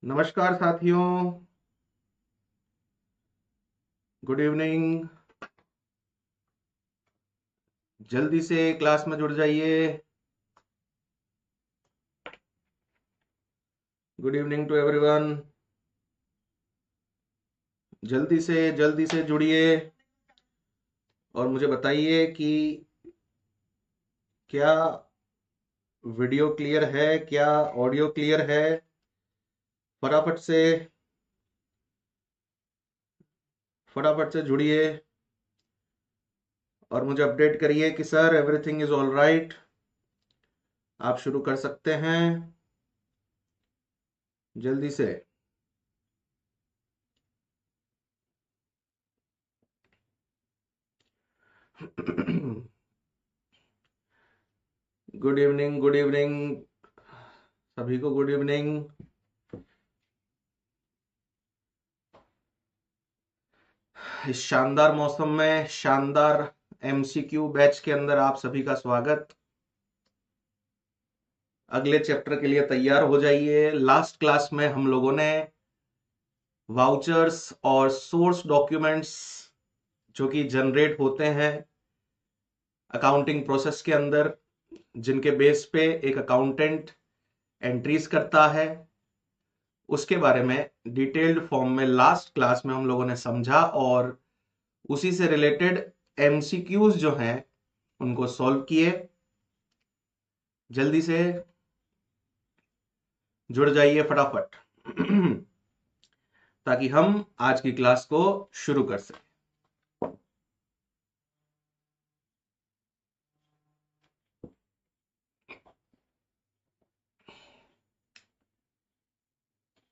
नमस्कार साथियों, good evening. जल्दी से क्लास में जुड़ जाइए। Good evening to everyone. जल्दी से जुड़िए और मुझे बताइए कि क्या वीडियो क्लियर है, क्या ऑडियो क्लियर है। फटाफट से जुड़िए और मुझे अपडेट करिए कि sir everything is all right. आप शुरू कर सकते हैं जल्दी से। गुड इवनिंग, गुड इवनिंग सभी को, गुड इवनिंग। इस शानदार मौसम में शानदार एमसीक्यू बैच के अंदर आप सभी का स्वागत। अगले चैप्टर के लिए तैयार हो जाइए। लास्ट क्लास में हम लोगों ने वाउचर्स और सोर्स डॉक्यूमेंट्स जो कि जनरेट होते हैं अकाउंटिंग प्रोसेस के अंदर, जिनके बेस पे एक अकाउंटेंट एंट्रीज करता है, उसके बारे में डिटेल्ड फॉर्म में लास्ट क्लास में हम लोगों ने समझा और उसी से रिलेटेड एमसीक्यूज जो हैं उनको सॉल्व किए। जल्दी से जुड़ जाइए फटाफट ताकि हम आज की क्लास को शुरू कर सकें।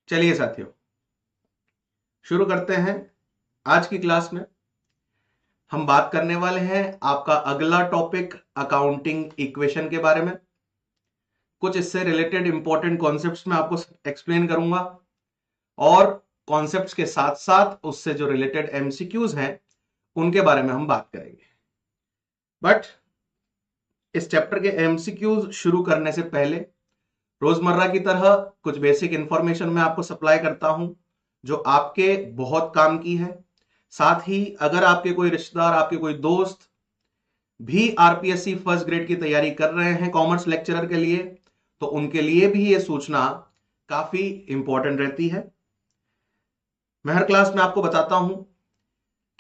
चलिए साथियों, शुरू करते हैं। आज की क्लास में हम बात करने वाले हैं आपका अगला टॉपिक अकाउंटिंग इक्वेशन के बारे में। कुछ इससे रिलेटेड इंपॉर्टेंट कॉन्सेप्ट्स मैं आपको एक्सप्लेन करूंगा और कॉन्सेप्ट्स के साथ साथ उससे जो रिलेटेड एमसीक्यूज हैं उनके बारे में हम बात करेंगे। बट इस चैप्टर के एमसीक्यूज शुरू करने से पहले रोजमर्रा की तरह कुछ बेसिक इंफॉर्मेशन मैं आपको सप्लाई करता हूं जो आपके बहुत काम की है। साथ ही अगर आपके कोई रिश्तेदार, आपके कोई दोस्त भी आरपीएससी फर्स्ट ग्रेड की तैयारी कर रहे हैं कॉमर्स लेक्चरर के लिए, तो उनके लिए भी यह सूचना काफी इंपॉर्टेंट रहती है। मैं हर क्लास में आपको बताता हूं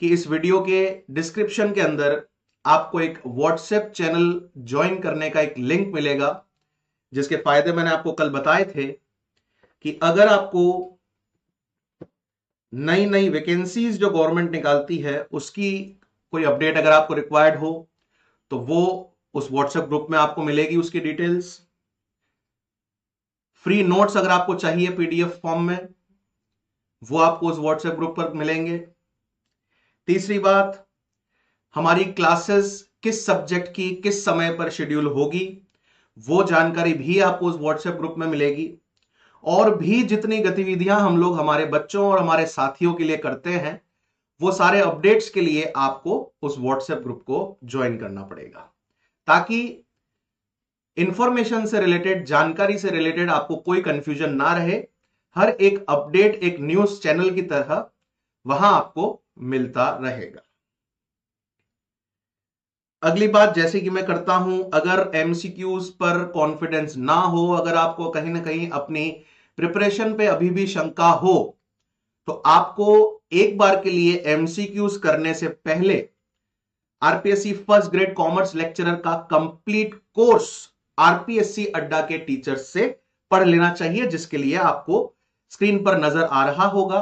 कि इस वीडियो के डिस्क्रिप्शन के अंदर आपको एक व्हाट्सएप चैनल ज्वाइन करने का एक लिंक मिलेगा, जिसके फायदे मैंने आपको कल बताए थे कि अगर आपको नई नई वैकेंसीज जो गवर्नमेंट निकालती है उसकी कोई अपडेट अगर आपको रिक्वायर्ड हो तो वो उस व्हाट्सएप ग्रुप में आपको मिलेगी, उसकी डिटेल्स। फ्री नोट्स अगर आपको चाहिए पीडीएफ फॉर्म में, वो आपको उस व्हाट्सएप ग्रुप पर मिलेंगे। तीसरी बात, हमारी क्लासेस किस सब्जेक्ट की किस समय पर शेड्यूल होगी वो जानकारी भी आपको उस व्हाट्सएप ग्रुप में मिलेगी। और भी जितनी गतिविधियां हम लोग हमारे बच्चों और हमारे साथियों के लिए करते हैं, वो सारे अपडेट्स के लिए आपको उस व्हाट्सएप ग्रुप को ज्वाइन करना पड़ेगा, ताकि इंफॉर्मेशन से रिलेटेड, जानकारी से रिलेटेड आपको कोई कंफ्यूजन ना रहे। हर एक अपडेट एक न्यूज चैनल की तरह वहां आपको मिलता रहेगा। अगली बात, जैसे कि मैं करता हूं, अगर एमसीक्यूज पर कॉन्फिडेंस ना हो, अगर आपको कहीं ना कहीं अपनी प्रिपरेशन पे अभी भी शंका हो, तो आपको एक बार के लिए एमसीक्यूज करने से पहले RPSC first grade commerce lecturer का कंप्लीट कोर्स आरपीएससी अड्डा के टीचर्स से पढ़ लेना चाहिए, जिसके लिए आपको स्क्रीन पर नजर आ रहा होगा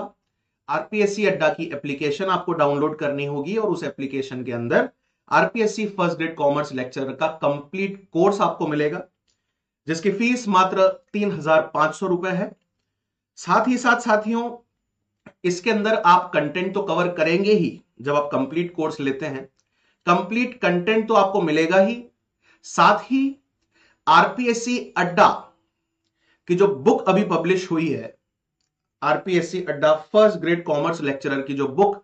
आरपीएससी अड्डा की एप्लीकेशन आपको डाउनलोड करनी होगी और उस एप्लीकेशन के अंदर RPSC first grade commerce lecturer का कंप्लीट कोर्स आपको मिलेगा, जिसकी फीस मात्र 3,500 रुपए है। साथ ही साथ साथियों, इसके अंदर आप कंटेंट तो कवर करेंगे ही। जब आप कंप्लीट कोर्स लेते हैं, कंप्लीट कंटेंट तो आपको मिलेगा ही, साथ ही आरपीएससी अड्डा की जो बुक अभी पब्लिश हुई है, आरपीएससी अड्डा फर्स्ट ग्रेड कॉमर्स लेक्चरर की जो बुक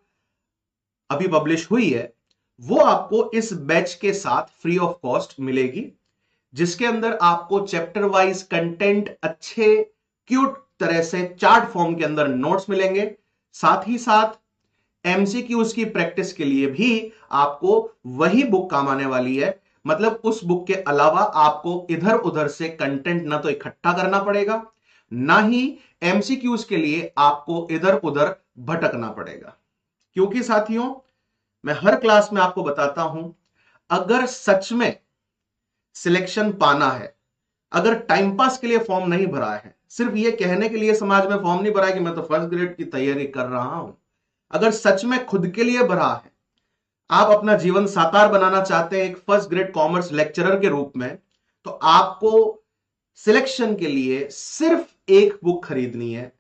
अभी पब्लिश हुई है, वो आपको इस बैच के साथ फ्री ऑफ कॉस्ट मिलेगी, जिसके अंदर आपको चैप्टर वाइज कंटेंट अच्छे क्यूट तरह से चार्ट फॉर्म के अंदर नोट्स मिलेंगे। साथ ही साथ एमसीक्यूज की प्रैक्टिस के लिए भी आपको वही बुक काम आने वाली है। मतलब उस बुक के अलावा आपको इधर उधर से कंटेंट ना तो इकट्ठा करना पड़ेगा, ना ही एमसीक्यूज के लिए आपको इधर उधर भटकना पड़ेगा। क्योंकि साथियों, मैं हर क्लास में आपको बताता हूं, अगर सच में सिलेक्शन पाना है, अगर टाइम पास के लिए फॉर्म नहीं भरा है, सिर्फ ये कहने के लिए समाज में फॉर्म नहीं भरा है कि मैं तो फर्स्ट ग्रेड की तैयारी कर रहा हूं, अगर सच में खुद के लिए भरा है, आप अपना जीवन साकार बनाना चाहते हैं एक फर्स्ट ग्रेड कॉमर्स लेक्चरर के रूप में, तो आपको सिलेक्शन के लिए सिर्फ एक बुक खरीदनी है,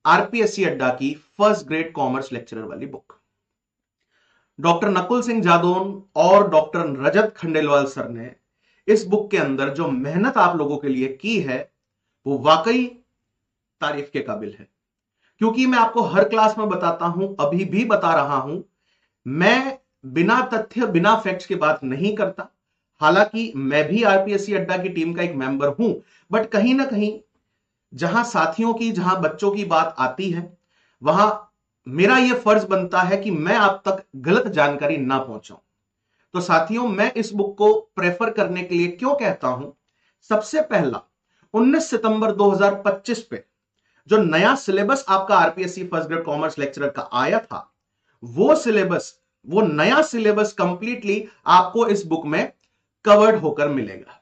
आरपीएससी अड्डा की फर्स्ट ग्रेड कॉमर्स लेक्चरर वाली बुक। डॉक्टर नकुल सिंह जादौन और डॉक्टर रजत खंडेलवाल सर ने इस बुक के अंदर जो मेहनत आप लोगों के लिए की है, वो वाकई तारीफ के काबिल है। क्योंकि मैं आपको हर क्लास में बताता हूं, अभी भी बता रहा हूं, मैं बिना तथ्य बिना फैक्ट्स की बात नहीं करता। हालांकि मैं भी आरपीएससी अड्डा की टीम का एक मेंबर हूं, बट कहीं ना कहीं जहां साथियों की, जहां बच्चों की बात आती है, वहां मेरा यह फर्ज बनता है कि मैं आप तक गलत जानकारी ना पहुंचाऊं। तो साथियों, मैं इस बुक को प्रेफर करने के लिए क्यों कहता हूं, सबसे पहला 19 सितंबर 2025 पे जो नया सिलेबस आपका RPSC first grade commerce lecturer का आया था, वो नया सिलेबस कंप्लीटली आपको इस बुक में कवर्ड होकर मिलेगा।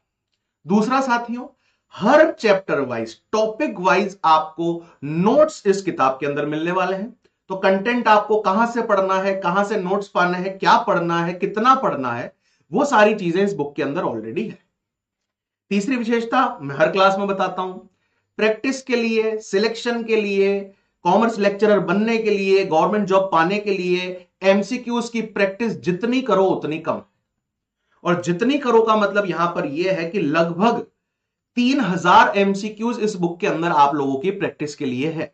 दूसरा साथियों, हर चैप्टर वाइज, टॉपिक वाइज आपको नोट्स इस किताब के अंदर मिलने वाले हैं। तो कंटेंट आपको कहां से पढ़ना है, कहां से नोट्स पाने हैं, क्या पढ़ना है, कितना पढ़ना है, वो सारी चीजें इस बुक के अंदर ऑलरेडी है। तीसरी विशेषता मैं हर क्लास में बताता हूं, प्रैक्टिस के लिए, सिलेक्शन के लिए, कॉमर्स लेक्चरर बनने के लिए, गवर्नमेंट जॉब पाने के लिए एमसीक्यूज की प्रैक्टिस जितनी करो उतनी कम। और जितनी करो का मतलब यहां पर यह है कि लगभग 3000 एमसीक्यूज इस बुक के अंदर आप लोगों की प्रैक्टिस के लिए है।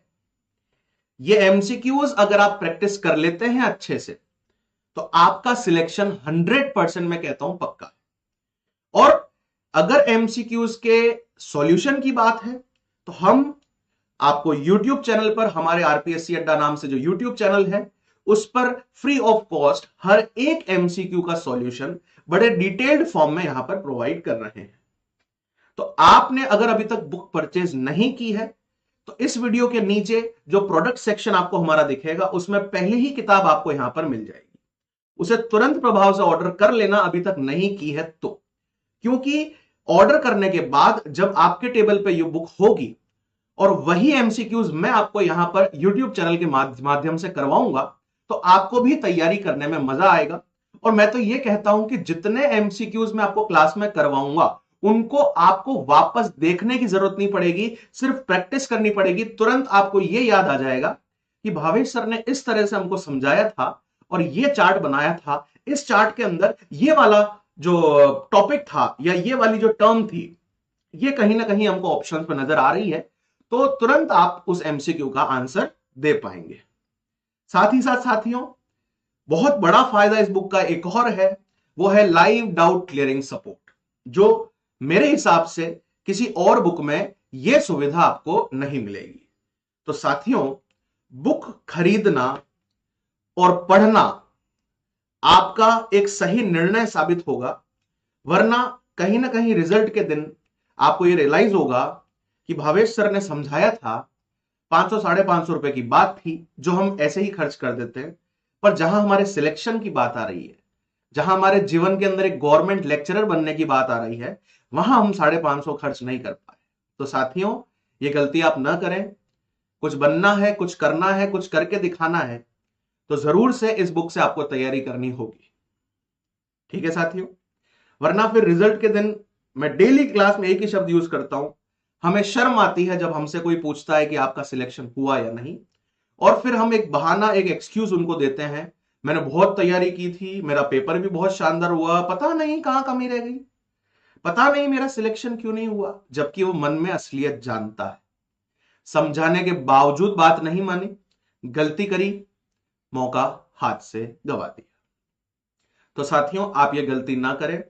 ये एमसीक्यूज अगर आप प्रैक्टिस कर लेते हैं अच्छे से, तो आपका सिलेक्शन 100% मैं कहता हूं पक्का है। और अगर एमसीक्यूज के सॉल्यूशन की बात है, तो हम आपको YouTube चैनल पर, हमारे आरपीएससी अड्डा नाम से जो YouTube चैनल है, उस पर फ्री ऑफ कॉस्ट हर एक एमसीक्यू का सॉल्यूशन बड़े डिटेल्ड फॉर्म में यहां पर प्रोवाइड कर रहे हैं। तो आपने अगर अभी तक बुक परचेज नहीं की है, तो इस वीडियो के नीचे जो प्रोडक्ट सेक्शन आपको हमारा दिखेगा, उसमें पहली ही किताब आपको यहां पर मिल जाएगी। उसे तुरंत प्रभाव से ऑर्डर कर लेना, अभी तक नहीं की है तो। क्योंकि ऑर्डर करने के बाद जब आपके टेबल पे ये बुक होगी और वही एमसीक्यूज मैं आपको यहां पर YouTube चैनल के माध्यम से करवाऊंगा, तो आपको भी तैयारी करने में मजा आएगा। और मैं तो यह कहता हूं कि जितने एमसीक्यूज मैं आपको क्लास में करवाऊंगा, उनको आपको वापस देखने की जरूरत नहीं पड़ेगी, सिर्फ प्रैक्टिस करनी पड़ेगी। तुरंत आपको यह याद आ जाएगा कि भावेश सर ने इस तरह से हमको समझाया था और यह चार्ट बनाया था, इस चार्ट के अंदर यह वाला जो टॉपिक था या ये वाली जो टर्म थी, ये कहीं ना कहीं हमको ऑप्शन पर नजर आ रही है, तो तुरंत आप उस एमसीक्यू का आंसर दे पाएंगे। साथ ही साथ साथियों, बहुत बड़ा फायदा इस बुक का एक और है, वो है लाइव डाउट क्लियरिंग सपोर्ट, जो मेरे हिसाब से किसी और बुक में यह सुविधा आपको नहीं मिलेगी। तो साथियों, बुक खरीदना और पढ़ना आपका एक सही निर्णय साबित होगा, वरना कहीं ना कहीं रिजल्ट के दिन आपको यह रियलाइज होगा कि भावेश सर ने समझाया था, 500 550 रुपए की बात थी जो हम ऐसे ही खर्च कर देते हैं, पर जहां हमारे सिलेक्शन की बात आ रही है, जहां हमारे जीवन के अंदर एक गवर्नमेंट लेक्चरर बनने की बात आ रही है, वहां हम 550 खर्च नहीं कर पाए। तो साथियों, ये गलती आप ना करें। कुछ बनना है, कुछ करना है, कुछ करके दिखाना है, तो जरूर से इस बुक से आपको तैयारी करनी होगी। ठीक है साथियों, वरना फिर रिजल्ट के दिन, मैं डेली क्लास में एक ही शब्द यूज करता हूं, हमें शर्म आती है जब हमसे कोई पूछता है कि आपका सिलेक्शन हुआ या नहीं, और फिर हम एक बहाना, एक एक्सक्यूज उनको देते हैं, मैंने बहुत तैयारी की थी, मेरा पेपर भी बहुत शानदार हुआ, पता नहीं कहां कमी रह गई, पता नहीं मेरा सिलेक्शन क्यों नहीं हुआ। जबकि वो मन में असलियत जानता है, समझाने के बावजूद बात नहीं मानी, गलती करी, मौका हाथ से गवा दिया। तो साथियों, आप ये गलती ना करें।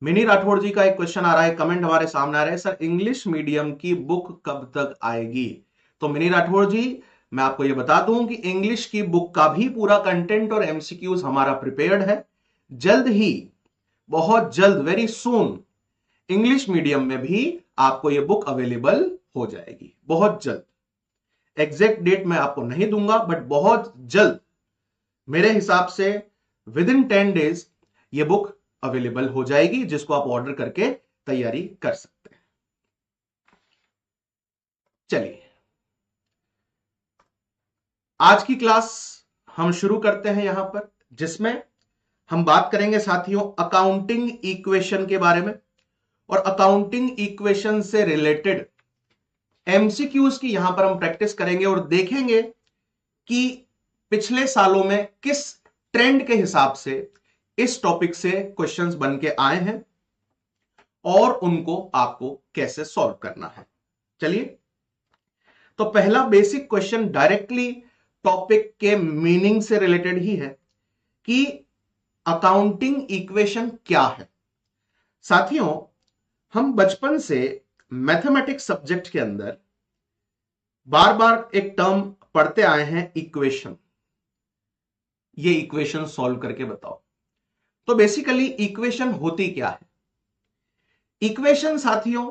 मिनी राठौड़ जी का एक क्वेश्चन आ रहा है, कमेंट हमारे सामने आ रहा है, सर इंग्लिश मीडियम की बुक कब तक आएगी? तो मिनी राठौड़ जी, मैं आपको यह बता दूं कि इंग्लिश की बुक का भी पूरा कंटेंट और एमसीक्यूज हमारा प्रिपेयर्ड है। जल्द ही, बहुत जल्द, वेरी सून, इंग्लिश मीडियम में भी आपको यह बुक अवेलेबल हो जाएगी, बहुत जल्द। एग्जैक्ट डेट मैं आपको नहीं दूंगा, बट बहुत जल्द, मेरे हिसाब से विद इन 10 डेज ये बुक अवेलेबल हो जाएगी, जिसको आप ऑर्डर करके तैयारी कर सकते हैं। चलिए आज की क्लास हम शुरू करते हैं यहां पर, जिसमें हम बात करेंगे साथियों अकाउंटिंग इक्वेशन के बारे में, और अकाउंटिंग इक्वेशन से रिलेटेड एमसीक्यूज की यहां पर हम प्रैक्टिस करेंगे और देखेंगे कि पिछले सालों में किस ट्रेंड के हिसाब से इस टॉपिक से क्वेश्चंस बन के आए हैं और उनको आपको कैसे सॉल्व करना है। चलिए, तो पहला बेसिक क्वेश्चन डायरेक्टली टॉपिक के मीनिंग से रिलेटेड ही है कि अकाउंटिंग इक्वेशन क्या है। साथियों, हम बचपन से मैथमेटिक्स सब्जेक्ट के अंदर बार बार एक टर्म पढ़ते आए हैं, इक्वेशन। ये इक्वेशन सॉल्व करके बताओ। तो बेसिकली इक्वेशन होती क्या है? इक्वेशन साथियों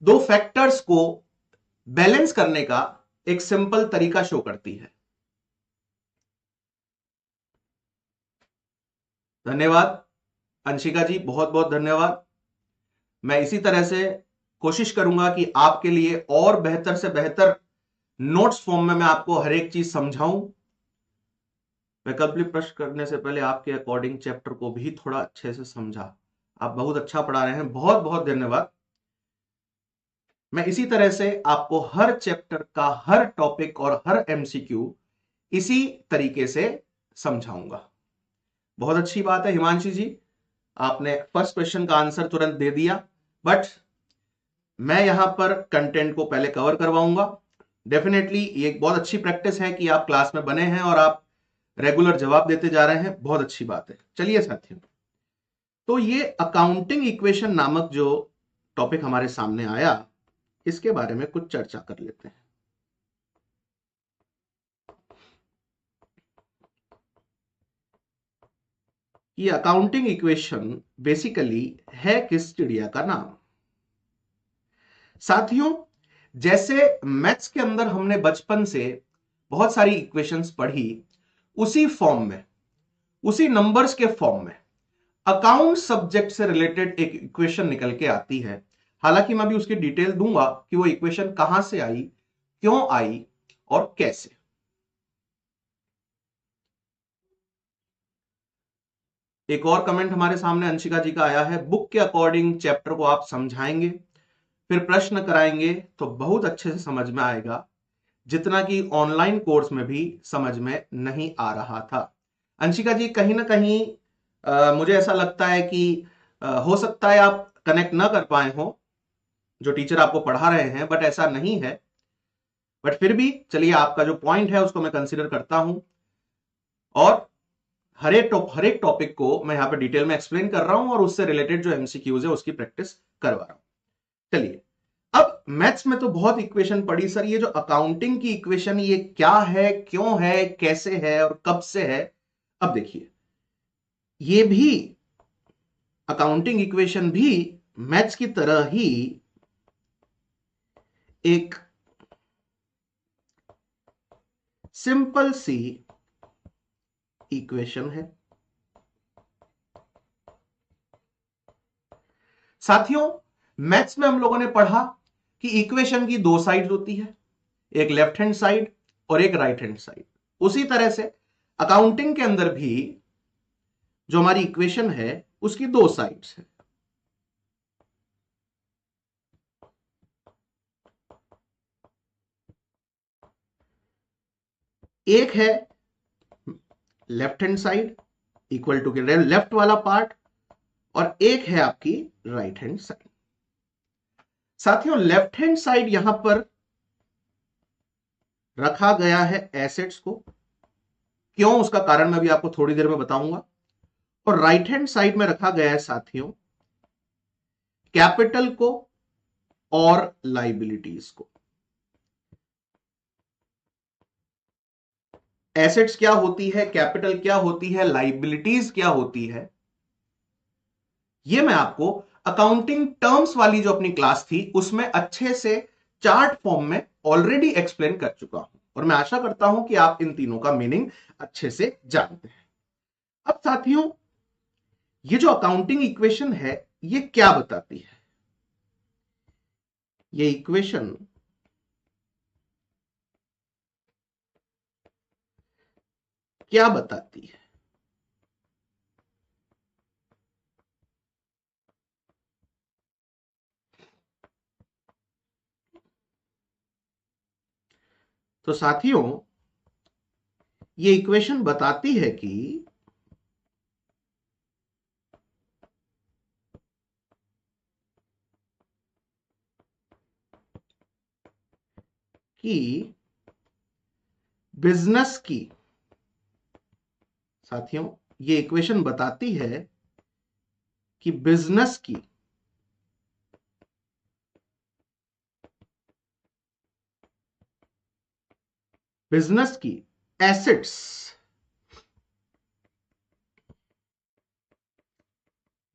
दो फैक्टर्स को बैलेंस करने का एक सिंपल तरीका शो करती है। धन्यवाद अंशिका जी, बहुत बहुत धन्यवाद। मैं इसी तरह से कोशिश करूंगा कि आपके लिए और बेहतर से बेहतर नोट्स फॉर्म में मैं आपको हर एक चीज समझाऊं। वैकल्पिक प्रश्न करने से पहले आपके अकॉर्डिंग चैप्टर को भी थोड़ा अच्छे से समझा। आप बहुत अच्छा पढ़ा रहे हैं, बहुत बहुत धन्यवाद। मैं इसी तरह से आपको हर चैप्टर का हर टॉपिक और हर एमसीक्यू इसी तरीके से समझाऊंगा। बहुत अच्छी बात है हिमांशी जी, आपने फर्स्ट क्वेश्चन का आंसर तुरंत दे दिया, बट मैं यहां पर कंटेंट को पहले कवर करवाऊंगा। डेफिनेटली ये एक बहुत अच्छी प्रैक्टिस है कि आप क्लास में बने हैं और आप रेगुलर जवाब देते जा रहे हैं, बहुत अच्छी बात है। चलिए साथियों, तो ये अकाउंटिंग इक्वेशन नामक जो टॉपिक हमारे सामने आया, इसके बारे में कुछ चर्चा कर लेते हैं। ये अकाउंटिंग इक्वेशन बेसिकली है किस चिड़िया का नाम? साथियों, जैसे मैथ्स के अंदर हमने बचपन से बहुत सारी इक्वेशंस पढ़ी, उसी फॉर्म में, उसी नंबर्स के फॉर्म में अकाउंट सब्जेक्ट से रिलेटेड एक इक्वेशन निकल के आती है। हालांकि मैं भी उसकी डिटेल दूंगा कि वो इक्वेशन कहां से आई, क्यों आई और कैसे। एक और कमेंट हमारे सामने अंशिका जी का आया है, बुक के अकॉर्डिंग चैप्टर को आप समझाएंगे फिर प्रश्न कराएंगे तो बहुत अच्छे से समझ में आएगा, जितना कि ऑनलाइन कोर्स में भी समझ में नहीं आ रहा था। अंशिका जी, कहीं ना कहीं मुझे ऐसा लगता है कि हो सकता है आप कनेक्ट ना कर पाए हो, जो टीचर आपको पढ़ा रहे हैं, बट ऐसा नहीं है। बट फिर भी चलिए, आपका जो पॉइंट है उसको मैं कंसीडर करता हूं और हर एक टॉपिक को मैं यहां पे डिटेल में एक्सप्लेन कर रहा हूं और उससे रिलेटेड जो एमसीक्यूज है उसकी प्रैक्टिस करवा रहा हूं। चलिए, अब मैथ्स में तो बहुत इक्वेशन पढ़ी सर, ये जो अकाउंटिंग की इक्वेशन ये क्या है, क्यों है, कैसे है और कब से है? अब देखिए, ये भी अकाउंटिंग इक्वेशन भी मैथ्स की तरह ही एक सिंपल सी इक्वेशन है। साथियों, मैथ्स में हम लोगों ने पढ़ा कि इक्वेशन की दो साइड होती है, एक लेफ्ट हैंड साइड और एक राइट हैंड साइड। उसी तरह से अकाउंटिंग के अंदर भी जो हमारी इक्वेशन है उसकी दो साइड्स है। एक है left hand side equal to के लेफ्ट वाला पार्ट, और एक है आपकी राइट हैंड साइड। साथियों, लेफ्ट हैंड साइड यहां पर रखा गया है एसेट्स को, क्यों उसका कारण मैं भी आपको थोड़ी देर में बताऊंगा। और राइट हैंड साइड में रखा गया है साथियों कैपिटल को और लाइबिलिटीज को। एसेट्स क्या होती है, कैपिटल क्या होती है, लाइबिलिटीज क्या होती है, ये मैं आपको अकाउंटिंग टर्म्स वाली जो अपनी क्लास थी उसमें अच्छे से चार्ट फॉर्म में ऑलरेडी एक्सप्लेन कर चुका हूं, और मैं आशा करता हूं कि आप इन तीनों का मीनिंग अच्छे से जानते हैं। अब साथियों, ये जो अकाउंटिंग इक्वेशन है ये क्या बताती है? ये इक्वेशन क्या बताती है? तो साथियों, ये इक्वेशन बताती है कि बिजनेस की, साथियों ये इक्वेशन बताती है कि बिजनेस की एसेट्स,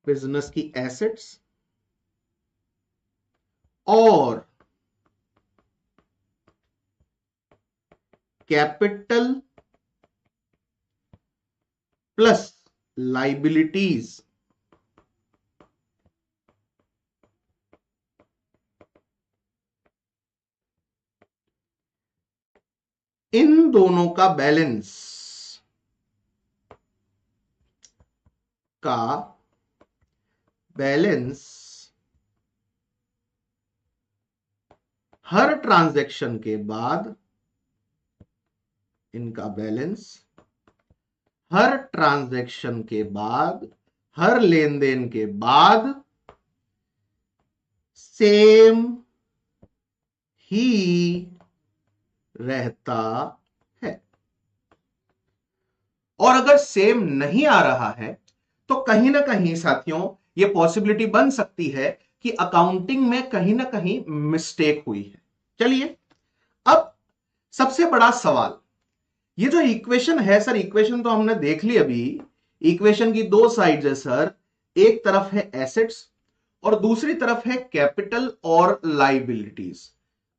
बिजनेस की एसेट्स और कैपिटल प्लस लाइबिलिटीज, इन दोनों का बैलेंस हर ट्रांजैक्शन के बाद, इनका बैलेंस हर ट्रांजैक्शन के बाद, हर लेन देन के बाद सेम ही रहता है। और अगर सेम नहीं आ रहा है तो कहीं ना कहीं साथियों यह पॉसिबिलिटी बन सकती है कि अकाउंटिंग में कहीं ना कहीं मिस्टेक हुई है। चलिए, अब सबसे बड़ा सवाल, ये जो इक्वेशन है सर, इक्वेशन तो हमने देख ली अभी, इक्वेशन की दो साइड्स है सर, एक तरफ है एसेट्स और दूसरी तरफ है कैपिटल और लाइबिलिटीज।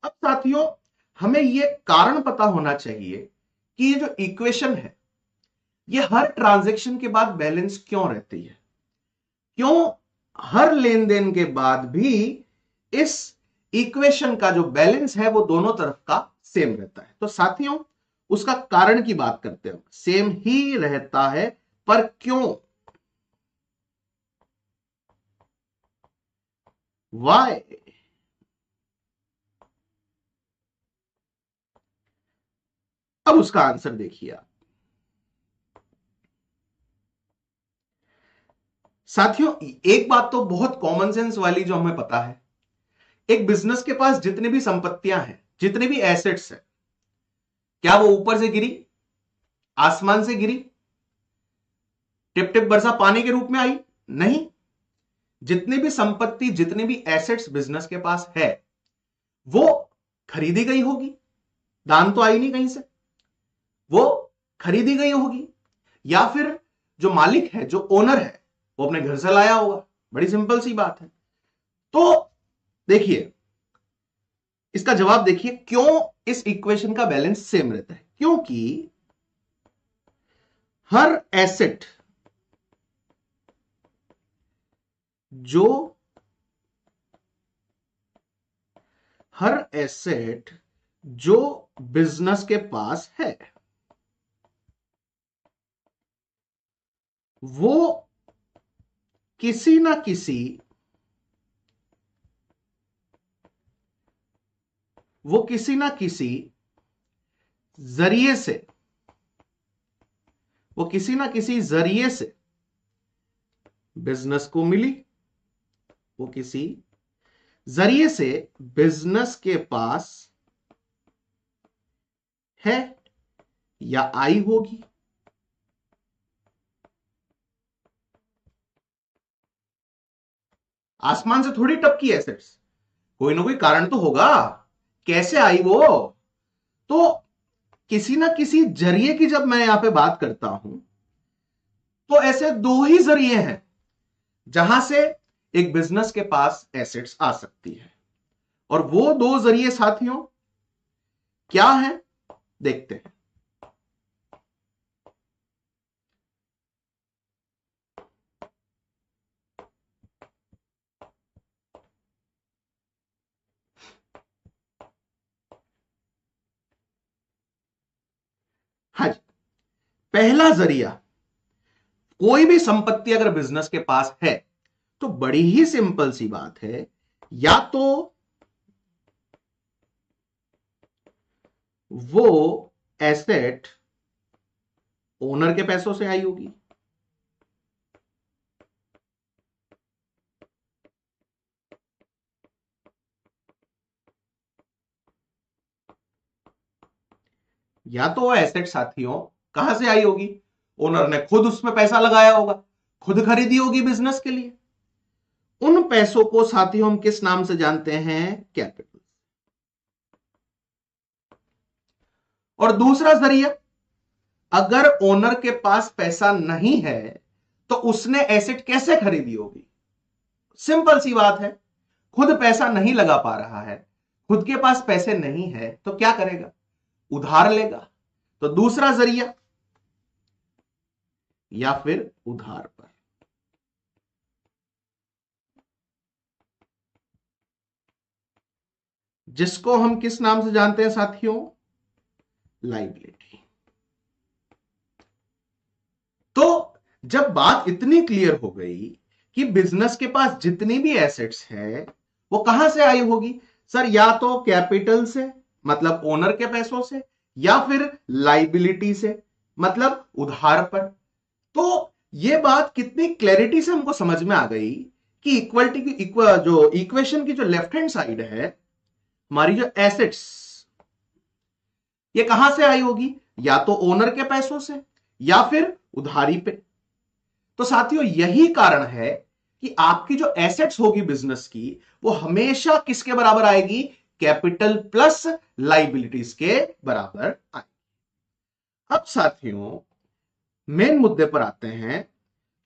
अब साथियों, हमें यह कारण पता होना चाहिए कि ये जो इक्वेशन है ये हर ट्रांजैक्शन के बाद बैलेंस क्यों रहती है, क्यों हर लेन देन के बाद भी इस इक्वेशन का जो बैलेंस है वो दोनों तरफ का सेम रहता है। तो साथियों, उसका कारण की बात करते हैं। सेम ही रहता है, पर क्यों? वाई? अब उसका आंसर देखिए आप। साथियों, एक बात तो बहुत कॉमन सेंस वाली जो हमें पता है, एक बिजनेस के पास जितनी भी संपत्तियां हैं, जितने भी एसेट्स हैं, क्या वो ऊपर से गिरी, आसमान से गिरी, टिप टिप बरसा पानी के रूप में आई? नहीं। जितनी भी संपत्ति, जितने भी एसेट्स बिजनेस के पास है वो खरीदी गई होगी, दान तो आई नहीं कहीं से, वो खरीदी गई होगी, या फिर जो मालिक है, जो ओनर है, वो अपने घर से लाया होगा। बड़ी सिंपल सी बात है। तो देखिए, इसका जवाब देखिए, क्यों इस इक्वेशन का बैलेंस सेम रहता है? क्योंकि हर एसेट जो हर एसेट जो बिजनेस के पास है वो किसी ना किसी वो किसी ना किसी जरिए से वो किसी ना किसी जरिए से बिजनेस को मिली, वो किसी जरिए से बिजनेस के पास है या आई होगी। आसमान से थोड़ी टपकी एसेट्स, कोई ना कोई कारण तो होगा, कैसे आई वो? तो किसी ना किसी जरिए की जब मैं यहां पे बात करता हूं, तो ऐसे दो ही जरिए हैं जहां से एक बिजनेस के पास एसेट्स आ सकती है, और वो दो जरिए साथियों क्या है, देखते हैं। हाँ जी, पहला जरिया, कोई भी संपत्ति अगर बिजनेस के पास है तो बड़ी ही सिंपल सी बात है, या तो वो एसेट ओनर के पैसों से आई होगी, या तो वो एसेट साथियों कहां से आई होगी, ओनर ने खुद उसमें पैसा लगाया होगा, खुद खरीदी होगी बिजनेस के लिए। उन पैसों को साथियों हम किस नाम से जानते हैं, कैपिटल। और दूसरा जरिया, अगर ओनर के पास पैसा नहीं है तो उसने एसेट कैसे खरीदी होगी, सिंपल सी बात है, खुद पैसा नहीं लगा पा रहा है, खुद के पास पैसे नहीं है तो क्या करेगा, उधार लेगा। तो दूसरा जरिया, या फिर उधार पर, जिसको हम किस नाम से जानते हैं साथियों, लाइबिलिटी। तो जब बात इतनी क्लियर हो गई कि बिजनेस के पास जितनी भी एसेट्स है वो कहां से आई होगी, सर या तो कैपिटल से मतलब ओनर के पैसों से, या फिर लाइबिलिटी से मतलब उधार पर। तो ये बात कितनी क्लैरिटी से हमको समझ में आ गई कि इक्वलिटी की जो इक्वेशन की जो लेफ्ट हैंड साइड है, हमारी जो एसेट्स, ये कहां से आई होगी, या तो ओनर के पैसों से या फिर उधारी पे। तो साथियों यही कारण है कि आपकी जो एसेट्स होगी बिजनेस की, वो हमेशा किसके बराबर आएगी, कैपिटल प्लस लाइबिलिटीज के बराबर आएगी। अब साथियों मेन मुद्दे पर आते हैं,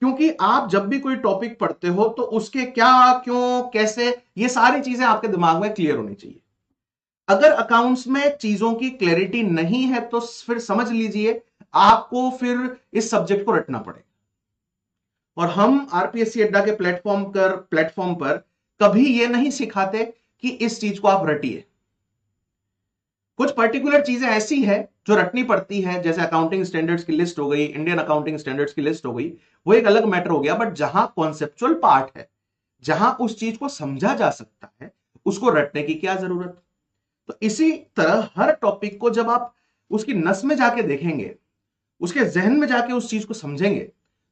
क्योंकि आप जब भी कोई टॉपिक पढ़ते हो तो उसके क्या, क्यों, कैसे, ये सारी चीजें आपके दिमाग में क्लियर होनी चाहिए। अगर अकाउंट्स में चीजों की क्लैरिटी नहीं है तो फिर समझ लीजिए आपको फिर इस सब्जेक्ट को रटना पड़ेगा। और हम आरपीएससी अड्डा के प्लेटफॉर्म पर कभी यह नहीं सिखाते कि इस चीज को आप रटिए। कुछ पर्टिकुलर चीजें ऐसी है जो रटनी पड़ती है, जैसे अकाउंटिंग स्टैंडर्ड्स की लिस्ट हो गई, इंडियन अकाउंटिंग स्टैंडर्ड्स की लिस्ट हो गई, वो एक अलग मैटर हो गया। बट जहां कॉन्सेप्चुअल पार्ट है, जहां उस चीज को समझा जा सकता है, उसको रटने की क्या जरूरत। तो इसी तरह हर टॉपिक को जब आप उसकी नस में जाके देखेंगे, उसके जहन में जाके उस चीज को समझेंगे,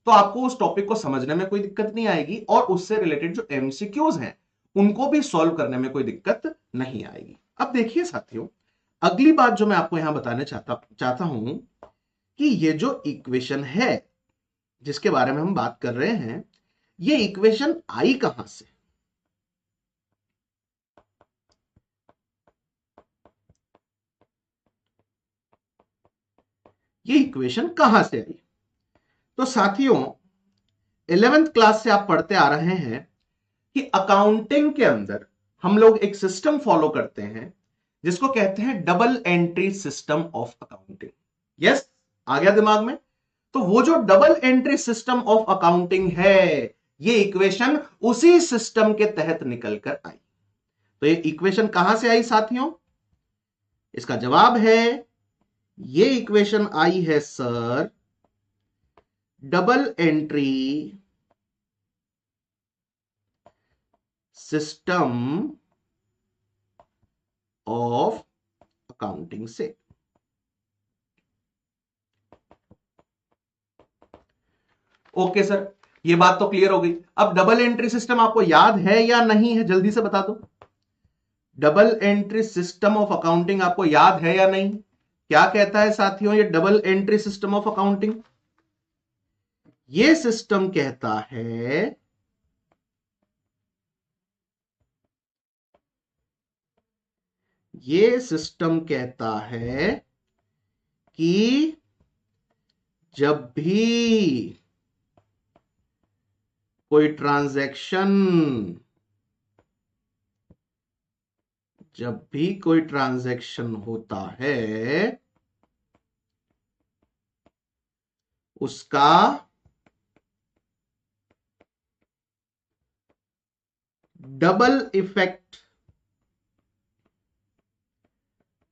तो आपको उस टॉपिक को समझने में कोई दिक्कत नहीं आएगी, और उससे रिलेटेड जो एमसीक्यूज हैं उनको भी सॉल्व करने में कोई दिक्कत नहीं आएगी। अब देखिए साथियों, अगली बात जो मैं आपको यहां बताने चाहता हूं कि ये जो इक्वेशन है जिसके बारे में हम बात कर रहे हैं, ये इक्वेशन आई कहां से, ये इक्वेशन कहां से आई। तो साथियों 11th क्लास से आप पढ़ते आ रहे हैं कि अकाउंटिंग के अंदर हम लोग एक सिस्टम फॉलो करते हैं जिसको कहते हैं double entry system of accounting. Yes, आ गया दिमाग में? तो वो जो double entry system of accounting है, ये इक्वेशन उसी सिस्टम के तहत निकल कर आई। तो ये इक्वेशन कहां से आई साथियों, इसका जवाब है, ये इक्वेशन आई है sir double entry system of accounting से। ओके सर, ये बात तो क्लियर हो गई। अब डबल एंट्री सिस्टम आपको याद है या नहीं है, जल्दी से बता दो। Double entry system of accounting आपको याद है या नहीं? क्या कहता है साथियों ये double entry system of accounting? ये सिस्टम कहता है ये सिस्टम कहता है कि जब भी कोई ट्रांजैक्शन होता है उसका डबल इफेक्ट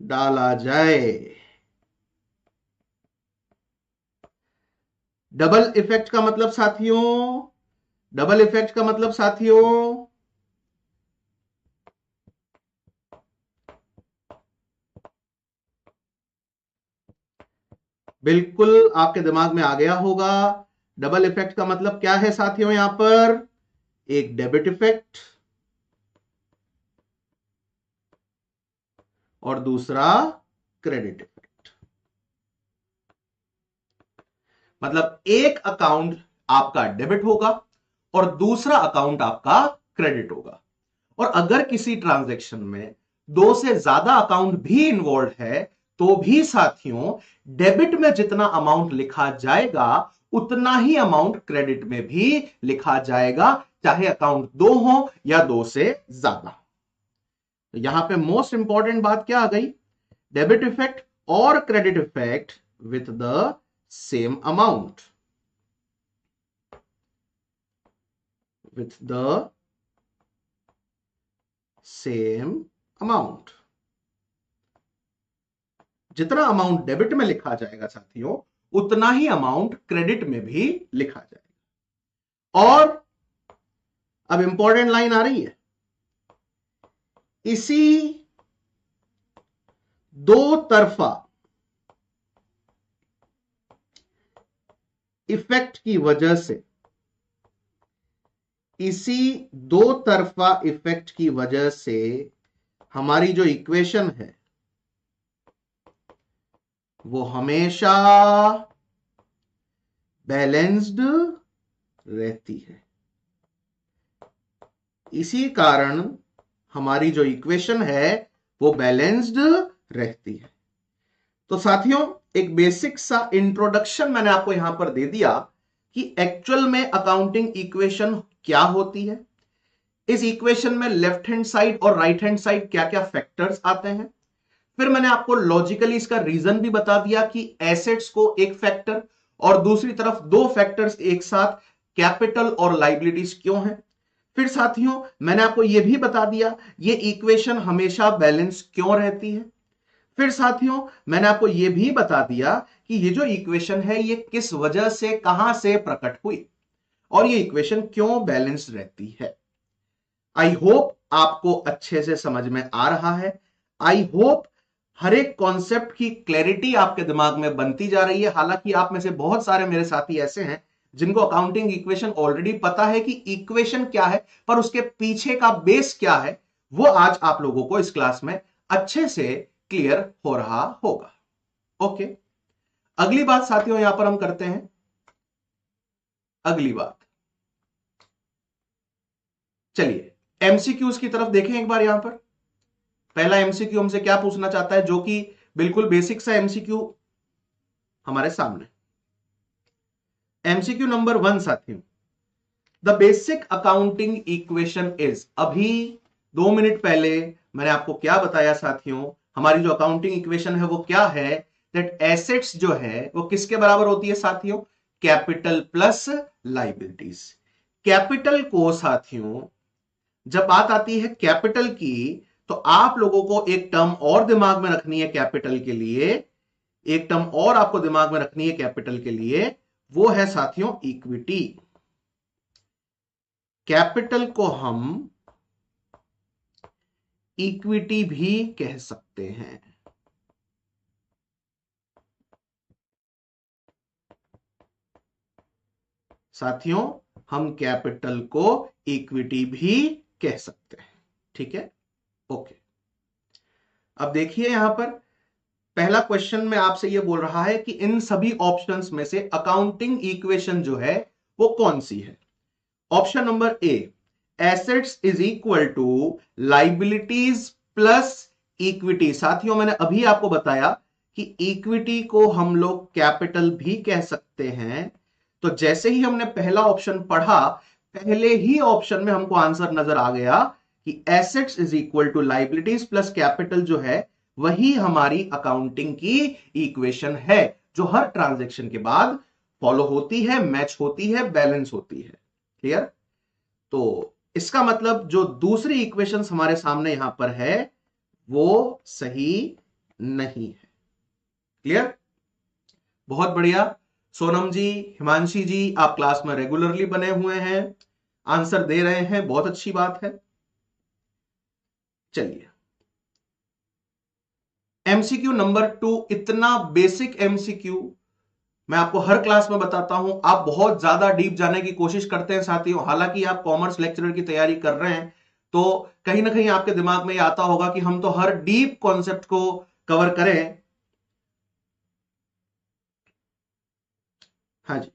डाला जाए। डबल इफेक्ट का मतलब साथियों बिल्कुल आपके दिमाग में आ गया होगा। डबल इफेक्ट का मतलब क्या है साथियों? यहां पर एक डेबिट इफेक्ट और दूसरा क्रेडिट इफेक्ट। मतलब एक अकाउंट आपका डेबिट होगा और दूसरा अकाउंट आपका क्रेडिट होगा। और अगर किसी ट्रांजैक्शन में दो से ज्यादा अकाउंट भी इन्वॉल्व है तो भी साथियों डेबिट में जितना अमाउंट लिखा जाएगा उतना ही अमाउंट क्रेडिट में भी लिखा जाएगा, चाहे अकाउंट दो हो या दो से ज्यादा। तो यहां पे मोस्ट इंपॉर्टेंट बात क्या आ गई? डेबिट इफेक्ट और credit effect with the same amount, जितना अमाउंट डेबिट में लिखा जाएगा साथियों उतना ही अमाउंट क्रेडिट में भी लिखा जाएगा। और अब इंपॉर्टेंट लाइन आ रही है, इसी दो तरफा इफेक्ट की वजह से, हमारी जो इक्वेशन है वो हमेशा बैलेंस्ड रहती है। इसी कारण हमारी जो इक्वेशन है वो बैलेंस्ड रहती है। तो साथियों एक बेसिक सा इंट्रोडक्शन मैंने आपको यहां पर दे दिया कि एक्चुअल में अकाउंटिंग इक्वेशन क्या होती है, इस इक्वेशन में लेफ्ट हैंड साइड और राइट हैंड साइड क्या क्या फैक्टर्स आते हैं। फिर मैंने आपको लॉजिकली इसका रीजन भी बता दिया कि एसेट्स को एक फैक्टर और दूसरी तरफ दो फैक्टर्स एक साथ कैपिटल और लाइबिलिटीज क्यों है। फिर साथियों मैंने आपको यह भी बता दिया ये इक्वेशन हमेशा बैलेंस क्यों रहती है। फिर साथियों मैंने आपको यह भी बता दिया कि ये जो इक्वेशन है ये किस वजह से कहां से प्रकट हुई और ये इक्वेशन क्यों बैलेंस रहती है। आई होप आपको अच्छे से समझ में आ रहा है। आई होप हर एक कॉन्सेप्ट की क्लैरिटी आपके दिमाग में बनती जा रही है। हालांकि आप में से बहुत सारे मेरे साथी ऐसे हैं जिनको अकाउंटिंग इक्वेशन ऑलरेडी पता है कि इक्वेशन क्या है, पर उसके पीछे का बेस क्या है वो आज आप लोगों को इस क्लास में अच्छे से क्लियर हो रहा होगा। ओके, अगली बात साथियों यहां पर हम करते हैं। अगली बात चलिए एमसीक्यूज की तरफ देखें एक बार। यहां पर पहला एमसीक्यू हमसे क्या पूछना चाहता है, जो कि बिल्कुल बेसिक सा एमसीक्यू हमारे सामने। एमसीक्यू नंबर 1 साथियों, the basic accounting equation is. अभी 2 मिनट पहले मैंने आपको क्या बताया साथियों, हमारी जो अकाउंटिंग इक्वेशन है वो क्या है, दैट एसेट्स जो है वो किसके बराबर होती है साथियों, कैपिटल प्लस लाइबिलिटीज। कैपिटल को साथियों जब बात आती है कैपिटल की तो आप लोगों को एक टर्म और दिमाग में रखनी है कैपिटल के लिए, एक टर्म और आपको दिमाग में रखनी है कैपिटल के लिए, वो है साथियों इक्विटी। कैपिटल को हम इक्विटी भी कह सकते हैं। साथियों हम कैपिटल को इक्विटी भी कह सकते हैं। ठीक है, ओके। अब देखिए यहां पर पहला क्वेश्चन में आपसे यह बोल रहा है कि इन सभी ऑप्शंस में से अकाउंटिंग इक्वेशन जो है वो कौन सी है। Option number A, assets is equal to liabilities plus equity, साथियों मैंने अभी आपको बताया कि इक्विटी को हम लोग कैपिटल भी कह सकते हैं। तो जैसे ही हमने पहला ऑप्शन पढ़ा, पहले ही ऑप्शन में हमको आंसर नजर आ गया कि assets is equal to liabilities plus capital जो है वही हमारी अकाउंटिंग की इक्वेशन है, जो हर ट्रांजैक्शन के बाद फॉलो होती है, मैच होती है, बैलेंस होती है। क्लियर? तो इसका मतलब जो दूसरी इक्वेशन हमारे सामने यहां पर है वो सही नहीं है। क्लियर? बहुत बढ़िया। सोनम जी, हिमांशी जी, आप क्लास में रेगुलरली बने हुए हैं, आंसर दे रहे हैं, बहुत अच्छी बात है। चलिए, एमसीक्यू नंबर 2, इतना बेसिक एमसीक्यू मैं आपको हर क्लास में बताता हूं। आप बहुत ज्यादा डीप जाने की कोशिश करते हैं साथियों, हालांकि आप कॉमर्स लेक्चरर की तैयारी कर रहे हैं, तो कहीं ना कहीं आपके दिमाग में ये आता होगा कि हम तो हर डीप कॉन्सेप्ट को कवर करें। हाँ जी।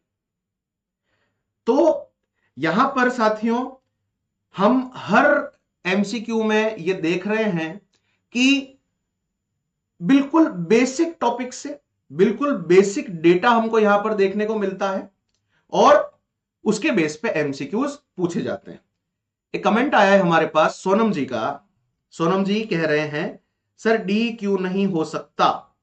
तो यहां पर साथियों हम हर एमसीक्यू में ये देख रहे हैं कि बिल्कुल बेसिक टॉपिक से बिल्कुल बेसिक डेटा हमको यहां पर देखने को मिलता है और उसके बेस पे एमसीक्यूज पूछे जाते हैं। एक कमेंट आया है हमारे पास सोनम जी का। सोनम जी कह रहे हैं सर डी क्यों नहीं हो सकता?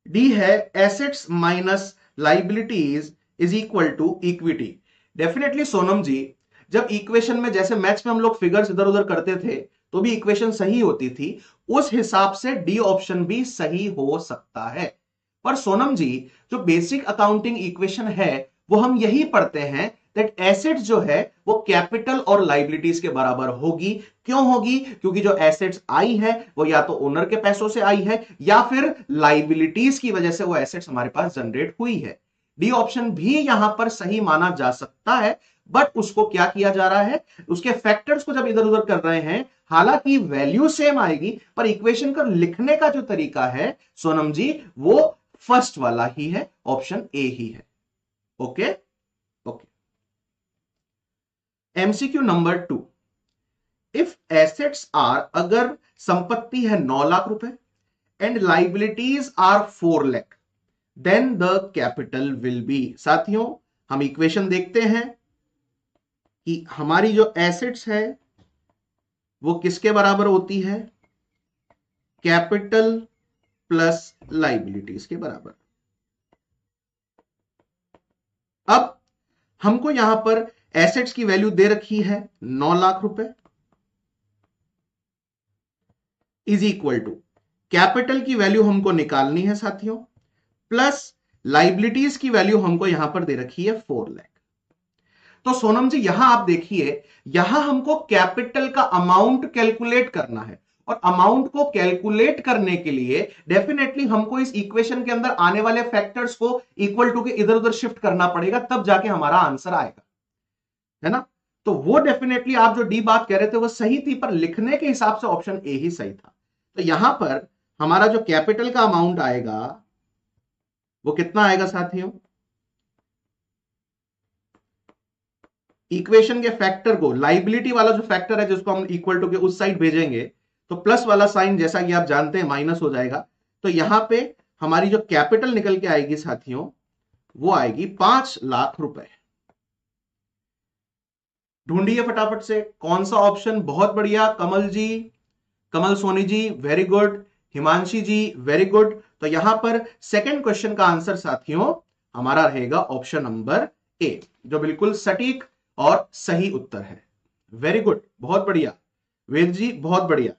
डी है assets minus liabilities is equal to equity. Definitely Sonam ji, जब इक्वेशन में जैसे मैथ्स में हम लोग फिगर्स इधर उधर करते थे तो भी इक्वेशन सही होती थी, उस हिसाब से डी ऑप्शन भी सही हो सकता है। पर सोनम जी, जो बेसिक अकाउंटिंग इक्वेशन है वो हम यही पढ़ते हैं दैट एसेट्स जो है वो कैपिटल और लाइबिलिटीज के बराबर होगी। क्यों होगी? क्योंकि जो एसेट्स आई है वो या तो ओनर के पैसों से आई है या फिर लाइबिलिटीज की वजह से वो एसेट्स हमारे पास जनरेट हुई है। डी ऑप्शन भी यहां पर सही माना जा सकता है, बट उसको क्या किया जा रहा है, उसके फैक्टर्स को जब इधर उधर कर रहे हैं, हालांकि वैल्यू सेम आएगी पर इक्वेशन को लिखने का जो तरीका है सोनम जी वो फर्स्ट वाला ही है, ऑप्शन ए ही है। Okay okay. MCQ number 2, if assets are, अगर संपत्ति है 9 लाख रुपए and liabilities are 4 lakh, then the capital will be. साथियों हम इक्वेशन देखते हैं कि हमारी जो एसेट्स है वो किसके बराबर होती है? कैपिटल प्लस लाइबिलिटीज के बराबर। अब हमको यहां पर एसेट्स की वैल्यू दे रखी है 9 लाख रुपए इज इक्वल टू कैपिटल की वैल्यू हमको निकालनी है साथियों, प्लस लाइबिलिटीज की वैल्यू हमको यहां पर दे रखी है 4 लाख। तो सोनम जी यहां आप देखिए, यहां हमको कैपिटल का अमाउंट कैलकुलेट करना है और अमाउंट को कैलकुलेट करने के लिए डेफिनेटली हमको इस इक्वेशन के अंदर आने वाले फैक्टर्स को इक्वल टू के इधर उधर शिफ्ट करना पड़ेगा, तब जाके हमारा आंसर आएगा, है ना? तो वो डेफिनेटली आप जो डी बात कह रहे थे वो सही थी, पर लिखने के हिसाब से ऑप्शन ए ही सही था। तो यहां पर हमारा जो कैपिटल का अमाउंट आएगा वो कितना आएगा साथियों? इक्वेशन के फैक्टर को, लाइबिलिटी वाला जो फैक्टर है जिसको हम इक्वल टू के उस साइड भेजेंगे तो प्लस वाला साइन जैसा कि आप जानते हैं माइनस हो जाएगा। तो यहां पे हमारी जो कैपिटल निकल के आएगी साथियों वो आएगी 5 लाख रुपए। ढूंढिए फटाफट से कौन सा ऑप्शन। बहुत बढ़िया कमल जी, कमल सोनी जी वेरी गुड, हिमांशी जी वेरी गुड। तो यहां पर सेकंड क्वेश्चन का आंसर साथियों हमारा रहेगा ऑप्शन नंबर ए, जो बिल्कुल सटीक और सही उत्तर है। वेरी गुड, बहुत बढ़िया वेद जी, बहुत बढ़िया।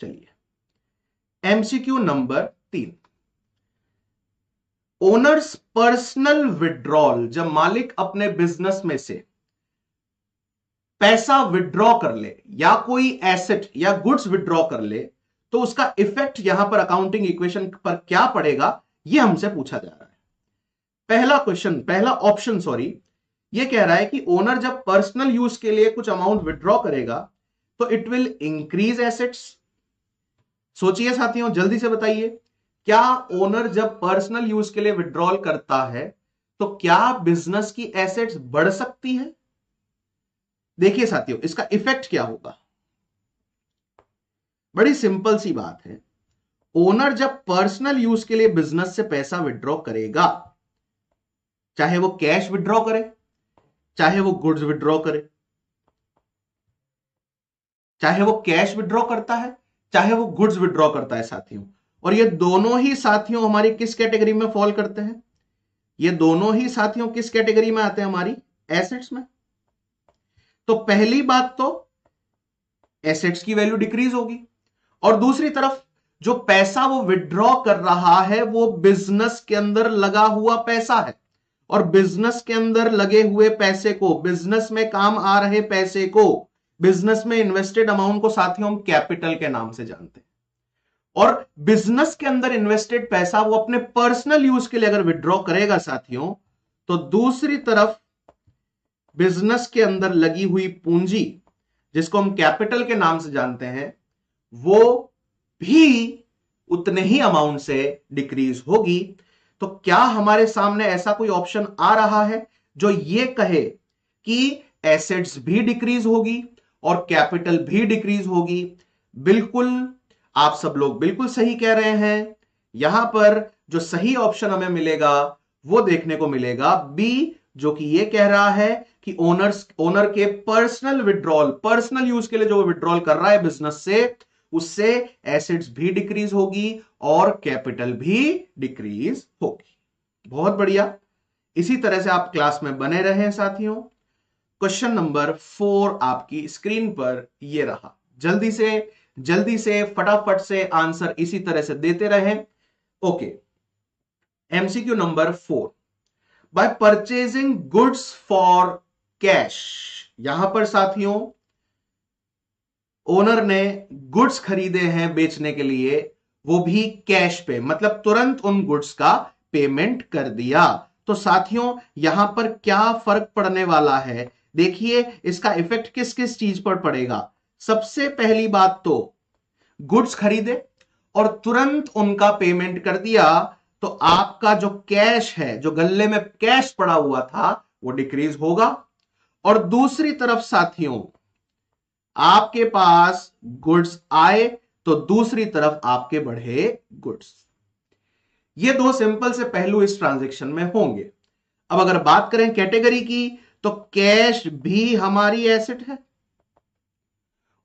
चलिए MCQ number 3, owners personal withdrawal, जब मालिक अपने बिजनेस में से पैसा विड्रॉ कर ले या कोई एसेट या गुड्स विड्रॉ कर ले तो उसका इफेक्ट यहां पर अकाउंटिंग इक्वेशन पर क्या पड़ेगा, यह हमसे पूछा जा रहा है। पहला क्वेश्चन, पहला ऑप्शन सॉरी, यह कह रहा है कि ओनर जब पर्सनल यूज के लिए कुछ अमाउंट विड्रॉ करेगा तो इट विल इंक्रीज एसेट्स। सोचिए साथियों, जल्दी से बताइए, क्या ओनर जब पर्सनल यूज के लिए विड्रॉल करता है तो क्या बिजनेस की एसेट्स बढ़ सकती है? देखिए साथियों इसका इफेक्ट क्या होगा। बड़ी सिंपल सी बात है। ओनर जब पर्सनल यूज के लिए बिजनेस से पैसा विड्रॉ करेगा, चाहे वो कैश विड्रॉ करे, चाहे वो गुड्स विड्रॉ करे, चाहे वो कैश विड्रॉ करता है, चाहे वो गुड्स विड्रॉ करता है साथियों, और ये दोनों ही साथियों हमारी किस कैटेगरी में फॉल करते हैं? ये दोनों ही साथियों किस कैटेगरी में आते हैं? हमारी एसेट्स में। तो पहली बात तो एसेट्स की वैल्यू डिक्रीज होगी, और दूसरी तरफ जो पैसा वो विड्रॉ कर रहा है वो बिजनेस के अंदर लगा हुआ पैसा है, और बिजनेस के अंदर लगे हुए पैसे को, बिजनेस में काम आ रहे पैसे को, बिजनेस में इन्वेस्टेड अमाउंट को साथियों हम कैपिटल के नाम से जानते हैं। और बिजनेस के अंदर इन्वेस्टेड पैसा वो अपने पर्सनल यूज के लिए अगर विड्रॉ करेगा साथियों, तो दूसरी तरफ बिजनेस के अंदर लगी हुई पूंजी, जिसको हम कैपिटल के नाम से जानते हैं, वो भी उतने ही अमाउंट से डिक्रीज होगी। तो क्या हमारे सामने ऐसा कोई ऑप्शन आ रहा है जो ये कहे कि एसेट्स भी डिक्रीज होगी और कैपिटल भी डिक्रीज होगी? बिल्कुल, आप सब लोग बिल्कुल सही कह रहे हैं। यहां पर जो सही ऑप्शन हमें मिलेगा वो देखने को मिलेगा बी, जो कि ये कह रहा है कि ओनर के पर्सनल विड्रॉल, पर्सनल यूज के लिए जो विड्रॉल कर रहा है बिजनेस से, उससे एसेट्स भी डिक्रीज होगी और कैपिटल भी डिक्रीज होगी। बहुत बढ़िया, इसी तरह से आप क्लास में बने रहें साथियों। क्वेश्चन नंबर 4 आपकी स्क्रीन पर ये रहा। जल्दी से फटाफट से आंसर इसी तरह से देते रहें। Okay, MCQ number 4, bye purchasing goods for cash. यहां पर साथियों ओनर ने गुड्स खरीदे हैं बेचने के लिए, वो भी कैश पे, मतलब तुरंत उन गुड्स का पेमेंट कर दिया। तो साथियों यहां पर क्या फर्क पड़ने वाला है? देखिए इसका इफेक्ट किस किस चीज पर पड़ेगा। सबसे पहली बात तो गुड्स खरीदे और तुरंत उनका पेमेंट कर दिया, तो आपका जो कैश है, जो गल्ले में कैश पड़ा हुआ था, वो डिक्रीज होगा। और दूसरी तरफ साथियों आपके पास गुड्स आए तो दूसरी तरफ आपके बढ़े गुड्स। ये दो सिंपल से पहलू इस ट्रांजैक्शन में होंगे। अब अगर बात करें कैटेगरी की, तो कैश भी हमारी एसेट है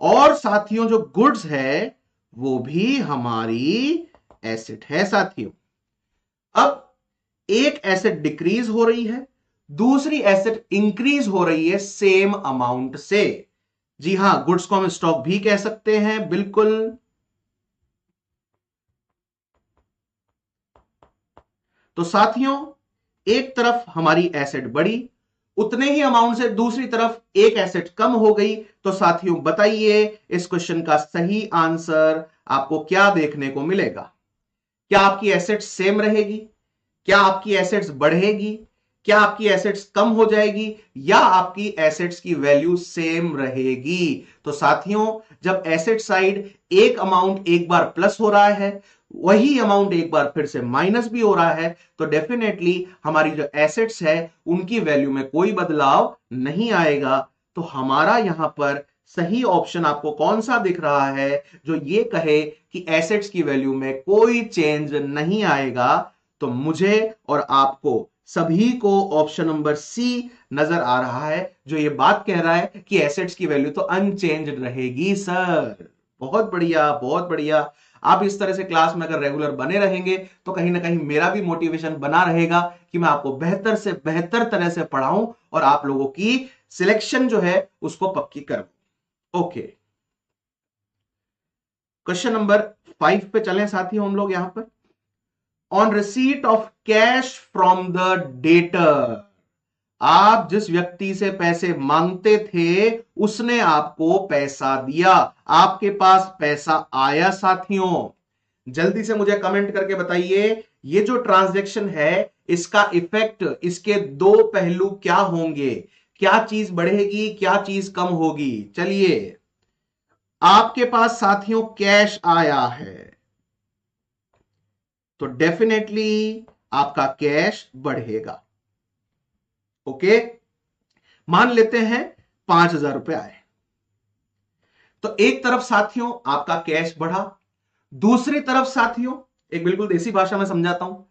और साथियों जो गुड्स है वो भी हमारी एसेट है साथियों। अब एक एसेट डिक्रीज हो रही है, दूसरी एसेट इंक्रीज हो रही है सेम अमाउंट से। जी हां, गुड्स को हम स्टॉक भी कह सकते हैं, बिल्कुल। तो साथियों एक तरफ हमारी एसेट बढ़ी, उतने ही अमाउंट से दूसरी तरफ एक एसेट कम हो गई। तो साथियों बताइए इस क्वेश्चन का सही आंसर आपको क्या देखने को मिलेगा? क्या आपकी एसेट्स सेम रहेगी? क्या आपकी एसेट्स बढ़ेगी? क्या आपकी एसेट्स कम हो जाएगी? या आपकी एसेट्स की वैल्यू सेम रहेगी? तो साथियों जब एसेट साइड एक अमाउंट एक बार प्लस हो रहा है, वही अमाउंट एक बार फिर से माइनस भी हो रहा है, तो डेफिनेटली हमारी जो एसेट्स है उनकी वैल्यू में कोई बदलाव नहीं आएगा। तो हमारा यहां पर सही ऑप्शन आपको कौन सा दिख रहा है जो ये कहे कि एसेट्स की वैल्यू में कोई चेंज नहीं आएगा? तो मुझे और आपको सभी को ऑप्शन नंबर सी नजर आ रहा है, जो ये बात कह रहा है कि एसेट्स की वैल्यू तो अनचेंज रहेगी सर। बहुत बढ़िया, बहुत बढ़िया। आप इस तरह से क्लास में अगर रेगुलर बने रहेंगे तो कहीं ना कहीं मेरा भी मोटिवेशन बना रहेगा कि मैं आपको बेहतर से बेहतर तरह से पढ़ाऊं और आप लोगों की सिलेक्शन जो है उसको पक्की करूं। ओके, क्वेश्चन नंबर 5 पे चलें साथियों हम लोग। यहां पर on receipt of cash from the debtor, आप जिस व्यक्ति से पैसे मांगते थे उसने आपको पैसा दिया, आपके पास पैसा आया साथियों। जल्दी से मुझे कमेंट करके बताइए ये जो ट्रांजैक्शन है इसका इफेक्ट, इसके दो पहलू क्या होंगे? क्या चीज बढ़ेगी, क्या चीज कम होगी? चलिए, आपके पास साथियों कैश आया है तो डेफिनेटली आपका कैश बढ़ेगा। ओके, मान लेते हैं 5,000 रुपए आए। तो एक तरफ साथियों आपका कैश बढ़ा, दूसरी तरफ साथियों एक बिल्कुल देसी भाषा में समझाता हूं,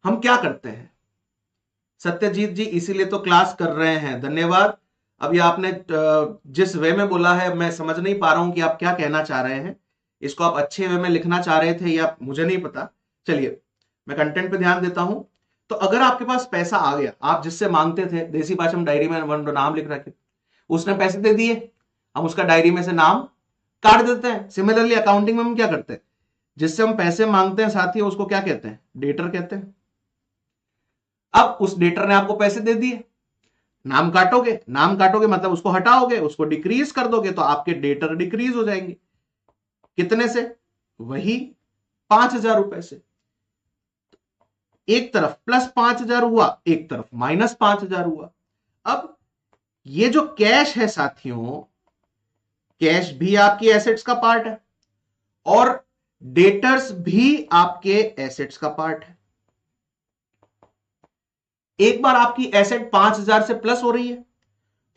हम क्या करते हैं। सत्यजीत जी इसीलिए तो क्लास कर रहे हैं, धन्यवाद। अभी आपने जिस वे में बोला है मैं समझ नहीं पा रहा हूं कि आप क्या कहना चाह रहे हैं। इसको आप अच्छे वे में लिखना चाह रहे थे या मुझे नहीं पता। चलिए मैं कंटेंट पे ध्यान देता हूं। तो अगर आपके पास पैसा आ गया, आप जिससे मांगते थे, देसी भाषा में डायरी में वन नाम लिख रखे, उसने पैसे दे दिए, हम उसका डायरी में से नाम काट देते हैं। सिमिलरली अकाउंटिंग में हम क्या करते हैं, जिससे हम पैसे मांगते हैं साथी उसको क्या कहते हैं, डेटर कहते हैं। अब उस डेटर ने आपको पैसे दे दिए, नाम काटोगे, नाम काटोगे मतलब उसको हटाओगे, उसको डिक्रीज कर दोगे तो आपके डेटर डिक्रीज हो जाएंगे। कितने से, वही 5,000 रुपए से। एक तरफ +5,000 हुआ, एक तरफ -5,000 हुआ। अब ये जो कैश है साथियों, कैश भी आपकी एसेट्स का पार्ट है और डेटर्स भी आपके एसेट्स का पार्ट है। एक बार आपकी एसेट 5,000 से प्लस हो रही है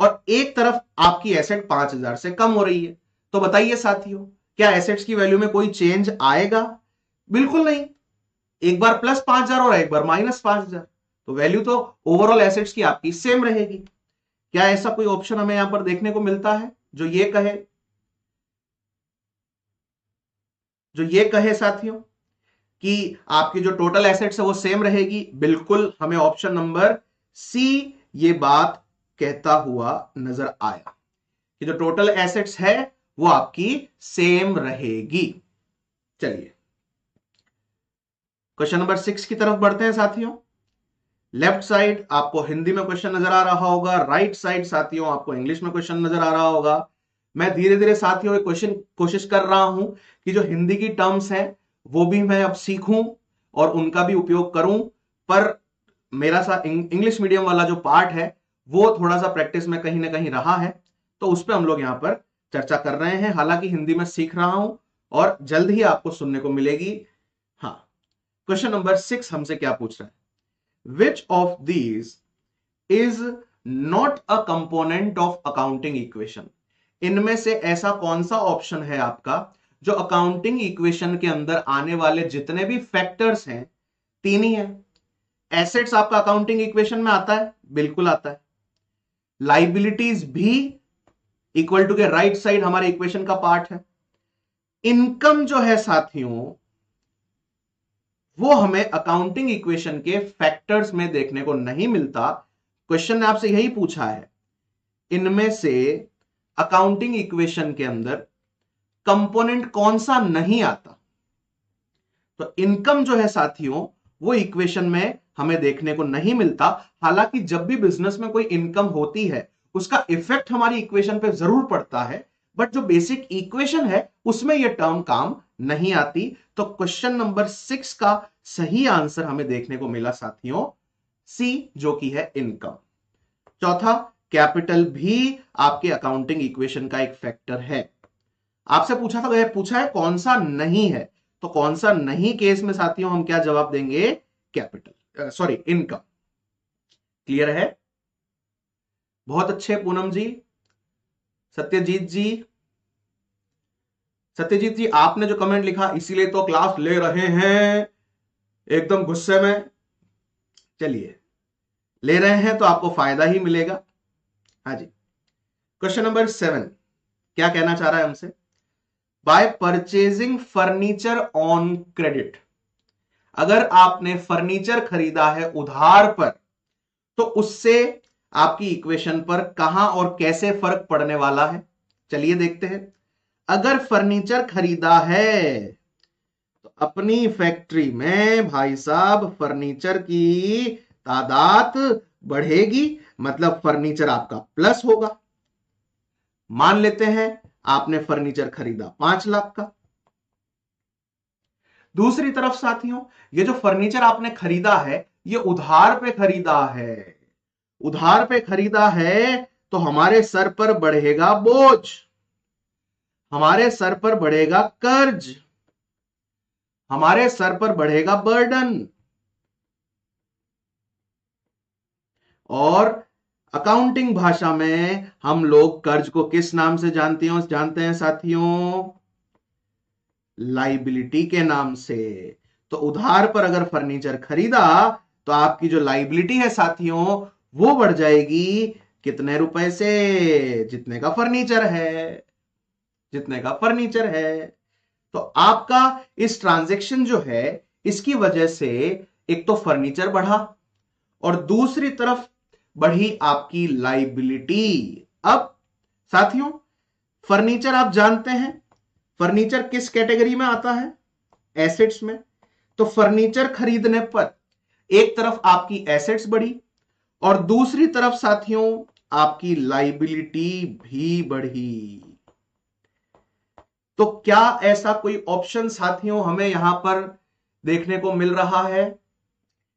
और एक तरफ आपकी एसेट 5,000 से कम हो रही है, तो बताइए साथियों क्या एसेट्स की वैल्यू में कोई चेंज आएगा? बिल्कुल नहीं। एक बार +5,000 और एक बार -5,000, तो वैल्यू तो ओवरऑल एसेट्स की आपकी सेम रहेगी। क्या ऐसा कोई ऑप्शन हमें यहां पर देखने को मिलता है जो ये कहे साथियों कि आपकी जो टोटल एसेट्स है वो सेम रहेगी? बिल्कुल हमें ऑप्शन नंबर सी ये बात कहता हुआ नजर आया कि जो टोटल एसेट्स है वो आपकी सेम रहेगी। चलिए क्वेश्चन नंबर 6 की तरफ बढ़ते हैं साथियों। लेफ्ट साइड आपको हिंदी में क्वेश्चन नजर आ रहा होगा, राइट साइड साथियों आपको इंग्लिश में क्वेश्चन नजर आ रहा होगा। मैं धीरे धीरे साथियों क्वेश्चन कोशिश कर रहा हूं कि जो हिंदी की टर्म्स हैं वो भी मैं अब सीखूं और उनका भी उपयोग करूं, पर मेरा सा इंग्लिश मीडियम वाला जो पार्ट है वो थोड़ा सा प्रैक्टिस में कहीं ना कहीं रहा है, तो उस पर हम लोग यहां पर चर्चा कर रहे हैं। हालांकि हिंदी में सीख रहा हूं और जल्द ही आपको सुनने को मिलेगी। हाँ, क्वेश्चन नंबर 6 हमसे क्या पूछ रहा है, Which of these is not a component of accounting equation? इनमें से ऐसा कौन सा ऑप्शन है आपका जो अकाउंटिंग इक्वेशन के अंदर आने वाले जितने भी फैक्टर्स हैं, तीन ही है। एसेट्स आपका अकाउंटिंग इक्वेशन में आता है, बिल्कुल आता है। लाइबिलिटीज भी इक्वल टू के राइट साइड हमारे इक्वेशन का पार्ट है। इनकम जो है साथियों वो हमें अकाउंटिंग इक्वेशन के फैक्टर्स में देखने को नहीं मिलता। क्वेश्चन ने आपसे यही पूछा है इनमें से अकाउंटिंग इक्वेशन के अंदर कंपोनेंट कौन सा नहीं आता। तो इनकम जो है साथियों वो इक्वेशन में हमें देखने को नहीं मिलता। हालांकि जब भी बिजनेस में कोई इनकम होती है उसका इफेक्ट हमारी इक्वेशन पे जरूर पड़ता है, बट जो बेसिक इक्वेशन है उसमें यह टर्म काम नहीं आती। तो क्वेश्चन नंबर 6 का सही आंसर हमें देखने को मिला साथियों सी, जो कि है इनकम। चौथा, कैपिटल भी आपके अकाउंटिंग इक्वेशन का एक फैक्टर है। आपसे पूछा है कौन सा नहीं है, तो कौन सा नहीं केस में साथियों हम क्या जवाब देंगे, कैपिटल, सॉरी इनकम। क्लियर है? बहुत अच्छे पूनम जी, सत्यजीत जी आपने जो कमेंट लिखा इसीलिए तो क्लास ले रहे हैं, एकदम गुस्से में। चलिए ले रहे हैं तो आपको फायदा ही मिलेगा। हाँ जी, क्वेश्चन नंबर 7 क्या कहना चाह रहा है हमसे, bye purchasing furniture on credit. अगर आपने फर्नीचर खरीदा है उधार पर तो उससे आपकी इक्वेशन पर कहां और कैसे फर्क पड़ने वाला है, चलिए देखते हैं। अगर फर्नीचर खरीदा है तो अपनी फैक्ट्री में भाई साहब फर्नीचर की तादाद बढ़ेगी, मतलब फर्नीचर आपका प्लस होगा। मान लेते हैं आपने फर्नीचर खरीदा 5 लाख का। दूसरी तरफ साथियों ये जो फर्नीचर आपने खरीदा है ये उधार पे खरीदा है। उधार पे खरीदा है तो हमारे सर पर बढ़ेगा बोझ, हमारे सर पर बढ़ेगा कर्ज, हमारे सर पर बढ़ेगा बर्डन। और अकाउंटिंग भाषा में हम लोग कर्ज को किस नाम से जानते हैं साथियों? लाइबिलिटी के नाम से। तो उधार पर अगर फर्नीचर खरीदा तो आपकी जो लाइबिलिटी है साथियों वो बढ़ जाएगी कितने रुपए से? जितने का फर्नीचर है, जितने का फर्नीचर है। तो आपका इस ट्रांजैक्शन जो है इसकी वजह से एक तो फर्नीचर बढ़ा और दूसरी तरफ बढ़ी आपकी लाइबिलिटी। अब साथियों फर्नीचर आप जानते हैं, फर्नीचर किस कैटेगरी में आता है? एसेट्स में। तो फर्नीचर खरीदने पर एक तरफ आपकी एसेट्स बढ़ी और दूसरी तरफ साथियों आपकी लाइबिलिटी भी बढ़ी। तो क्या ऐसा कोई ऑप्शन साथियों हमें यहां पर देखने को मिल रहा है?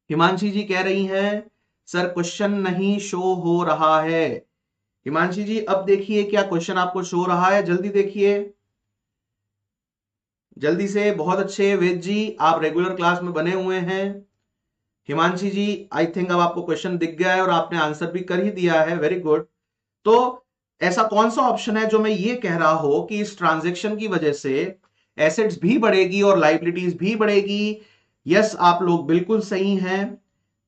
हिमांशी जी कह रही हैं सर क्वेश्चन नहीं शो हो रहा है। हिमांशी जी अब देखिए क्या क्वेश्चन आपको शो रहा है, जल्दी देखिए जल्दी से। बहुत अच्छे वेद जी, आप रेगुलर क्लास में बने हुए हैं। हिमांशी जी आई थिंक अब आपको क्वेश्चन दिख गया है और आपने आंसर भी कर ही दिया है, वेरी गुड। तो ऐसा कौन सा ऑप्शन है जो मैं ये कह रहा हूं कि इस ट्रांजैक्शन की वजह से एसेट्स भी बढ़ेगी और लाइबिलिटीज भी बढ़ेगी? यस, आप लोग बिल्कुल सही हैं।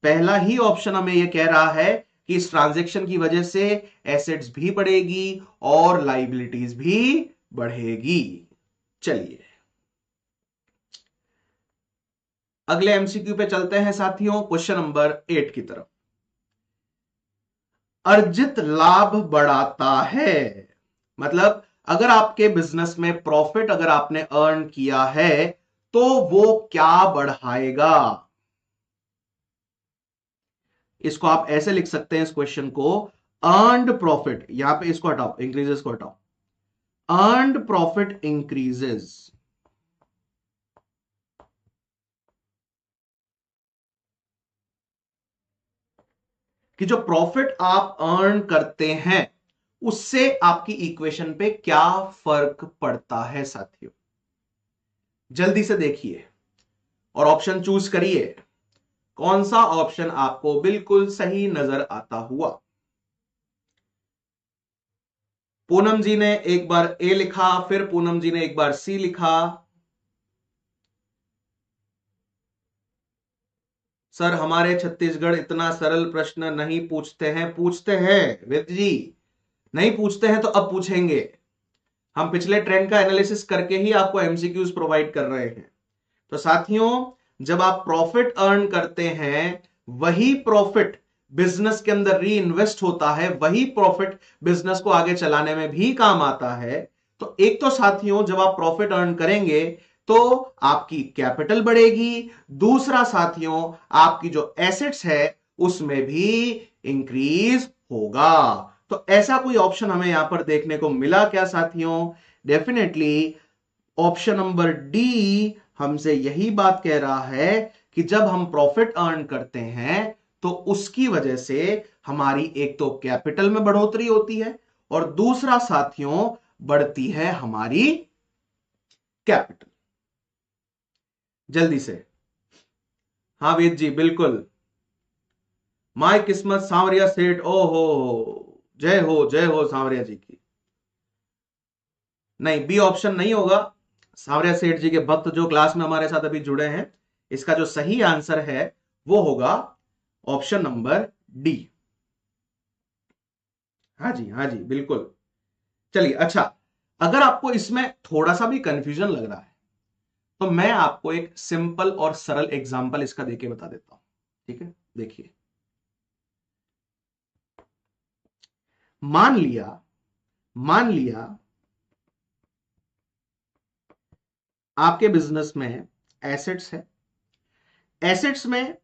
पहला ही ऑप्शन हमें यह कह रहा है कि इस ट्रांजैक्शन की वजह से एसेट्स भी बढ़ेगी और लाइबिलिटीज भी बढ़ेगी। चलिए अगले एमसीक्यू पे चलते हैं साथियों, क्वेश्चन नंबर 8 की तरफ। अर्जित लाभ बढ़ाता है, मतलब अगर आपके बिजनेस में प्रॉफिट अगर आपने अर्न किया है तो वो क्या बढ़ाएगा? इसको आप ऐसे लिख सकते हैं इस क्वेश्चन को, अर्नड प्रॉफिट, यहां पे इसको हटाओ, इंक्रीजेस को हटाओ, अर्नड प्रॉफिट इंक्रीजेस। कि जो प्रॉफिट आप अर्न करते हैं उससे आपकी इक्वेशन पे क्या फर्क पड़ता है साथियों? जल्दी से देखिए और ऑप्शन चूज करिए, कौन सा ऑप्शन आपको बिल्कुल सही नजर आता हुआ। पूनम जी ने एक बार ए लिखा, फिर पूनम जी ने एक बार सी लिखा। सर हमारे छत्तीसगढ़ इतना सरल प्रश्न नहीं पूछते हैं। पूछते हैं वेद जी, नहीं पूछते हैं तो अब पूछेंगे। हम पिछले ट्रेंड का एनालिसिस करके ही आपको एमसीक्यूज प्रोवाइड कर रहे हैं। तो साथियों जब आप प्रॉफिट अर्न करते हैं वही प्रॉफिट बिजनेस के अंदर री इन्वेस्ट होता है, वही प्रॉफिट बिजनेस को आगे चलाने में भी काम आता है। तो एक तो साथियों जब आप प्रॉफिट अर्न करेंगे तो आपकी कैपिटल बढ़ेगी, दूसरा साथियों आपकी जो एसेट्स है उसमें भी इंक्रीज होगा। तो ऐसा कोई ऑप्शन हमें यहां पर देखने को मिला क्या साथियों? डेफिनेटली ऑप्शन नंबर डी हमसे यही बात कह रहा है कि जब हम प्रॉफिट अर्न करते हैं तो उसकी वजह से हमारी एक तो कैपिटल में बढ़ोतरी होती है और दूसरा साथियों बढ़ती है हमारी कैपिटल। जल्दी से, हाँ वेद जी बिल्कुल। माय किस्मत सांवरिया सेठ, ओहो जय हो सांवरिया जी की। नहीं, बी ऑप्शन नहीं होगा। सांवरिया सेठ जी के भक्त जो क्लास में हमारे साथ अभी जुड़े हैं, इसका जो सही आंसर है वो होगा ऑप्शन नंबर डी। हाँ जी बिल्कुल। चलिए अच्छा, अगर आपको इसमें थोड़ा सा भी कंफ्यूजन लग रहा है तो मैं आपको एक सिंपल और सरल एग्जांपल इसका देके बता देता हूं, ठीक है? देखिए, मान लिया आपके बिजनेस में एसेट्स है, एसेट्स में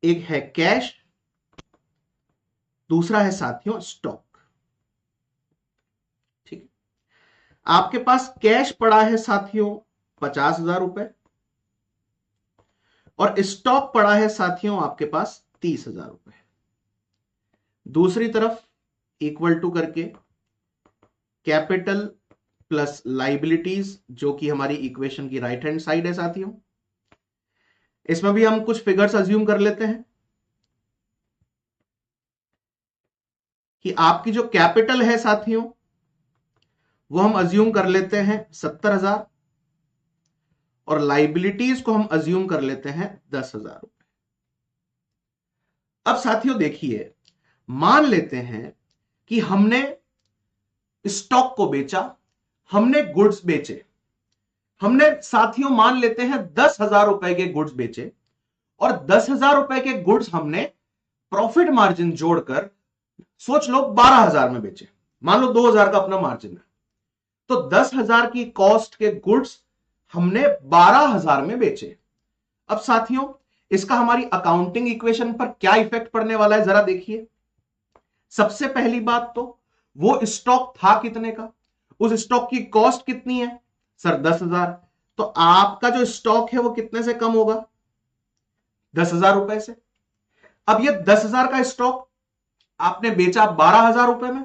एक है कैश, दूसरा है साथियों स्टॉक, ठीक है? आपके पास कैश पड़ा है साथियों 50,000 रुपए और स्टॉक पड़ा है साथियों आपके पास 30,000 रुपए। दूसरी तरफ इक्वल टू करके कैपिटल प्लस लाइबिलिटीज, जो कि हमारी इक्वेशन की राइट हैंड साइड है साथियों। इसमें भी हम कुछ फिगर्स अज्यूम कर लेते हैं। कि आपकी जो कैपिटल है साथियों वो हम अज्यूम कर लेते हैं 70,000 और लाइबिलिटीज को हम अज्यूम कर लेते हैं 10,000 रुपए। अब साथियों देखिए, मान लेते हैं कि हमने स्टॉक को बेचा, हमने गुड्स बेचे, हमने साथियों मान लेते हैं 10,000 रुपए के गुड्स बेचे और 10,000 रुपए के गुड्स हमने प्रॉफिट मार्जिन जोड़कर सोच लो 12,000 में बेचे। मान लो 2,000 का अपना मार्जिन है, तो 10,000 की कॉस्ट के गुड्स हमने 12,000 में बेचे। अब साथियों इसका हमारी अकाउंटिंग इक्वेशन पर क्या इफेक्ट पड़ने वाला है जरा देखिए। सबसे पहली बात तो वो स्टॉक था कितने का, उस स्टॉक की कॉस्ट कितनी है सर 10,000, तो आपका जो स्टॉक है वो कितने से कम होगा 10,000 रुपए से। अब ये 10,000 का स्टॉक आपने बेचा 12,000 रुपए में,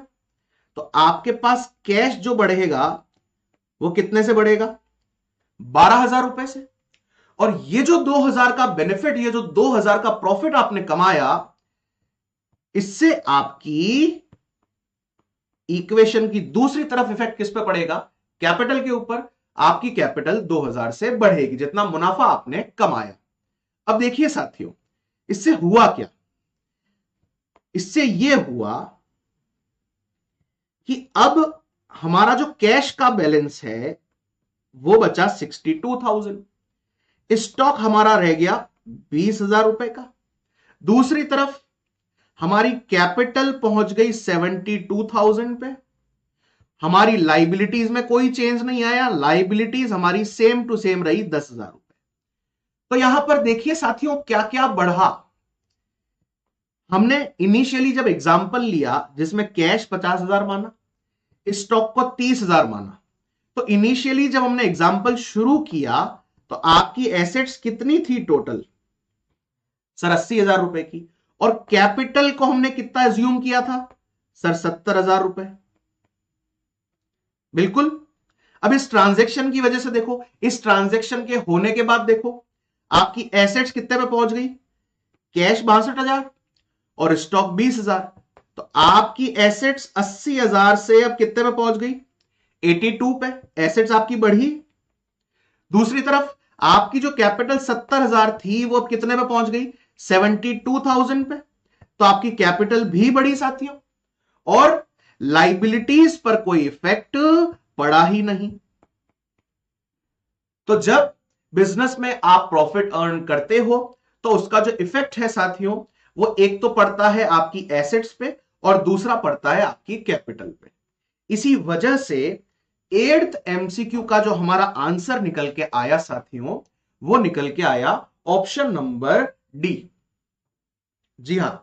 तो आपके पास कैश जो बढ़ेगा वो कितने से बढ़ेगा 12,000 रुपए से। और ये जो 2,000 का बेनिफिट, ये जो 2,000 का प्रॉफिट आपने कमाया, इससे आपकी इक्वेशन की दूसरी तरफ इफेक्ट किस पे पड़ेगा, कैपिटल के ऊपर। आपकी कैपिटल 2,000 से बढ़ेगी जितना मुनाफा आपने कमाया। अब देखिए साथियों इससे हुआ क्या, इससे यह हुआ कि अब हमारा जो कैश का बैलेंस है वो बचा 62,000, स्टॉक हमारा रह गया 20,000 रुपए का। दूसरी तरफ हमारी कैपिटल पहुंच गई 72,000 पे, हमारी लाइबिलिटीज में कोई चेंज नहीं आया, लाइबिलिटीज हमारी सेम टू सेम रही 10,000 रुपए। तो यहां पर देखिए साथियों क्या क्या बढ़ा। हमने इनिशियली जब एग्जांपल लिया जिसमें कैश 50,000 माना, स्टॉक को 30,000 माना, तो इनिशियली जब हमने एग्जांपल शुरू किया तो आपकी एसेट्स कितनी थी टोटल सर 80,000 रुपए की, और कैपिटल को हमने कितना एज्यूम किया था सर 70,000 रुपए। बिल्कुल। अब इस ट्रांजैक्शन की वजह से देखो, इस ट्रांजैक्शन के होने के बाद देखो आपकी एसेट्स कितने पे पहुंच गई, कैश 62,000 और स्टॉक 20,000, तो आपकी एसेट्स 80,000 से अब कितने पे पहुंच गई 82 पे, एसेट्स आपकी बढ़ी। दूसरी तरफ आपकी जो कैपिटल 70,000 थी वो अब कितने पे पहुंच गई 72,000 पे, तो आपकी कैपिटल भी बढ़ी साथियों, और लाइबिलिटीज पर कोई इफेक्ट पड़ा ही नहीं। तो जब बिजनेस में आप प्रॉफिट अर्न करते हो तो उसका जो इफेक्ट है साथियों वो एक तो पड़ता है आपकी एसेट्स पे और दूसरा पड़ता है आपकी कैपिटल पे। इसी वजह से 8th एमसीक्यू का जो हमारा आंसर निकल के आया साथियों वो निकल के आया ऑप्शन नंबर डी। जी हां,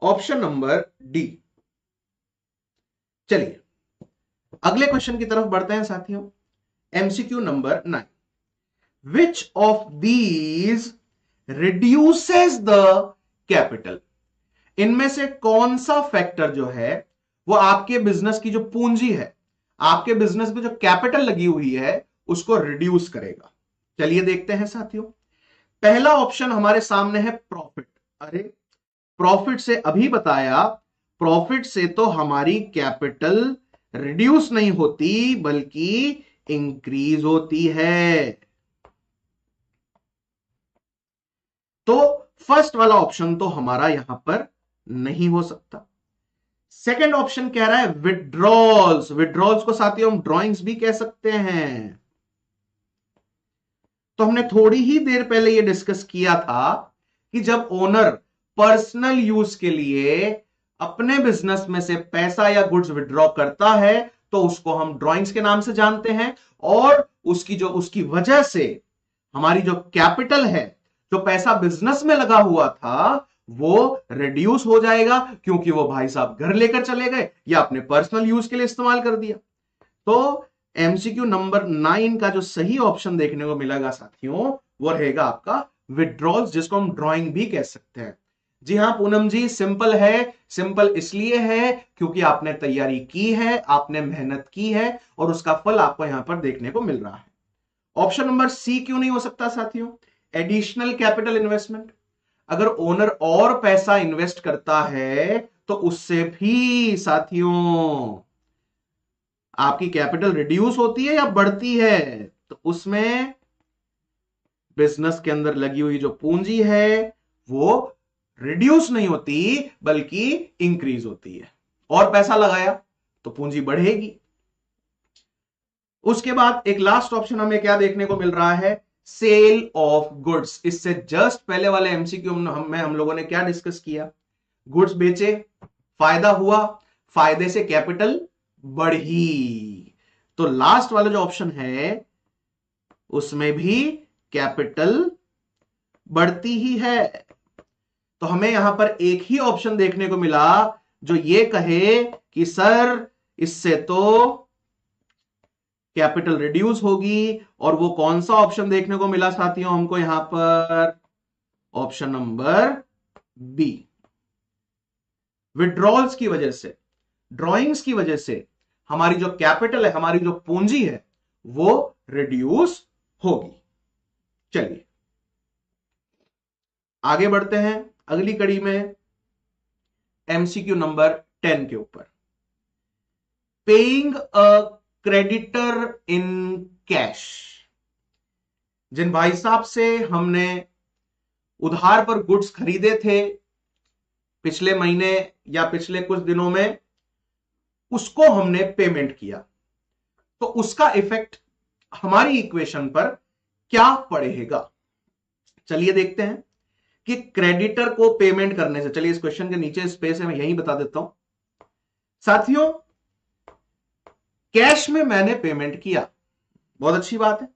ऑप्शन नंबर डी। चलिए अगले क्वेश्चन की तरफ बढ़ते हैं साथियों। MCQ number 9, which of these reduces the capital, इनमें से कौन सा फैक्टर जो है वो आपके बिजनेस की जो पूंजी है, आपके बिजनेस में जो कैपिटल लगी हुई है उसको रिड्यूस करेगा। चलिए देखते हैं साथियों। पहला ऑप्शन हमारे सामने है प्रॉफिट। अरे प्रॉफिट से अभी बताया, प्रॉफिट से तो हमारी कैपिटल रिड्यूस नहीं होती बल्कि इंक्रीज होती है। तो फर्स्ट वाला ऑप्शन तो हमारा यहां पर नहीं हो सकता। सेकंड ऑप्शन कह रहा है विड्रॉल्स। विड्रॉल्स को साथियों हम ड्रॉइंग्स भी कह सकते हैं। तो हमने थोड़ी ही देर पहले यह डिस्कस किया था कि जब ओनर पर्सनल यूज के लिए अपने बिजनेस में से पैसा या गुड्स विड्रॉ करता है तो उसको हम ड्रॉइंग्स के नाम से जानते हैं, और उसकी वजह से हमारी जो कैपिटल है, जो पैसा बिजनेस में लगा हुआ था वो रिड्यूस हो जाएगा क्योंकि वो भाई साहब घर लेकर चले गए या अपने पर्सनल यूज के लिए इस्तेमाल कर दिया। तो एमसीक्यू नंबर 9 का जो सही ऑप्शन देखने को मिलेगा साथियों वो रहेगा आपका विड्रॉल्स, जिसको हम ड्रॉइंग भी कह सकते हैं। जी हां पूनम जी, सिंपल है। सिंपल इसलिए है क्योंकि आपने तैयारी की है, आपने मेहनत की है और उसका फल आपको यहां पर देखने को मिल रहा है। ऑप्शन नंबर सी क्यों नहीं हो सकता साथियों, एडिशनल कैपिटल इन्वेस्टमेंट। अगर ओनर और पैसा इन्वेस्ट करता है तो उससे भी साथियों आपकी कैपिटल रिड्यूस होती है या बढ़ती है? तो उसमें बिजनेस के अंदर लगी हुई जो पूंजी है वो रिड्यूस नहीं होती बल्कि इंक्रीज होती है। और पैसा लगाया तो पूंजी बढ़ेगी। उसके बाद एक लास्ट ऑप्शन हमें क्या देखने को मिल रहा है? Sale of goods. इससे जस्ट पहले वाले एमसीक्यू में हम लोगों ने क्या डिस्कस किया? गुड्स बेचे, फायदा हुआ, फायदे से कैपिटल बढ़ी। तो लास्ट वाला जो ऑप्शन है उसमें भी कैपिटल बढ़ती ही है। तो हमें यहां पर एक ही ऑप्शन देखने को मिला जो ये कहे कि सर इससे तो कैपिटल रिड्यूस होगी। और वो कौन सा ऑप्शन देखने को मिला साथियों हमको यहां पर? Option number B. विड्रॉल्स की वजह से, ड्रॉइंग्स की वजह से हमारी जो कैपिटल है, हमारी जो पूंजी है वो रिड्यूस होगी। चलिए आगे बढ़ते हैं अगली कड़ी में एमसीक्यू नंबर 10 के ऊपर। Paying a creditor in cash. जिन भाई साहब से हमने उधार पर गुड्स खरीदे थे पिछले महीने या पिछले कुछ दिनों में, उसको हमने पेमेंट किया, तो उसका इफेक्ट हमारी इक्वेशन पर क्या पड़ेगा? चलिए देखते हैं कि क्रेडिटर को पेमेंट करने से, चलिए इस क्वेश्चन के नीचे स्पेस है मैं यही बता देता हूं साथियों। कैश में मैंने पेमेंट किया, बहुत अच्छी बात है।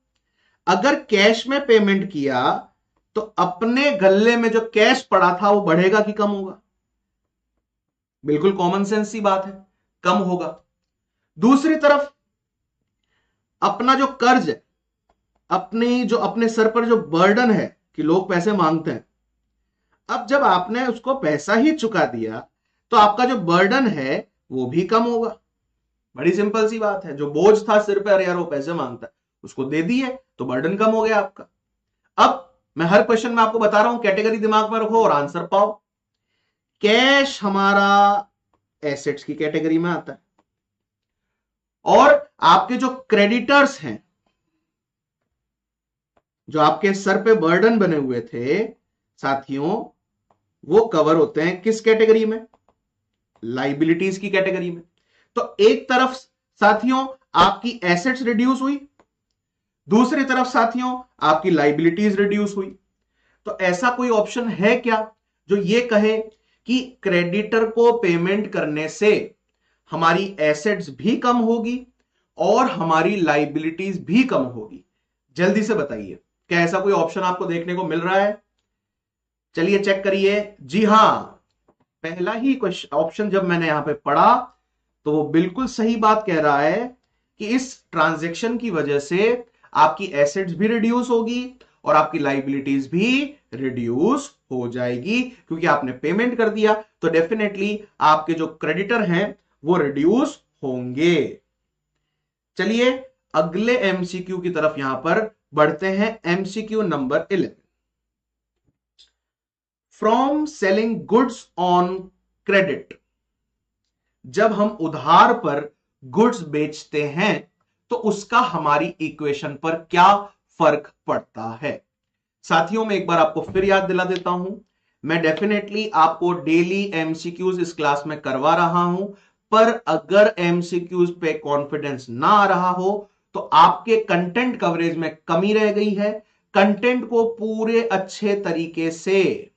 अगर कैश में पेमेंट किया तो अपने गल्ले में जो कैश पड़ा था वो बढ़ेगा कि कम होगा? बिल्कुल कॉमन सेंस सी बात है, कम होगा। दूसरी तरफ अपना जो कर्ज है, अपने सर पर जो बर्डन है कि लोग पैसे मांगते हैं, अब जब आपने उसको पैसा ही चुका दिया तो आपका जो बर्डन है वो भी कम होगा। बड़ी सिंपल सी बात है। जो बोझ था सिर पे, अरे यार वो पैसे मांगता है, उसको दे दिए तो बर्डन कम हो गया आपका। अब मैं हर क्वेश्चन में आपको बता रहा हूं, कैटेगरी दिमाग में रखो और आंसर पाओ। कैश हमारा एसेट्स की कैटेगरी में आता है और आपके जो क्रेडिटर्स हैं, जो आपके सर पे बर्डन बने हुए थे साथियों, वो कवर होते हैं किस कैटेगरी में? लाइबिलिटीज की कैटेगरी में। तो एक तरफ साथियों आपकी एसेट्स रिड्यूस हुई, दूसरी तरफ साथियों आपकी लाइबिलिटीज रिड्यूस हुई। तो ऐसा कोई ऑप्शन है क्या जो ये कहे कि क्रेडिटर को पेमेंट करने से हमारी एसेट्स भी कम होगी और हमारी लाइबिलिटीज भी कम होगी? जल्दी से बताइए, क्या ऐसा कोई ऑप्शन आपको देखने को मिल रहा है? चलिए चेक करिए। जी हां, पहला ही ऑप्शन जब मैंने यहां पे पढ़ा तो वो बिल्कुल सही बात कह रहा है कि इस ट्रांजैक्शन की वजह से आपकी एसेट्स भी रिड्यूस होगी और आपकी लाइबिलिटीज भी रिड्यूस हो जाएगी, क्योंकि आपने पेमेंट कर दिया तो डेफिनेटली आपके जो क्रेडिटर हैं वो रिड्यूस होंगे। चलिए अगले एमसीक्यू की तरफ यहां पर बढ़ते हैं। MCQ number 11। From selling goods on credit. जब हम उधार पर गुड्स बेचते हैं तो उसका हमारी इक्वेशन पर क्या फर्क पड़ता है? साथियों मैं एक बार आपको फिर याद दिला देता हूं, मैं डेफिनेटली आपको डेली एमसीक्यूज इस क्लास में करवा रहा हूं, पर अगर एमसीक्यूज पे कॉन्फिडेंस ना आ रहा हो तो आपके कंटेंट कवरेज में कमी रह गई है। कंटेंट को पूरे अच्छे तरीके से,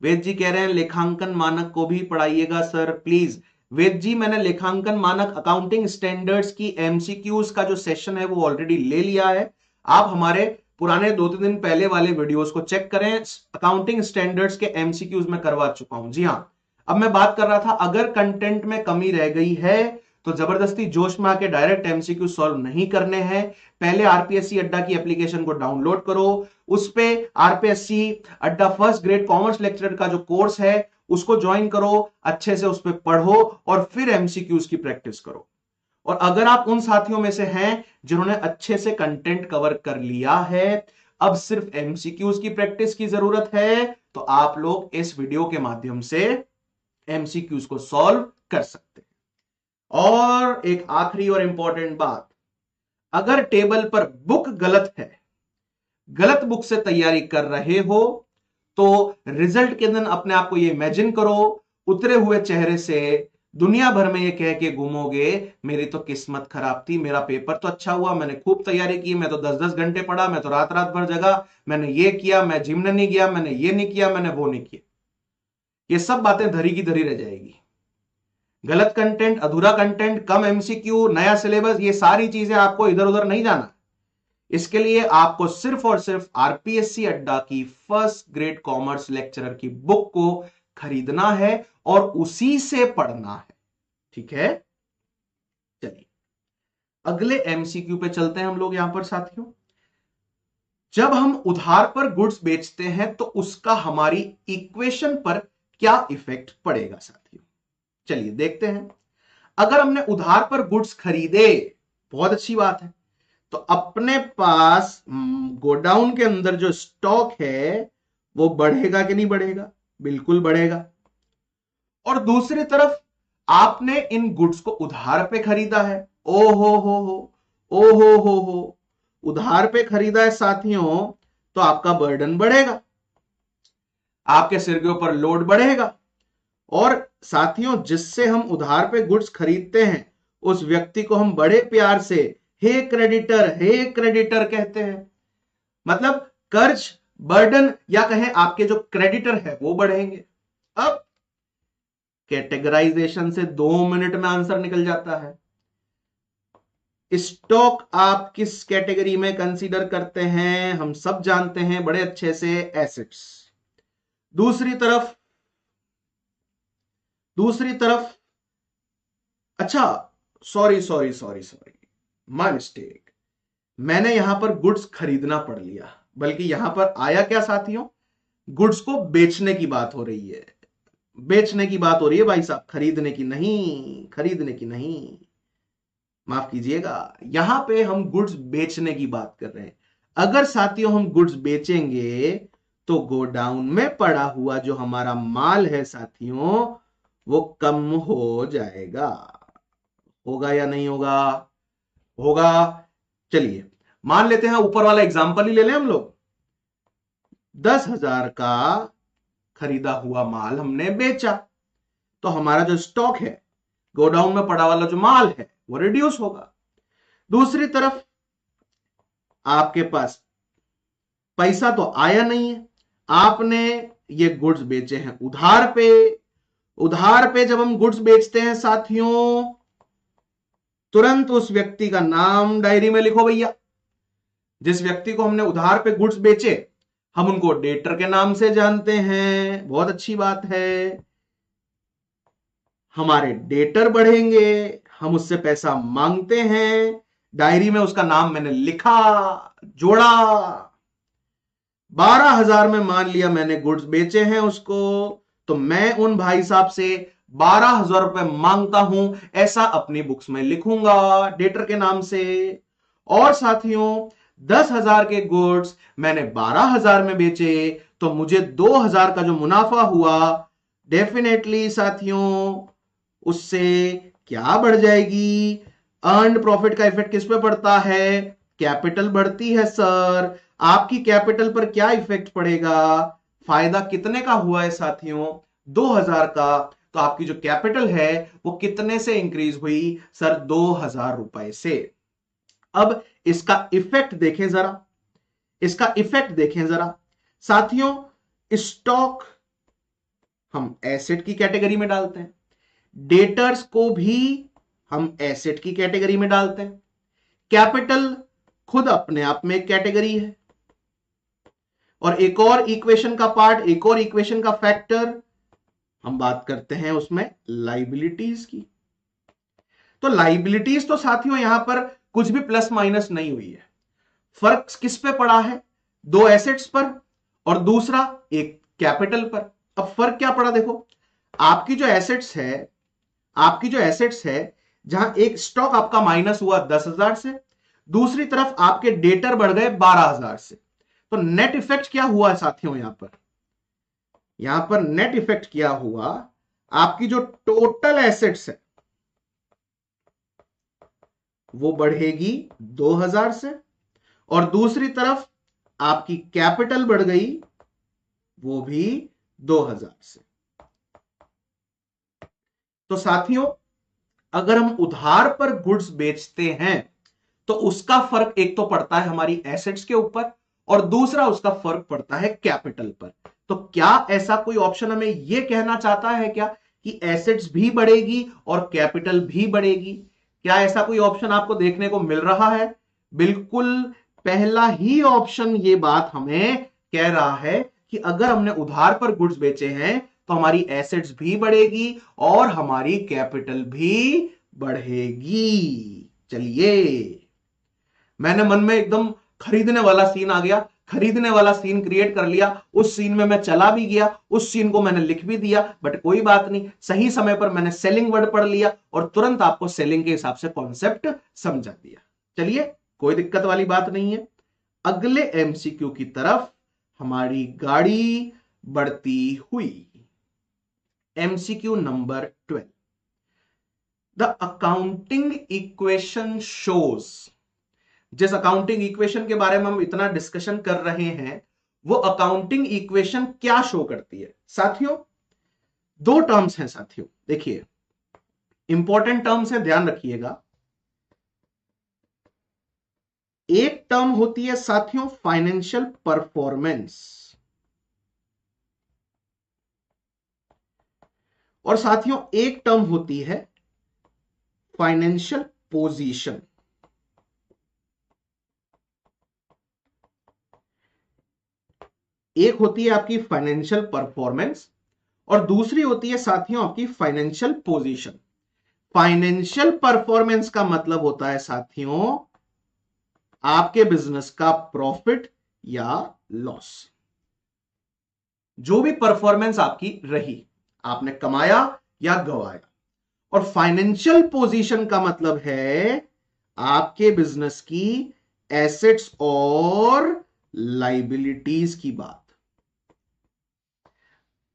वेद जी कह रहे हैं लेखांकन मानक को भी पढ़ाइएगा सर प्लीज। वेद जी मैंने लेखांकन मानक अकाउंटिंग स्टैंडर्ड्स की एमसीक्यूज का जो सेशन है वो ऑलरेडी ले लिया है। आप हमारे पुराने 2-3 दिन पहले वाले वीडियोस को चेक करें, अकाउंटिंग स्टैंडर्ड्स के एमसीक्यूज में करवा चुका हूं। जी हां, अब मैं बात कर रहा था अगर कंटेंट में कमी रह गई है तो जबरदस्ती जोश में आके डायरेक्ट एमसीक्यू सॉल्व नहीं करने हैं। पहले आरपीएससी अड्डा की एप्लीकेशन को डाउनलोड करो, उस पे आरपीएससी अड्डा फर्स्ट ग्रेड कॉमर्स लेक्चरर का जो कोर्स है उसको ज्वाइन करो, अच्छे से उस पर पढ़ो और फिर एमसीक्यूज की प्रैक्टिस करो। और अगर आप उन साथियों में से हैं जिन्होंने अच्छे से कंटेंट कवर कर लिया है, अब सिर्फ एमसीक्यूज की प्रैक्टिस की जरूरत है, तो आप लोग इस वीडियो के माध्यम से एमसीक्यूज को सॉल्व कर सकते हैं। और एक आखिरी और इंपॉर्टेंट बात, अगर टेबल पर बुक गलत है, गलत बुक से तैयारी कर रहे हो, तो रिजल्ट के दिन अपने आप को ये इमेजिन करो, उतरे हुए चेहरे से दुनिया भर में ये कह के घूमोगे, मेरी तो किस्मत खराब थी, मेरा पेपर तो अच्छा हुआ, मैंने खूब तैयारी की, मैं तो 10-10 घंटे पढ़ा, मैं तो रात रात भर जगा, मैंने ये किया, मैं जिम नहीं गया, मैंने ये नहीं किया, मैंने वो नहीं किया। ये सब बातें धरी की धरी रह जाएगी। गलत कंटेंट, अधूरा कंटेंट, कम एमसीक्यू, नया सिलेबस, ये सारी चीजें आपको इधर उधर नहीं जाना। इसके लिए आपको सिर्फ और सिर्फ आरपीएससी अड्डा की फर्स्ट ग्रेड कॉमर्स लेक्चरर की बुक को खरीदना है और उसी से पढ़ना है। ठीक है, चलिए अगले एमसीक्यू पे चलते हैं हम लोग। यहां पर साथियों, जब हम उधार पर गुड्स बेचते हैं तो उसका हमारी इक्वेशन पर क्या इफेक्ट पड़ेगा साथियों, चलिए देखते हैं। अगर हमने उधार पर गुड्स खरीदे, बहुत अच्छी बात है, तो अपने पास गोडाउन के अंदर जो स्टॉक है वो बढ़ेगा कि नहीं बढ़ेगा? बिल्कुल बढ़ेगा। और दूसरी तरफ आपने इन गुड्स को उधार पे खरीदा है, ओ हो, उधार पे खरीदा है साथियों, तो आपका बर्डन बढ़ेगा, आपके सिर के ऊपर लोड बढ़ेगा। और साथियों, जिससे हम उधार पे गुड्स खरीदते हैं उस व्यक्ति को हम बड़े प्यार से हे क्रेडिटर कहते हैं। मतलब कर्ज, बर्डन या कहें आपके जो क्रेडिटर है वो बढ़ेंगे। अब कैटेगराइजेशन से 2 मिनट में आंसर निकल जाता है। स्टॉक आप किस कैटेगरी में कंसीडर करते हैं हम सब जानते हैं बड़े अच्छे से, एसेट्स। दूसरी तरफ अच्छा, सॉरी, माय मिस्टेक, मैंने यहां पर गुड्स खरीदना पढ़ लिया, बल्कि यहां पर आया क्या साथियों, गुड्स को बेचने की बात हो रही है, बेचने की बात हो रही है भाई साहब, खरीदने की नहीं, माफ कीजिएगा, यहां पे हम गुड्स बेचने की बात कर रहे हैं। अगर साथियों हम गुड्स बेचेंगे तो गोडाउन में पड़ा हुआ जो हमारा माल है साथियों वो कम हो जाएगा। होगा या नहीं होगा? होगा। चलिए मान लेते हैं, ऊपर वाला एग्जांपल ही ले लें हम लोग। 10,000 का खरीदा हुआ माल हमने बेचा, तो हमारा जो स्टॉक है, गोडाउन में पड़ा वाला जो माल है वो रिड्यूस होगा। दूसरी तरफ आपके पास पैसा तो आया नहीं है, आपने ये गुड्स बेचे हैं उधार पे। उधार पे जब हम गुड्स बेचते हैं साथियों, तुरंत उस व्यक्ति का नाम डायरी में लिखो भैया। जिस व्यक्ति को हमने उधार पे गुड्स बेचे हम उनको डेटर के नाम से जानते हैं, बहुत अच्छी बात है। हमारे डेटर बढ़ेंगे, हम उससे पैसा मांगते हैं, डायरी में उसका नाम मैंने लिखा, जोड़ा। 12,000 में मान लिया मैंने गुड्स बेचे हैं उसको, तो मैं उन भाई साहब से 12,000 रुपए मांगता हूं, ऐसा अपनी बुक्स में लिखूंगा डेटर के नाम से। और साथियों 10,000 के गुड्स मैंने 12,000 में बेचे, तो मुझे 2,000 का जो मुनाफा हुआ, डेफिनेटली साथियों उससे क्या बढ़ जाएगी? अर्न्ड प्रॉफिट का इफेक्ट किस पे पड़ता है? कैपिटल बढ़ती है सर। आपकी कैपिटल पर क्या इफेक्ट पड़ेगा? फायदा कितने का हुआ है साथियों? 2,000 का। तो आपकी जो कैपिटल है वो कितने से इंक्रीज हुई सर? 2,000 रुपए से। अब इसका इफेक्ट देखें जरा, इसका इफेक्ट देखें जरा साथियों। स्टॉक हम एसेट की कैटेगरी में डालते हैं, डेटर्स को भी हम एसेट की कैटेगरी में डालते हैं, कैपिटल खुद अपने आप में एक कैटेगरी है, और एक और इक्वेशन का पार्ट, एक और इक्वेशन का फैक्टर हम बात करते हैं उसमें लाइबिलिटीज की। तो लाइबिलिटीज तो साथियों यहां पर कुछ भी प्लस माइनस नहीं हुई है, फर्क किस पे पड़ा है? 2 एसेट्स पर और दूसरा एक कैपिटल पर। अब फर्क क्या पड़ा देखो, आपकी जो एसेट्स है, जहां एक स्टॉक आपका माइनस हुआ 10,000 से, दूसरी तरफ आपके डेटर बढ़ गए 12,000 से, तो नेट इफेक्ट क्या हुआ साथियों? यहां पर नेट इफेक्ट क्या हुआ? आपकी जो टोटल एसेट्स है वो बढ़ेगी 2000 से, और दूसरी तरफ आपकी कैपिटल बढ़ गई वो भी 2000 से। तो साथियों, अगर हम उधार पर गुड्स बेचते हैं तो उसका फर्क एक तो पड़ता है हमारी एसेट्स के ऊपर, और दूसरा उसका फर्क पड़ता है कैपिटल पर। तो क्या ऐसा कोई ऑप्शन हमें यह कहना चाहता है क्या कि एसेट्स भी बढ़ेगी और कैपिटल भी बढ़ेगी? क्या ऐसा कोई ऑप्शन आपको देखने को मिल रहा है? बिल्कुल, पहला ही ऑप्शन ये बात हमें कह रहा है कि अगर हमने उधार पर गुड्स बेचे हैं तो हमारी एसेट्स भी बढ़ेगी और हमारी कैपिटल भी बढ़ेगी। चलिए, मैंने मन में एकदम खरीदने वाला सीन आ गया, खरीदने वाला सीन क्रिएट कर लिया, उस सीन में मैं चला भी गया, उस सीन को मैंने लिख भी दिया, बट कोई बात नहीं, सही समय पर मैंने सेलिंग वर्ड पढ़ लिया और तुरंत आपको सेलिंग के हिसाब से कॉन्सेप्ट समझा दिया। चलिए, कोई दिक्कत वाली बात नहीं है। अगले एमसीक्यू की तरफ हमारी गाड़ी बढ़ती हुई। MCQ number 12, the accounting equation shows. जिस अकाउंटिंग इक्वेशन के बारे में हम इतना डिस्कशन कर रहे हैं, वो अकाउंटिंग इक्वेशन क्या शो करती है? साथियों, दो टर्म्स हैं साथियों, देखिए इंपॉर्टेंट टर्म्स है, ध्यान रखिएगा। एक टर्म होती है साथियों फाइनेंशियल परफॉर्मेंस, और साथियों एक टर्म होती है फाइनेंशियल पोजीशन। एक होती है आपकी फाइनेंशियल परफॉर्मेंस और दूसरी होती है साथियों आपकी फाइनेंशियल पोजीशन। फाइनेंशियल परफॉर्मेंस का मतलब होता है साथियों आपके बिजनेस का प्रॉफिट या लॉस, जो भी परफॉर्मेंस आपकी रही, आपने कमाया या गवाया। और फाइनेंशियल पोजीशन का मतलब है आपके बिजनेस की एसेट्स और लाइबिलिटीज की बात।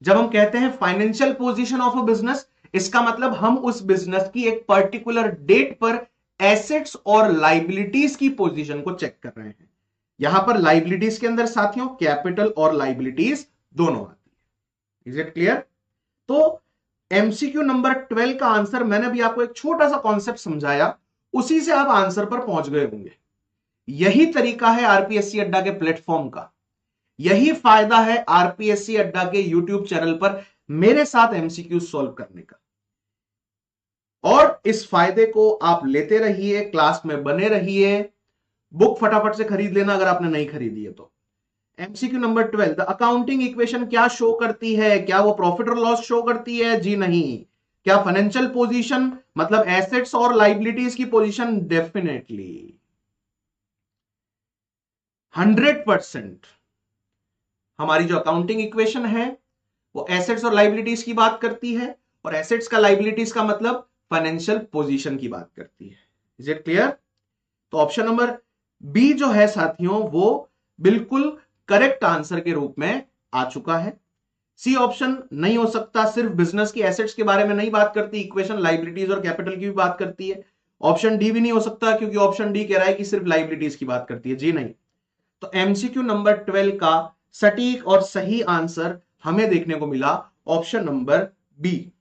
जब हम कहते हैं financial position of a business, इसका मतलब हम उस बिजनेस की एक पर्टिकुलर डेट पर एसेट्स और लाइबिलिटीज की पोजीशन को चेक कर रहे हैं। यहां पर लाइबिलिटीज के अंदर साथियों कैपिटल और लाइबिलिटीज दोनों आती है। Is it clear? तो एमसीक्यू नंबर 12 का आंसर मैंने भी आपको एक छोटा सा कॉन्सेप्ट समझाया, उसी से आप आंसर पर पहुंच गए होंगे। यही तरीका है आरपीएससी अड्डा के प्लेटफॉर्म का, यही फायदा है आरपीएससी अड्डा के यूट्यूब चैनल पर मेरे साथ एमसीक्यू सॉल्व करने का। और इस फायदे को आप लेते रहिए, क्लास में बने रहिए। बुक फटाफट से खरीद लेना अगर आपने नहीं खरीदी है तो। MCQ number 12, the accounting equation क्या शो करती है? क्या वो प्रॉफिट और लॉस शो करती है? जी नहीं। क्या फाइनेंशियल पोजीशन मतलब एसेट्स और लाइबिलिटीज की पोजीशन? डेफिनेटली 100%। हमारी जो अकाउंटिंग इक्वेशन है वो एसेट्स और लाइबिलिटीज की बात करती है, और एसेट्स का लाइबिलिटीज का मतलब फाइनेंशियल पोजीशन की बात करती है। Is it clear? तो ऑप्शन नंबर बी जो है साथियों वो बिल्कुल करेक्ट आंसर के रूप में आ चुका है। सी ऑप्शन नहीं हो सकता, सिर्फ बिजनेस की एसेट्स के बारे में नहीं बात करती इक्वेशन, लाइबिलिटीज और कैपिटल की भी बात करती है। ऑप्शन डी भी नहीं हो सकता क्योंकि ऑप्शन डी कह रहा है कि सिर्फ लाइबिलिटीज की बात करती है। जी नहीं। तो एमसीक्यू नंबर 12 का सटीक और सही आंसर हमें देखने को मिला ऑप्शन नंबर बी।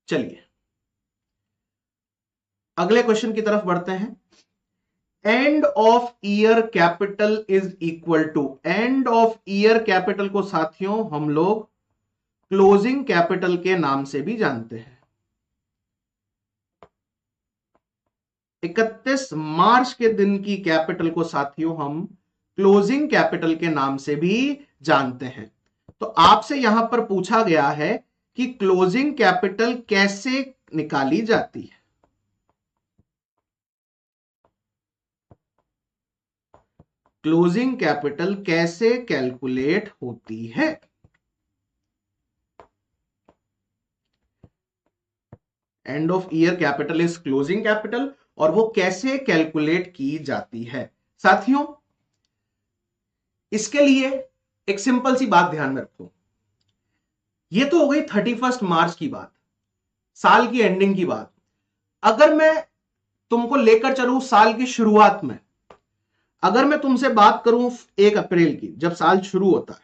चलिए अगले क्वेश्चन की तरफ बढ़ते हैं। End of year capital is equal to, end of year capital को साथियों हम लोग क्लोजिंग कैपिटल के नाम से भी जानते हैं। 31 मार्च के दिन की कैपिटल को साथियों हम क्लोजिंग कैपिटल के नाम से भी जानते हैं। तो आपसे यहां पर पूछा गया है कि क्लोजिंग कैपिटल कैसे निकाली जाती है। क्लोजिंग कैपिटल कैसे कैलकुलेट होती है? And of year capital is closing capital, और वो कैसे कैलकुलेट की जाती है? साथियों इसके लिए एक सिंपल सी बात ध्यान में रखो। ये तो हो गई 31 मार्च की बात, साल की एंडिंग की बात। अगर मैं तुमको लेकर चलूं साल की शुरुआत में, अगर मैं तुमसे बात करूं 1 अप्रैल की, जब साल शुरू होता है,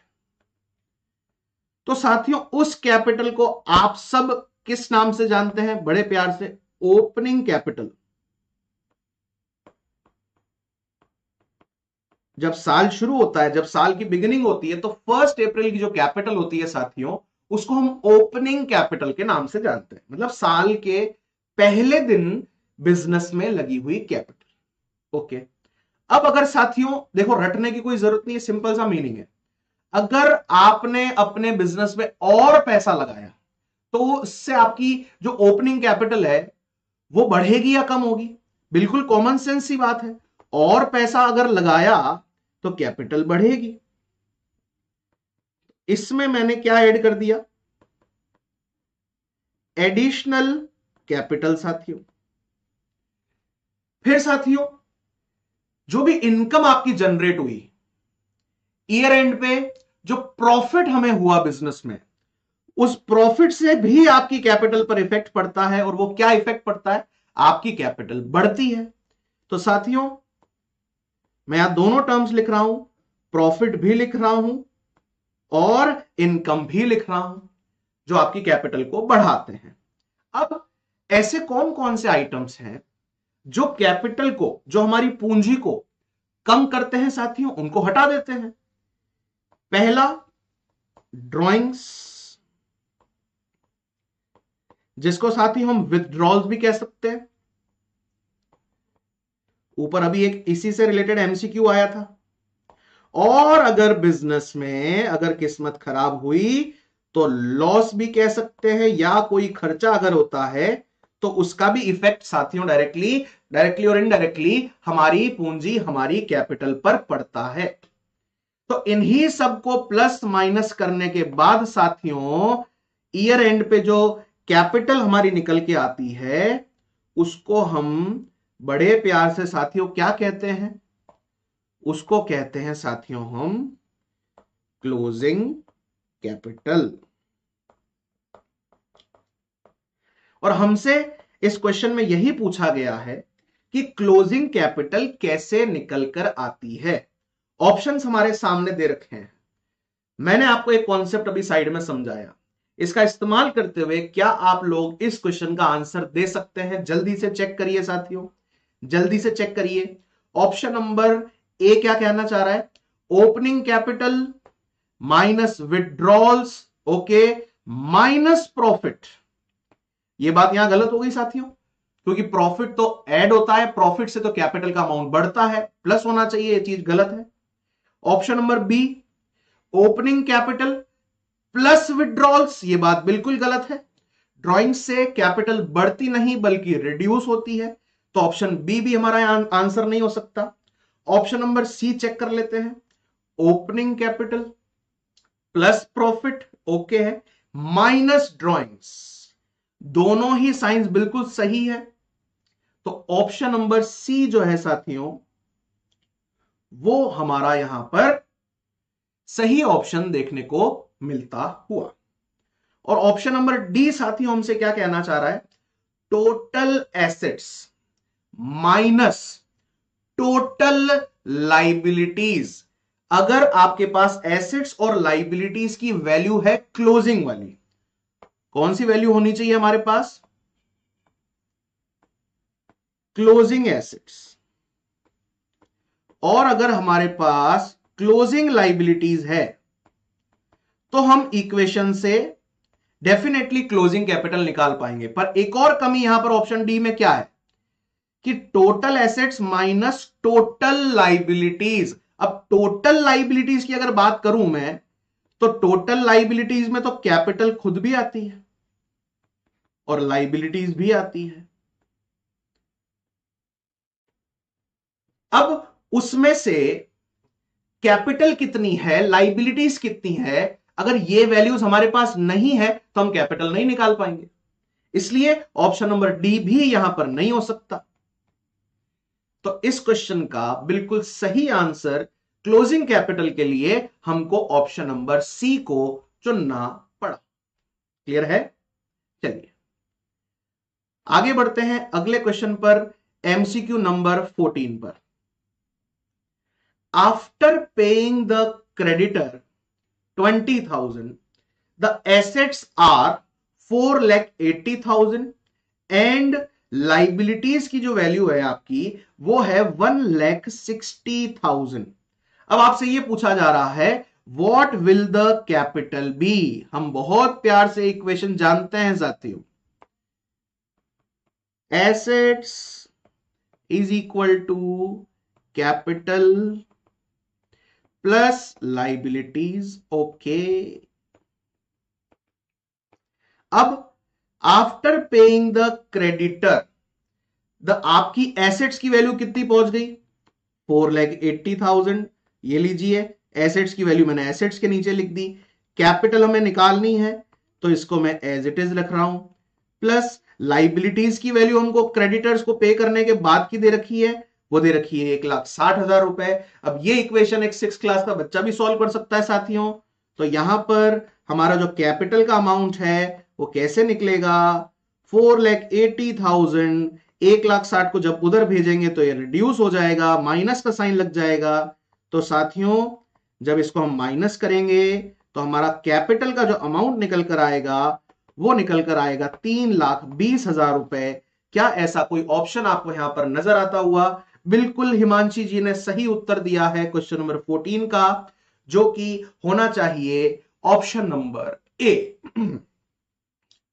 तो साथियों उस कैपिटल को आप सब किस नाम से जानते हैं? बड़े प्यार से, ओपनिंग कैपिटल। जब साल शुरू होता है, जब साल की बिगिनिंग होती है, तो 1 अप्रैल की जो कैपिटल होती है साथियों, उसको हम ओपनिंग कैपिटल के नाम से जानते हैं। मतलब साल के पहले दिन बिजनेस में लगी हुई कैपिटल। ओके, अब अगर साथियों देखो, रटने की कोई जरूरत नहीं है, सिंपल सा मीनिंग है। अगर आपने अपने बिजनेस में और पैसा लगाया, तो उससे आपकी जो ओपनिंग कैपिटल है वो बढ़ेगी या कम होगी? बिल्कुल कॉमन सेंस सी बात है। और पैसा अगर लगाया तो कैपिटल बढ़ेगी। इसमें मैंने क्या ऐड कर दिया? एडिशनल कैपिटल साथियों। फिर साथियों, जो भी इनकम आपकी जनरेट हुई ईयर एंड पे, जो प्रॉफिट हमें हुआ बिजनेस में, उस प्रॉफिट से भी आपकी कैपिटल पर इफेक्ट पड़ता है। और वो क्या इफेक्ट पड़ता है? आपकी कैपिटल बढ़ती है। तो साथियों, मैं यहां दोनों टर्म्स लिख रहा हूं, प्रॉफिट भी लिख रहा हूं और इनकम भी लिख रहा हूं, जो आपकी कैपिटल को बढ़ाते हैं। अब ऐसे कौन कौन से आइटम्स हैं जो कैपिटल को, जो हमारी पूंजी को कम करते हैं साथियों? उनको हटा देते हैं। पहला, ड्रॉइंग्स, जिसको साथियों हम विथड्रॉल्स भी कह सकते हैं। ऊपर अभी एक इसी से रिलेटेड एमसीक्यू आया था। और अगर बिजनेस में अगर किस्मत खराब हुई तो लॉस भी कह सकते हैं, या कोई खर्चा अगर होता है तो उसका भी इफेक्ट साथियों डायरेक्टली और इनडायरेक्टली हमारी पूंजी, हमारी कैपिटल पर पड़ता है। तो इन्हीं सबको प्लस माइनस करने के बाद साथियों, ईयर एंड पे जो कैपिटल हमारी निकल के आती है, उसको हम बड़े प्यार से साथियों क्या कहते हैं? उसको कहते हैं साथियों हम क्लोजिंग कैपिटल। और हमसे इस क्वेश्चन में यही पूछा गया है कि क्लोजिंग कैपिटल कैसे निकल कर आती है। ऑप्शंस हमारे सामने दे रखे हैं। मैंने आपको एक कॉन्सेप्ट अभी साइड में समझाया, इसका इस्तेमाल करते हुए क्या आप लोग इस क्वेश्चन का आंसर दे सकते हैं? जल्दी से चेक करिए साथियों, जल्दी से चेक करिए। ऑप्शन नंबर ए क्या कहना चाह रहा है? Opening capital minus withdrawals, okay, minus profit. ये बात यहां गलत हो गई साथियों, क्योंकि प्रॉफिट तो ऐड होता है, प्रॉफिट से तो कैपिटल का अमाउंट बढ़ता है, प्लस होना चाहिए, ये चीज गलत है। Option number B, opening capital plus withdrawals, ये बात बिल्कुल गलत है। ड्रॉइंग से कैपिटल बढ़ती नहीं बल्कि रिड्यूस होती है, तो ऑप्शन बी भी हमारा आंसर नहीं हो सकता। ऑप्शन नंबर सी चेक कर लेते हैं, opening capital plus profit, okay है, माइनस ड्रॉइंग्स, दोनों ही साइंस बिल्कुल सही है। तो ऑप्शन नंबर सी जो है साथियों, वो हमारा यहां पर सही ऑप्शन देखने को मिलता हुआ। और ऑप्शन नंबर डी साथियों हमसे क्या कहना चाह रहा है? Total assets minus total liabilities. अगर आपके पास एसेट्स और लाइबिलिटीज की वैल्यू है क्लोजिंग वाली, कौन सी वैल्यू होनी चाहिए हमारे पास? Closing assets. और अगर हमारे पास क्लोजिंग लाइबिलिटीज है, तो हम इक्वेशन से डेफिनेटली क्लोजिंग कैपिटल निकाल पाएंगे। पर एक और कमी यहां पर ऑप्शन डी में क्या है कि total assets minus total liabilities. अब टोटल लाइबिलिटीज की अगर बात करूं मैं, तो टोटल लाइबिलिटीज में तो कैपिटल खुद भी आती है और लाइबिलिटीज भी आती है। अब उसमें से कैपिटल कितनी है, लाइबिलिटीज कितनी है, अगर ये वैल्यूज हमारे पास नहीं है तो हम कैपिटल नहीं निकाल पाएंगे। इसलिए ऑप्शन नंबर डी भी यहां पर नहीं हो सकता। तो इस क्वेश्चन का बिल्कुल सही आंसर क्लोजिंग कैपिटल के लिए हमको ऑप्शन नंबर सी को चुनना पड़ा। क्लियर है? चलिए आगे बढ़ते हैं अगले क्वेश्चन पर, एमसीक्यू नंबर 14 पर। After paying the creditor 20,000, the assets are 4,80,000 and liabilities की जो वैल्यू है आपकी वो है 1,60,000। अब आपसे ये पूछा जा रहा है what will the capital be. हम बहुत प्यार से इक्वेशन जानते हैं साथियों, assets is equal to capital plus liabilities. Okay, अब after paying the creditor, the आपकी एसेट्स की वैल्यू कितनी पहुंच गई? 4,80,000। ये लीजिए, एसेट्स की वैल्यू मैंने एसेट्स के नीचे लिख दी। कैपिटल हमें निकालनी है तो इसको मैं एज इट इज लिख रहा हूं, प्लस लाइबिलिटीज की वैल्यू हमको क्रेडिटर्स को पे करने के बाद की दे रखी है, वो दे रखी है 1,60,000 रुपए। अब ये इक्वेशन एक 6 क्लास का बच्चा भी सॉल्व कर सकता है साथियों। तो यहां पर हमारा जो कैपिटल का अमाउंट है वो कैसे निकलेगा? 4,80,000, 1,60,000 को जब उधर भेजेंगे तो ये रिड्यूस हो जाएगा, माइनस का साइन लग जाएगा। तो साथियों जब इसको हम माइनस करेंगे तो हमारा कैपिटल का जो अमाउंट निकल कर आएगा वो निकल कर आएगा 3,20,000 रुपए। क्या ऐसा कोई ऑप्शन आपको यहां पर नजर आता हुआ? बिल्कुल, हिमांशी जी ने सही उत्तर दिया है क्वेश्चन नंबर 14 का, जो कि होना चाहिए ऑप्शन नंबर ए।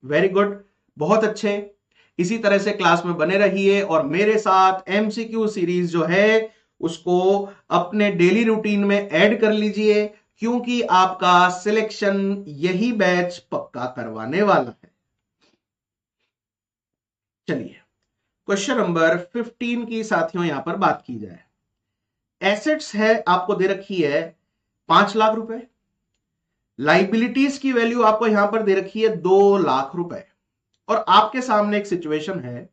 वेरी गुड, बहुत अच्छे। इसी तरह से क्लास में बने रहिए और मेरे साथ एमसीक्यू सीरीज जो है उसको अपने डेली रूटीन में ऐड कर लीजिए, क्योंकि आपका सिलेक्शन यही बैच पक्का करवाने वाला है। चलिए क्वेश्चन नंबर 15 की साथियों यहां पर बात की जाए। एसेट्स है आपको दे रखी है 5 लाख रुपए, लाइबिलिटीज की वैल्यू आपको यहां पर दे रखी है 2 लाख रुपए, और आपके सामने एक सिचुएशन है,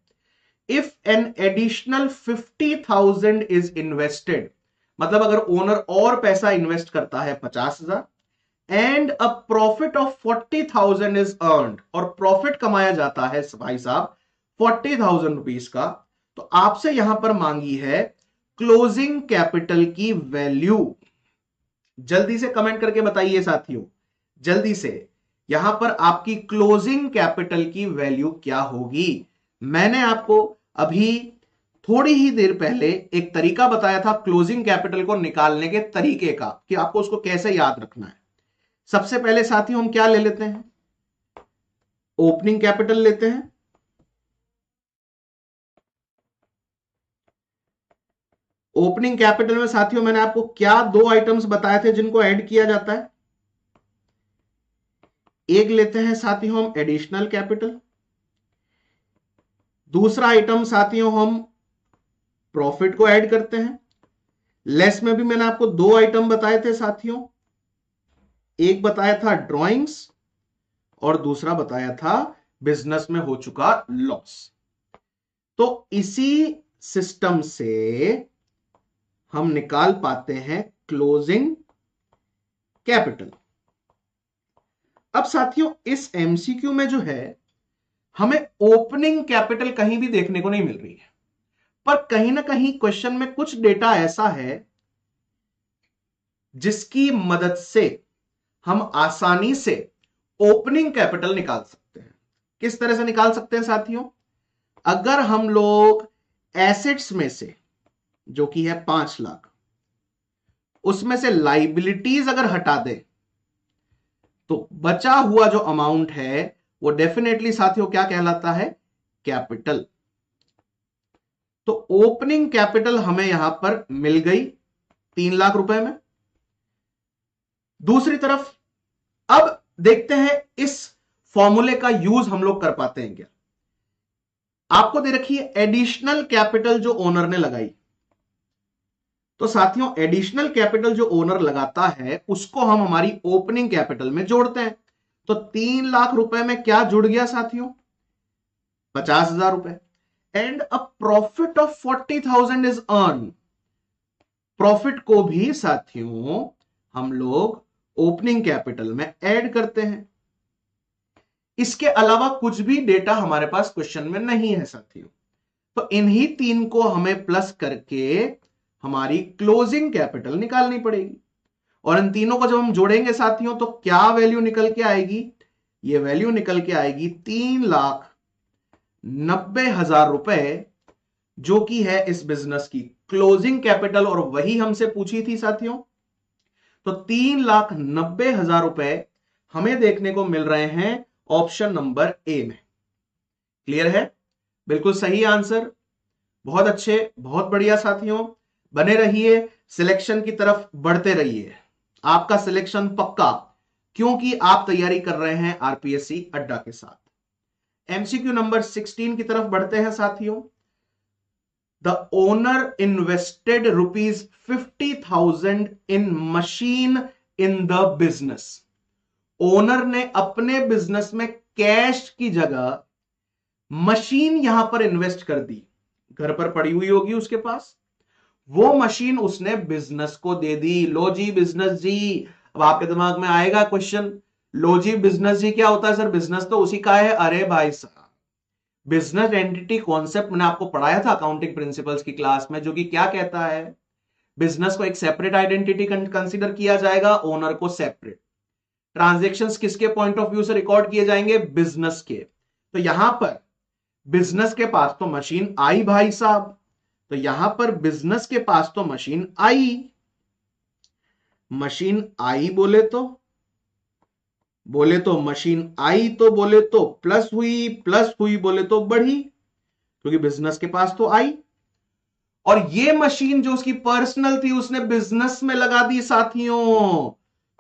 if an additional 50,000 is invested, मतलब अगर ओनर और पैसा इन्वेस्ट करता है 50,000, and a profit of 40,000 is earned, और प्रॉफिट कमाया जाता है भाई साहब 40,000 रुपीज का, तो आपसे यहां पर मांगी है क्लोजिंग कैपिटल की वैल्यू। जल्दी से कमेंट करके बताइए साथियों, जल्दी से, यहां पर आपकी क्लोजिंग कैपिटल की वैल्यू क्या होगी? मैंने आपको अभी थोड़ी ही देर पहले एक तरीका बताया था क्लोजिंग कैपिटल को निकालने के तरीके का, कि आपको उसको कैसे याद रखना है। सबसे पहले साथियों हम क्या ले लेते हैं? ओपनिंग कैपिटल लेते हैं। ओपनिंग कैपिटल में साथियों मैंने आपको क्या 2 आइटम्स बताए थे जिनको ऐड किया जाता है? एक लेते हैं साथियों हम एडिशनल कैपिटल, दूसरा आइटम साथियों हम प्रॉफिट को ऐड करते हैं। लेस में भी मैंने आपको 2 आइटम बताए थे साथियों, एक बताया था ड्रॉइंग्स और दूसरा बताया था बिजनेस में हो चुका लॉस। तो इसी सिस्टम से हम निकाल पाते हैं क्लोजिंग कैपिटल। अब साथियों इस एमसीक्यू में जो है हमें ओपनिंग कैपिटल कहीं भी देखने को नहीं मिल रही है, पर कहीं ना कहीं क्वेश्चन में कुछ डेटा ऐसा है जिसकी मदद से हम आसानी से ओपनिंग कैपिटल निकाल सकते हैं। किस तरह से निकाल सकते हैं साथियों? अगर हम लोग एसेट्स में से, जो कि है 5 लाख, उसमें से लाइबिलिटीज अगर हटा दें तो बचा हुआ जो अमाउंट है वो डेफिनेटली साथियों क्या कहलाता है? कैपिटल। तो ओपनिंग कैपिटल हमें यहां पर मिल गई 3 लाख रुपए में। दूसरी तरफ अब देखते हैं इस फॉर्मूले का यूज हम लोग कर पाते हैं क्या। आपको दे रखी है एडिशनल कैपिटल जो ओनर ने लगाई, तो साथियों एडिशनल कैपिटल जो ओनर लगाता है उसको हम हमारी ओपनिंग कैपिटल में जोड़ते हैं। तो 3 लाख रुपए में क्या जुड़ गया साथियों? 50,000 रुपए। And a profit of 40,000 is earn, profit को भी साथियों हम लोग ओपनिंग कैपिटल में ऐड करते हैं। इसके अलावा कुछ भी डेटा हमारे पास क्वेश्चन में नहीं है साथियों। तो इन्हीं तीन को हमें प्लस करके हमारी क्लोजिंग कैपिटल निकालनी पड़ेगी। और इन तीनों को जब हम जोड़ेंगे साथियों तो क्या वैल्यू निकल के आएगी? ये वैल्यू निकल के आएगी 3,90,000 रुपए, जो कि है इस बिजनेस की क्लोजिंग कैपिटल, और वही हमसे पूछी थी साथियों। तो 3,90,000 रुपए हमें देखने को मिल रहे हैं ऑप्शन नंबर ए में। क्लियर है? बिल्कुल सही आंसर। बहुत अच्छे, बहुत बढ़िया साथियों, बने रहिए, सिलेक्शन की तरफ बढ़ते रहिए। आपका सिलेक्शन पक्का, क्योंकि आप तैयारी कर रहे हैं आरपीएससी अड्डा के साथ। एमसीक्यू नंबर 16 की तरफ बढ़ते हैं साथियों। The owner invested ₹50,000 in machine in the business. Owner ने अपने बिजनेस में कैश की जगह मशीन यहां पर इन्वेस्ट कर दी। घर पर पड़ी हुई होगी उसके पास, वो मशीन उसने बिजनेस को दे दी। लो जी बिजनेस जी, अब आपके दिमाग में आएगा क्वेश्चन, लो जी बिजनेस जी क्या होता है सर? बिजनेस तो उसी का है। अरे भाई साहब, बिजनेस एंटिटी कॉन्सेप्ट मैंने आपको पढ़ाया था अकाउंटिंग प्रिंसिपल्स की क्लास में, जो कि क्या कहता है, बिजनेस को एक सेपरेट आइडेंटिटी कंसीडर किया जाएगा, ओनर को सेपरेट। ट्रांजैक्शंस किसके पॉइंट ऑफ व्यू से रिकॉर्ड किए जाएंगे? बिजनेस के। तो यहां पर बिजनेस के पास तो मशीन आई भाई साहब, तो यहां पर बिजनेस के पास तो मशीन आई। मशीन आई बोले तो मशीन आई, तो बोले तो प्लस हुई बोले तो बढ़ी, क्योंकि बिजनेस के पास तो आई। और ये मशीन जो उसकी पर्सनल थी उसने बिजनेस में लगा दी साथियों।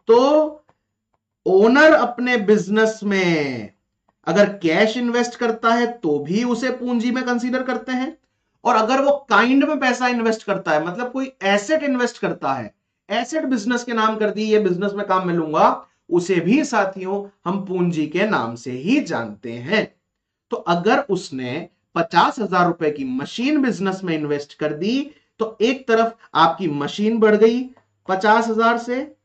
तो ओनर अपने बिजनेस में अगर कैश इन्वेस्ट करता है तो भी उसे पूंजी में कंसीडर करते हैं, और अगर वो काइंड में पैसा इन्वेस्ट करता है, मतलब कोई एसेट इन्वेस्ट करता है, एसेट बिजनेस के नाम कर दी, ये बिजनेस में काम में लूंगा, उसे भी साथियों हम पूंजी के नाम से ही जानते हैं। तो अगर उसने 50,000 रुपए की मशीन बिजनेस में इन्वेस्ट कर दी, तो एक तरफ आपकी मशीन बढ़ गई 50,000 से,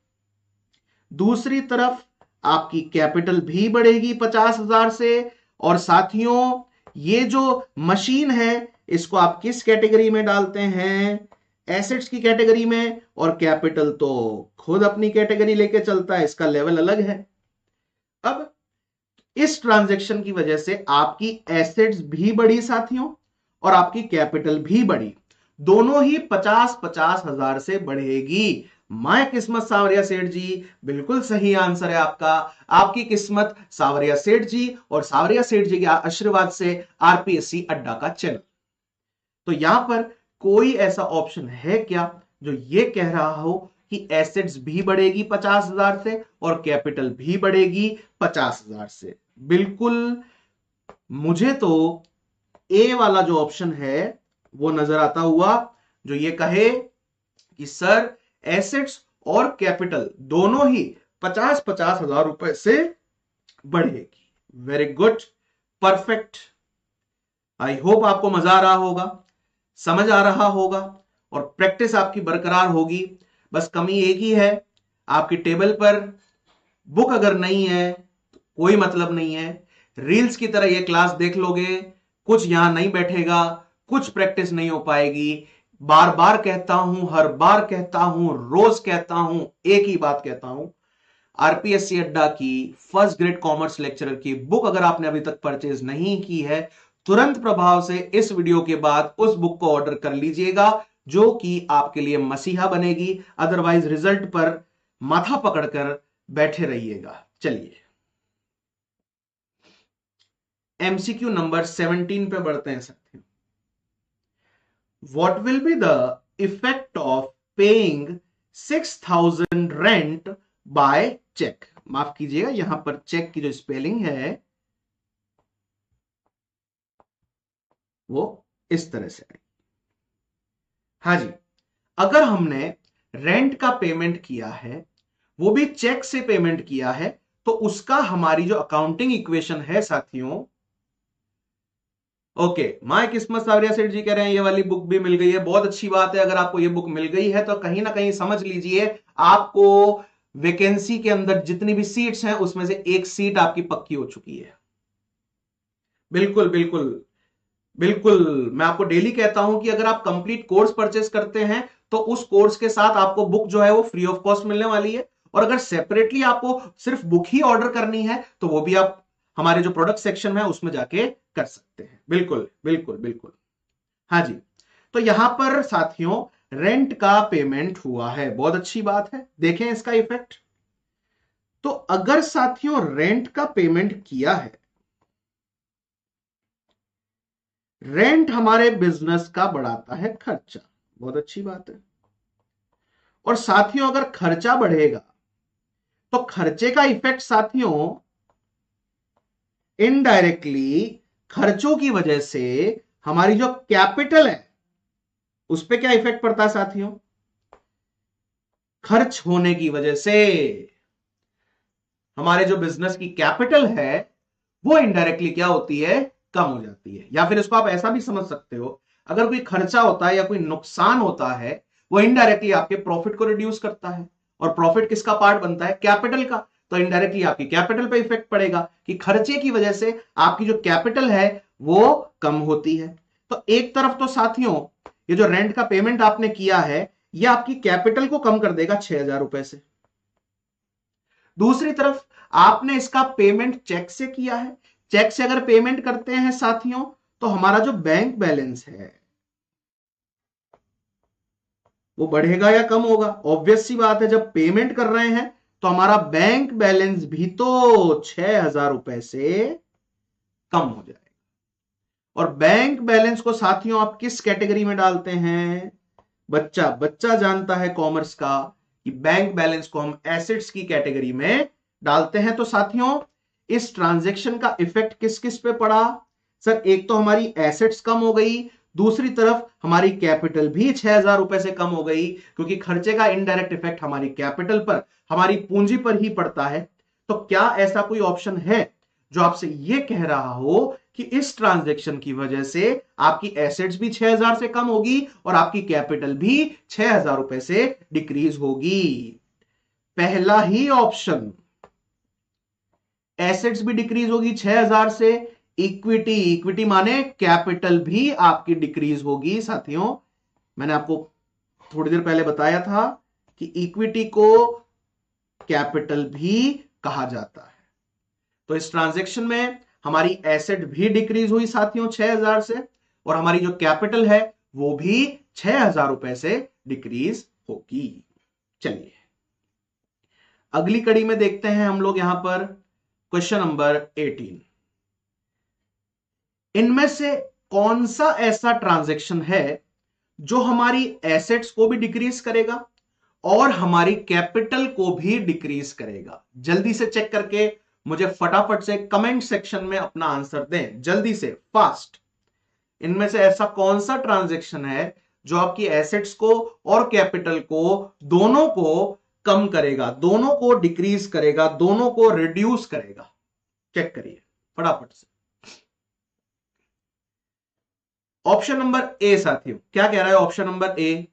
दूसरी तरफ आपकी कैपिटल भी बढ़ेगी 50,000 से। और साथियों, ये जो मशीन है इसको आप किस कैटेगरी में डालते हैं? एसेट्स की कैटेगरी में, और कैपिटल तो खुद अपनी कैटेगरी लेके चलता है, इसका लेवल अलग है। अब इस ट्रांजैक्शन की वजह से आपकी एसेट्स भी बढ़ी साथियों, और आपकी कैपिटल भी बढ़ी, दोनों ही 50-50 हजार से बढ़ेगी। माय किस्मत सावरिया सेठ जी, बिल्कुल सही आंसर है आपका। आपकी किस्मत सावरिया सेठ जी, और सावरिया सेठ जी के आशीर्वाद से आरपीएससी अड्डा का चैनल। तो यहां पर कोई ऐसा ऑप्शन है क्या जो ये कह रहा हो कि एसेट्स भी बढ़ेगी 50,000 से और कैपिटल भी बढ़ेगी 50,000 से? बिल्कुल, मुझे तो ए वाला जो ऑप्शन है वो नजर आता हुआ, जो ये कहे कि सर एसेट्स और कैपिटल दोनों ही 50-50 हजार रुपए से बढ़ेगी। Very good, perfect. I hope आपको मजा आ रहा होगा, समझ आ रहा होगा, और प्रैक्टिस आपकी बरकरार होगी। बस कमी एक ही है, आपकी टेबल पर बुक अगर नहीं है तो कोई मतलब नहीं है। रील्स की तरह ये क्लास देख लोगे, कुछ यहां नहीं बैठेगा, कुछ प्रैक्टिस नहीं हो पाएगी। बार बार कहता हूं, हर बार कहता हूं, रोज कहता हूं, एक ही बात कहता हूं, आरपीएससी अड्डा की फर्स्ट ग्रेड कॉमर्स लेक्चरर की बुक अगर आपने अभी तक परचेज नहीं की है, तुरंत प्रभाव से इस वीडियो के बाद उस बुक को ऑर्डर कर लीजिएगा, जो कि आपके लिए मसीहा बनेगी। अदरवाइज रिजल्ट पर माथा पकड़कर बैठे रहिएगा। चलिए एमसीक्यू नंबर 17 पे बढ़ते हैं साथियों। What will be the effect of paying 6,000 rent by cheque? माफ कीजिएगा, यहां पर चेक की जो स्पेलिंग है वो इस तरह से है। हाँ जी, अगर हमने रेंट का पेमेंट किया है, वो भी चेक से पेमेंट किया है, तो उसका हमारी जो अकाउंटिंग इक्वेशन है साथियों, ओके, माय किस्मत सावरिया सेठ जी कह रहे हैं ये वाली बुक भी मिल गई है। बहुत अच्छी बात है, अगर आपको ये बुक मिल गई है तो कहीं ना कहीं समझ लीजिए आपको वैकेंसी के अंदर जितनी भी सीट्स हैं उसमें से एक सीट आपकी पक्की हो चुकी है। बिल्कुल बिल्कुल बिल्कुल। मैं आपको डेली कहता हूं कि अगर आप कंप्लीट कोर्स परचेस करते हैं तो उस कोर्स के साथ आपको बुक जो है वो फ्री ऑफ कॉस्ट मिलने वाली है। और अगर सेपरेटली आपको सिर्फ बुक ही ऑर्डर करनी है तो वो भी आप हमारे जो प्रोडक्ट सेक्शन है उसमें जाके कर सकते हैं। बिल्कुल बिल्कुल बिल्कुल। हाँ जी। तो यहां पर साथियों रेंट का पेमेंट हुआ है, बहुत अच्छी बात है। देखें इसका इफेक्ट। तो अगर साथियों रेंट का पेमेंट किया है, रेंट हमारे बिजनेस का बढ़ाता है खर्चा, बहुत अच्छी बात है। और साथियों अगर खर्चा बढ़ेगा तो खर्चे का इफेक्ट साथियों इनडायरेक्टली खर्चों की वजह से हमारी जो कैपिटल है उस पर क्या इफेक्ट पड़ता है साथियों? खर्च होने की वजह से हमारे जो बिजनेस की कैपिटल है वो इनडायरेक्टली क्या होती है? कम हो जाती है। या फिर इसको आप ऐसा भी समझ सकते हो, अगर कोई खर्चा होता है या कोई नुकसान होता है वो इनडायरेक्टली आपके प्रॉफिट को रिड्यूस करता है। और प्रॉफिट किसका पार्ट बनता है? कैपिटल का। तो इनडायरेक्टली आपकी कैपिटल पे इफेक्ट पड़ेगा कि खर्चे की वजह से आपकी जो कैपिटल है वो कम होती है। तो एक तरफ तो साथियों ये जो रेंट का पेमेंट आपने किया है ये आपकी कैपिटल को कम कर देगा 6,000 रुपए से। दूसरी तरफ आपने इसका पेमेंट चेक से किया है। चेक से अगर पेमेंट करते हैं साथियों तो हमारा जो बैंक बैलेंस है वो बढ़ेगा या कम होगा? ऑब्वियस सी बात है, जब पेमेंट कर रहे हैं तो हमारा बैंक बैलेंस भी तो 6,000 रुपए से कम हो जाएगा। और बैंक बैलेंस को साथियों आप किस कैटेगरी में डालते हैं? बच्चा बच्चा जानता है कॉमर्स का कि बैंक बैलेंस को हम एसेट्स की कैटेगरी में डालते हैं। तो साथियों इस ट्रांजैक्शन का इफेक्ट किस किस पे पड़ा? सर एक तो हमारी एसेट्स कम हो गई, दूसरी तरफ हमारी कैपिटल भी 6,000 रुपए से कम हो गई, क्योंकि खर्चे का इनडायरेक्ट इफेक्ट हमारी कैपिटल पर, हमारी पूंजी पर ही पड़ता है। तो क्या ऐसा कोई ऑप्शन है जो आपसे यह कह रहा हो कि इस ट्रांजैक्शन की वजह से आपकी एसेट्स भी 6,000 से कम होगी और आपकी कैपिटल भी 6,000 रुपए से डिक्रीज होगी? पहला ही ऑप्शन, एसेट्स भी डिक्रीज होगी 6,000 से, इक्विटी, इक्विटी माने कैपिटल भी आपकी डिक्रीज होगी। साथियों मैंने आपको थोड़ी देर पहले बताया था कि इक्विटी को कैपिटल भी कहा जाता है। तो इस ट्रांजैक्शन में हमारी एसेट भी डिक्रीज हुई साथियों 6,000 से, और हमारी जो कैपिटल है वो भी 6,000 रुपए से डिक्रीज होगी। चलिए अगली कड़ी में देखते हैं हम लोग यहां पर क्वेश्चन नंबर 18। इनमें से कौन सा ऐसा ट्रांजैक्शन है जो हमारी एसेट्स को भी डिक्रीज करेगा और हमारी कैपिटल को भी डिक्रीज करेगा? जल्दी से चेक करके मुझे फटाफट से कमेंट सेक्शन में अपना आंसर दें, जल्दी से, फास्ट। इनमें से ऐसा कौन सा ट्रांजैक्शन है जो आपकी एसेट्स को और कैपिटल को दोनों को कम करेगा, दोनों को डिक्रीज करेगा, दोनों को रिड्यूस करेगा? चेक करिए फटाफट से। ऑप्शन नंबर ए साथियों क्या कह रहा है? Option number A,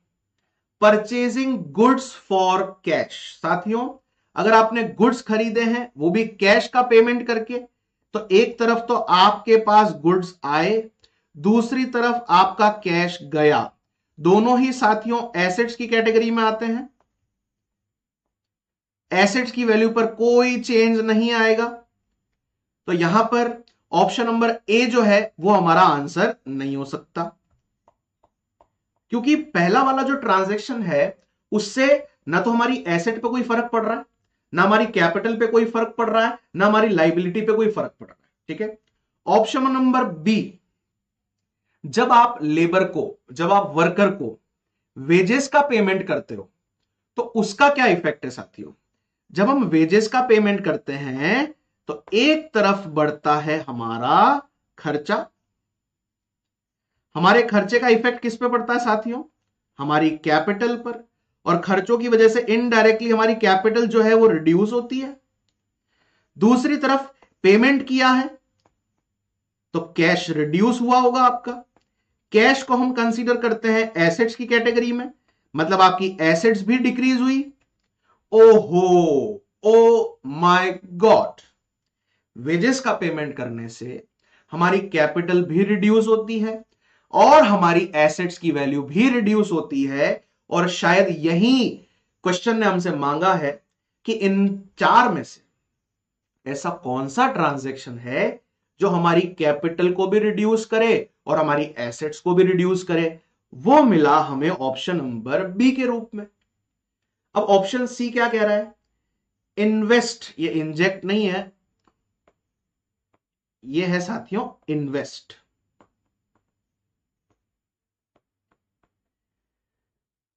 purchasing goods for cash. साथियों अगर आपने गुड्स खरीदे हैं वो भी कैश का पेमेंट करके, तो एक तरफ तो आपके पास गुड्स आए, दूसरी तरफ आपका कैश गया, दोनों ही साथियों एसेट्स की कैटेगरी में आते हैं। एसेट्स की वैल्यू पर कोई चेंज नहीं आएगा। तो यहां पर ऑप्शन नंबर ए जो है वो हमारा आंसर नहीं हो सकता, क्योंकि पहला वाला जो ट्रांजैक्शन है उससे ना तो हमारी एसेट पे कोई फर्क पड़ रहा है, ना हमारी कैपिटल पे कोई फर्क पड़ रहा है, ना हमारी लाइबिलिटी पे कोई फर्क पड़ रहा है। ठीक है। ऑप्शन नंबर बी, जब आप लेबर को, जब आप वर्कर को वेजेस का पेमेंट करते हो तो उसका क्या इफेक्ट है साथियों? जब हम वेजेस का पेमेंट करते हैं तो एक तरफ बढ़ता है हमारा खर्चा। हमारे खर्चे का इफेक्ट किस पे पड़ता है साथियों? हमारी कैपिटल पर। और खर्चों की वजह से इनडायरेक्टली हमारी कैपिटल जो है वो रिड्यूस होती है। दूसरी तरफ पेमेंट किया है तो कैश रिड्यूस हुआ होगा आपका। कैश को हम कंसीडर करते हैं एसेट्स की कैटेगरी में, मतलब आपकी एसेट्स भी डिक्रीज हुई। ओहो, ओ माय गॉड, वेजेस का पेमेंट करने से हमारी कैपिटल भी रिड्यूस होती है और हमारी एसेट्स की वैल्यू भी रिड्यूस होती है। और शायद यही क्वेश्चन ने हमसे मांगा है कि इन चार में से ऐसा कौन सा ट्रांजैक्शन है जो हमारी कैपिटल को भी रिड्यूस करे और हमारी एसेट्स को भी रिड्यूस करे। वो मिला हमें ऑप्शन नंबर बी के रूप में। अब ऑप्शन सी क्या कह रहा है, इन्वेस्ट, ये इंजेक्ट नहीं है, ये है साथियों इन्वेस्ट।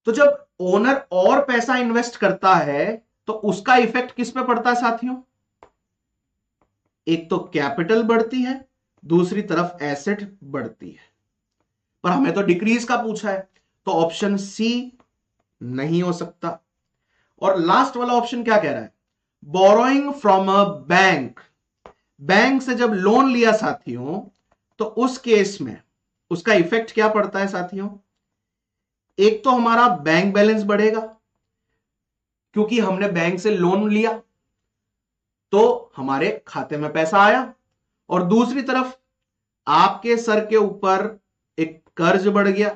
तो जब ओनर और पैसा इन्वेस्ट करता है तो उसका इफेक्ट किस पे पड़ता है साथियों, एक तो कैपिटल बढ़ती है, दूसरी तरफ एसेट बढ़ती है। पर हमें तो डिक्रीज का पूछा है, तो ऑप्शन सी नहीं हो सकता। और लास्ट वाला ऑप्शन क्या कह रहा है, borrowing from a bank, bank से जब लोन लिया साथियों तो उस केस में उसका इफेक्ट क्या पड़ता है साथियों, एक तो हमारा बैंक बैलेंस बढ़ेगा क्योंकि हमने बैंक से लोन लिया तो हमारे खाते में पैसा आया, और दूसरी तरफ आपके सर के ऊपर एक कर्ज बढ़ गया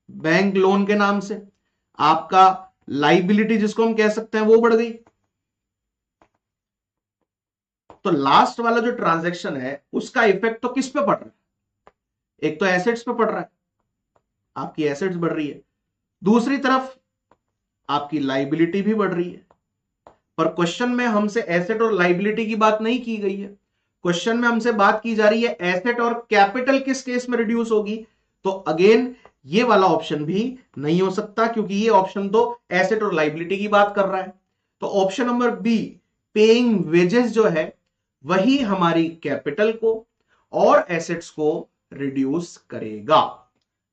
बैंक लोन के नाम से, आपका लाइबिलिटी जिसको हम कह सकते हैं वो बढ़ गई। तो लास्ट वाला जो ट्रांजैक्शन है उसका इफेक्ट तो किस पे पड़ रहा है, एक तो एसेट्स पे पड़ रहा है, आपकी एसेट्स बढ़ रही है, दूसरी तरफ आपकी लाइबिलिटी भी बढ़ रही है। पर क्वेश्चन में हमसे एसेट और लाइबिलिटी की बात नहीं की गई है, क्वेश्चन में हमसे बात की जा रही है एसेट और कैपिटल किस केस में रिड्यूस होगी। तो अगेन ये वाला ऑप्शन भी नहीं हो सकता क्योंकि ये ऑप्शन तो एसेट और लाइबिलिटी की बात कर रहा है। तो option number be paying wages जो है वही हमारी कैपिटल को और एसेट्स को रिड्यूस करेगा।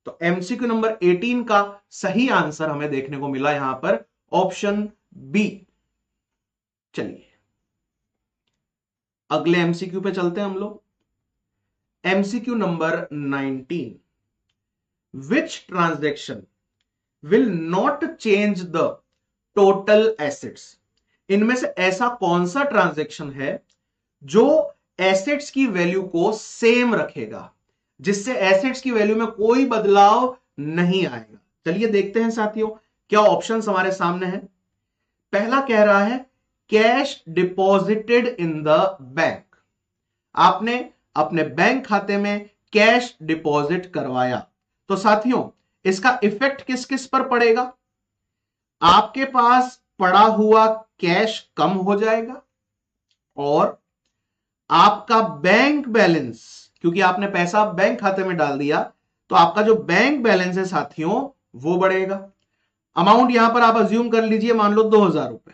तो एमसीक्यू नंबर 18 का सही आंसर हमें देखने को मिला यहां पर ऑप्शन बी। चलिए अगले एमसीक्यू पे चलते हैं हम लोग। MCQ number 19, which transaction will not change the total assets, इनमें से ऐसा कौन सा ट्रांजैक्शन है जो एसेट्स की वैल्यू को सेम रखेगा, जिससे एसेट्स की वैल्यू में कोई बदलाव नहीं आएगा। चलिए देखते हैं साथियों क्या ऑप्शंस हमारे सामने हैं। पहला कह रहा है cash deposited in the bank, आपने अपने बैंक खाते में कैश डिपॉजिट करवाया, तो साथियों इसका इफेक्ट किस किस पर पड़ेगा, आपके पास पड़ा हुआ कैश कम हो जाएगा और आपका बैंक बैलेंस, क्योंकि आपने पैसा बैंक खाते में डाल दिया तो आपका जो बैंक बैलेंस है साथियों वो बढ़ेगा। अमाउंट यहां पर आप अज्यूम कर लीजिए, मान लो 2000 रुपए,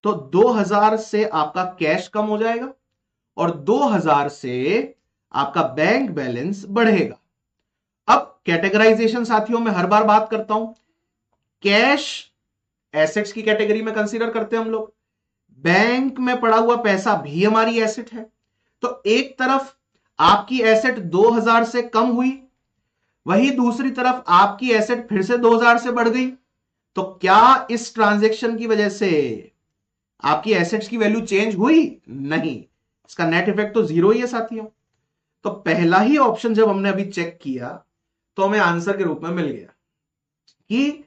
तो 2000 से आपका कैश कम हो जाएगा और 2000 से आपका बैंक बैलेंस बढ़ेगा। अब कैटेगराइजेशन साथियों में हर बार बात करता हूं, कैश एसेट्स की कैटेगरी में कंसीडर करते हैं हम लोग, बैंक में पड़ा हुआ पैसा भी हमारी एसेट है। तो एक तरफ आपकी एसेट 2000 से कम हुई, वही दूसरी तरफ आपकी एसेट फिर से 2000 से बढ़ गई, तो क्या इस ट्रांजैक्शन की वजह से आपकी एसेट्स की वैल्यू चेंज हुई, नहीं, इसका नेट इफेक्ट तो जीरो ही है साथियों। तो पहला ही ऑप्शन जब हमने अभी चेक किया तो हमें आंसर के रूप में मिल गया कि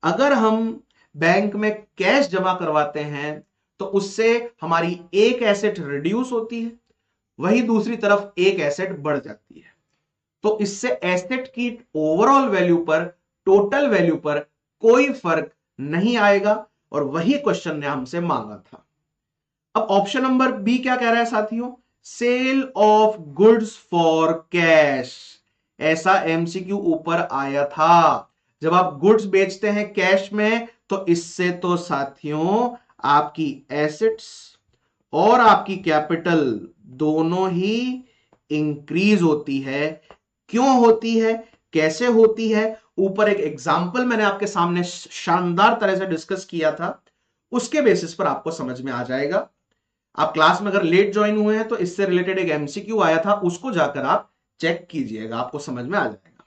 अगर हम बैंक में कैश जमा करवाते हैं तो उससे हमारी एक एसेट रिड्यूस होती है, वही दूसरी तरफ एक एसेट बढ़ जाती है, तो इससे एसेट की ओवरऑल वैल्यू पर, टोटल वैल्यू पर कोई फर्क नहीं आएगा, और वही क्वेश्चन ने हमसे मांगा था। अब ऑप्शन नंबर बी क्या कह रहा है साथियों, sale of goods for cash, ऐसा एमसीक्यू ऊपर आया था। जब आप गुड्स बेचते हैं कैश में तो इससे तो साथियों आपकी एसेट्स और आपकी कैपिटल दोनों ही इंक्रीज होती है। क्यों होती है, कैसे होती है, ऊपर एक एग्जाम्पल मैंने आपके सामने शानदार तरह से डिस्कस किया था, उसके बेसिस पर आपको समझ में आ जाएगा। आप क्लास में अगर लेट ज्वाइन हुए हैं तो इससे रिलेटेड एक एमसीक्यू आया था, उसको जाकर आप चेक कीजिएगा, आपको समझ में आ जाएगा।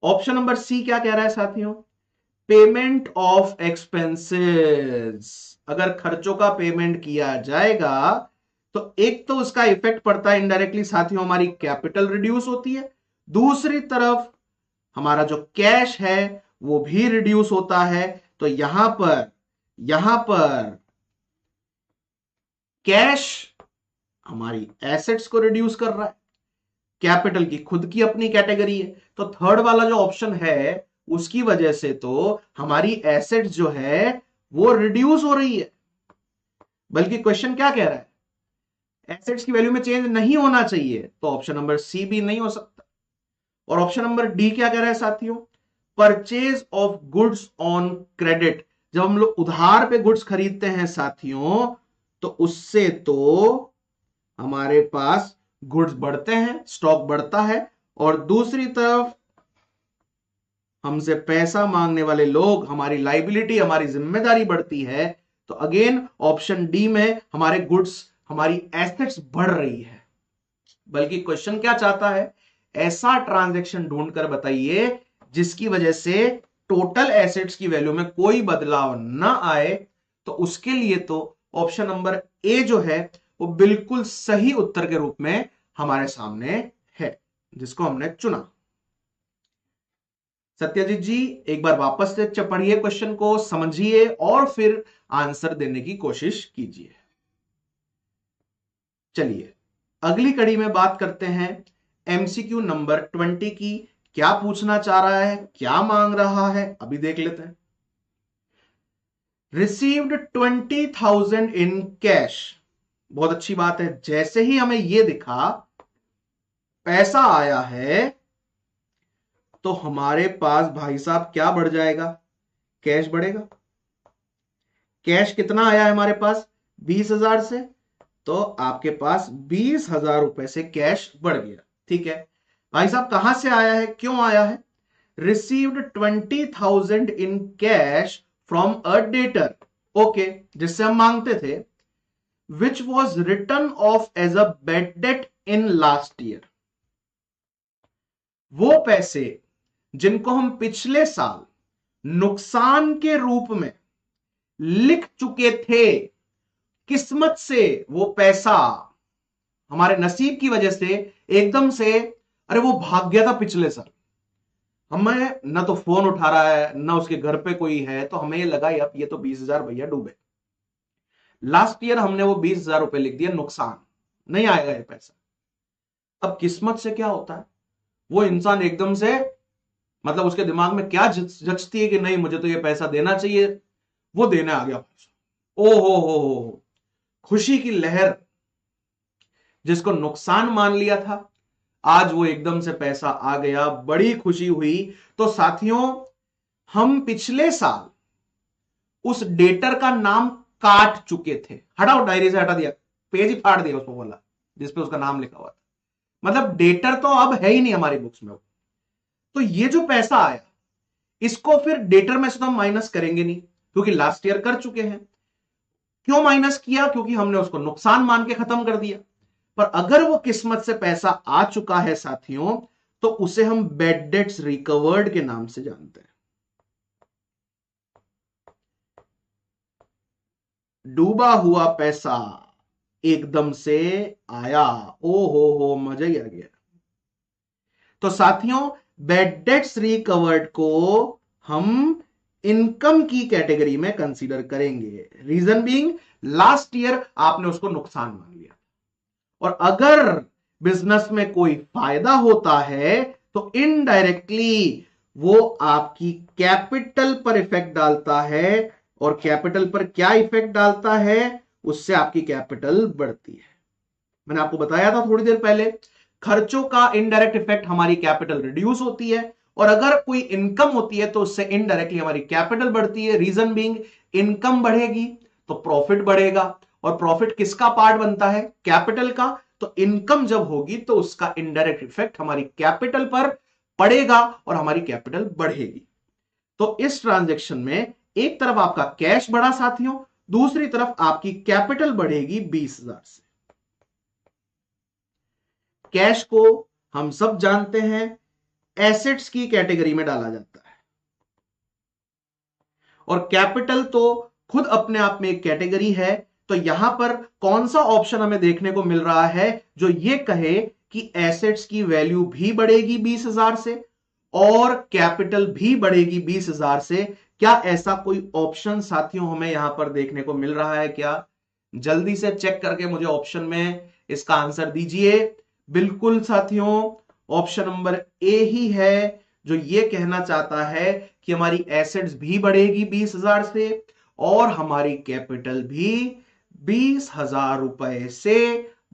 ऑप्शन नंबर सी क्या कह रहा है साथियों, पेमेंट ऑफ एक्सपेंसेस, अगर खर्चों का पेमेंट किया जाएगा तो एक तो उसका इफेक्ट पड़ता है इनडायरेक्टली साथियों, हमारी कैपिटल रिड्यूस होती है, दूसरी तरफ हमारा जो कैश है वो भी रिड्यूस होता है। तो यहां पर कैश हमारी एसेट्स को रिड्यूस कर रहा है, कैपिटल की खुद की अपनी कैटेगरी है, तो थर्ड वाला जो ऑप्शन है उसकी वजह से तो हमारी एसेट्स जो है वो रिड्यूस हो रही है। बल्कि क्वेश्चन क्या कह रहा है, एसेट्स की वैल्यू में चेंज नहीं होना चाहिए, तो ऑप्शन नंबर सी भी नहीं हो सकता। और ऑप्शन नंबर डी क्या कह रहा है साथियों, purchase of goods on credit. जब हम लोग उधार पे गुड्स खरीदते हैं साथियों, तो उससे तो हमारे पास गुड्स बढ़ते हैं, स्टॉक बढ़ता है, और दूसरी तरफ हमसे पैसा मांगने वाले लोग, हमारी लाइबिलिटी, हमारी जिम्मेदारी बढ़ती है। तो अगेन ऑप्शन डी में हमारे गुड्स, हमारी एसेट्स बढ़ रही है। बल्कि क्वेश्चन क्या चाहता है, ऐसा ट्रांजैक्शन ढूंढकर बताइए जिसकी वजह से टोटल एसेट्स की वैल्यू में कोई बदलाव ना आए। तो उसके लिए तो ऑप्शन नंबर ए जो है वो बिल्कुल सही उत्तर के रूप में हमारे सामने है, जिसको हमने चुना। सत्यजीत जी एक बार वापस से पढ़िए क्वेश्चन को, समझिए और फिर आंसर देने की कोशिश कीजिए। चलिए अगली कड़ी में बात करते हैं एमसीक्यू नंबर 20 की। क्या पूछना चाह रहा है, क्या मांग रहा है, अभी देख लेते हैं। Received 20,000 in cash. बहुत अच्छी बात है, जैसे ही हमें यह दिखा पैसा आया है तो हमारे पास भाई साहब क्या बढ़ जाएगा, कैश बढ़ेगा। कैश कितना आया है हमारे पास, 20,000 से, तो आपके पास 20,000 रुपए से कैश बढ़ गया। ठीक है भाई साहब, कहां से आया है, क्यों आया है, received 20,000 in cash from a debtor, okay, जिससे हम मांगते थे, which was written off as a bad debt in last year. वो पैसे जिनको हम पिछले साल नुकसान के रूप में लिख चुके थे, किस्मत से वो पैसा हमारे नसीब की वजह से एकदम से, अरे वो भाग गया था पिछले साल, हमें ना तो फोन उठा रहा है ना उसके घर पे कोई है, तो हमें ये लगा अब ये तो 20,000 भैया डूबे। लास्ट ईयर हमने वो 20,000 रुपए लिख दिया नुकसान, नहीं आएगा ये पैसा। अब किस्मत से क्या होता है, वो इंसान एकदम से, मतलब उसके दिमाग में क्या जचती है कि नहीं मुझे तो ये पैसा देना चाहिए, वो देने आ गया पैसा। ओ हो, खुशी की लहर, जिसको नुकसान मान लिया था आज वो एकदम से पैसा आ गया, बड़ी खुशी हुई। तो साथियों हम पिछले साल उस डेटर का नाम काट चुके थे, हटाओ डायरी से हटा दिया, पेज ही फाड़ दिया उसको बोला जिसपे उसका नाम लिखा हुआ था, मतलब डेटर तो अब है ही नहीं हमारी बुक्स में। तो ये जो पैसा आया इसको फिर डेटर में से तो हम माइनस करेंगे नहीं, क्योंकि लास्ट ईयर कर चुके हैं। क्यों माइनस किया, क्योंकि हमने उसको नुकसान मान के खत्म कर दिया। पर अगर वो किस्मत से पैसा आ चुका है साथियों, तो उसे हम बैड डेट्स रिकवर्ड के नाम से जानते हैं। डूबा हुआ पैसा एकदम से आया, ओ हो मजा ही आ गया। तो साथियों बैड डेट्स रिकवर्ड को हम इनकम की कैटेगरी में कंसीडर करेंगे, रीजन बीइंग लास्ट ईयर आपने उसको नुकसान मान लिया। और अगर बिजनेस में कोई फायदा होता है तो इनडायरेक्टली वो आपकी कैपिटल पर इफेक्ट डालता है, और कैपिटल पर क्या इफेक्ट डालता है, उससे आपकी कैपिटल बढ़ती है। मैंने आपको बताया था थोड़ी देर पहले, खर्चों का इनडायरेक्ट इफेक्ट हमारी कैपिटल रिड्यूस होती है, और अगर कोई इनकम होती है तो उससे इनडायरेक्टली हमारी कैपिटल बढ़ती है। रीजन बीइंग इनकम बढ़ेगी तो प्रॉफिट बढ़ेगा, और प्रॉफिट किसका पार्ट बनता है, कैपिटल का। तो इनकम जब होगी तो उसका इनडायरेक्ट इफेक्ट हमारी कैपिटल पर पड़ेगा और हमारी कैपिटल बढ़ेगी। तो इस ट्रांजैक्शन में एक तरफ आपका कैश बढ़ा साथियों, दूसरी तरफ आपकी कैपिटल बढ़ेगी 20,000 से। कैश को हम सब जानते हैं एसेट्स की कैटेगरी में डाला जाता है, और कैपिटल तो खुद अपने आप में एक कैटेगरी है। तो यहां पर कौन सा ऑप्शन हमें देखने को मिल रहा है जो ये कहे कि एसेट्स की वैल्यू भी बढ़ेगी 20,000 से और कैपिटल भी बढ़ेगी 20,000 से? क्या ऐसा कोई ऑप्शन साथियों हमें यहां पर देखने को मिल रहा है क्या? जल्दी से चेक करके मुझे ऑप्शन में इसका आंसर दीजिए। बिल्कुल साथियों, ऑप्शन नंबर ए ही है जो ये कहना चाहता है कि हमारी एसेट्स भी बढ़ेगी 20,000 से और हमारी कैपिटल भी 20,000 रुपए से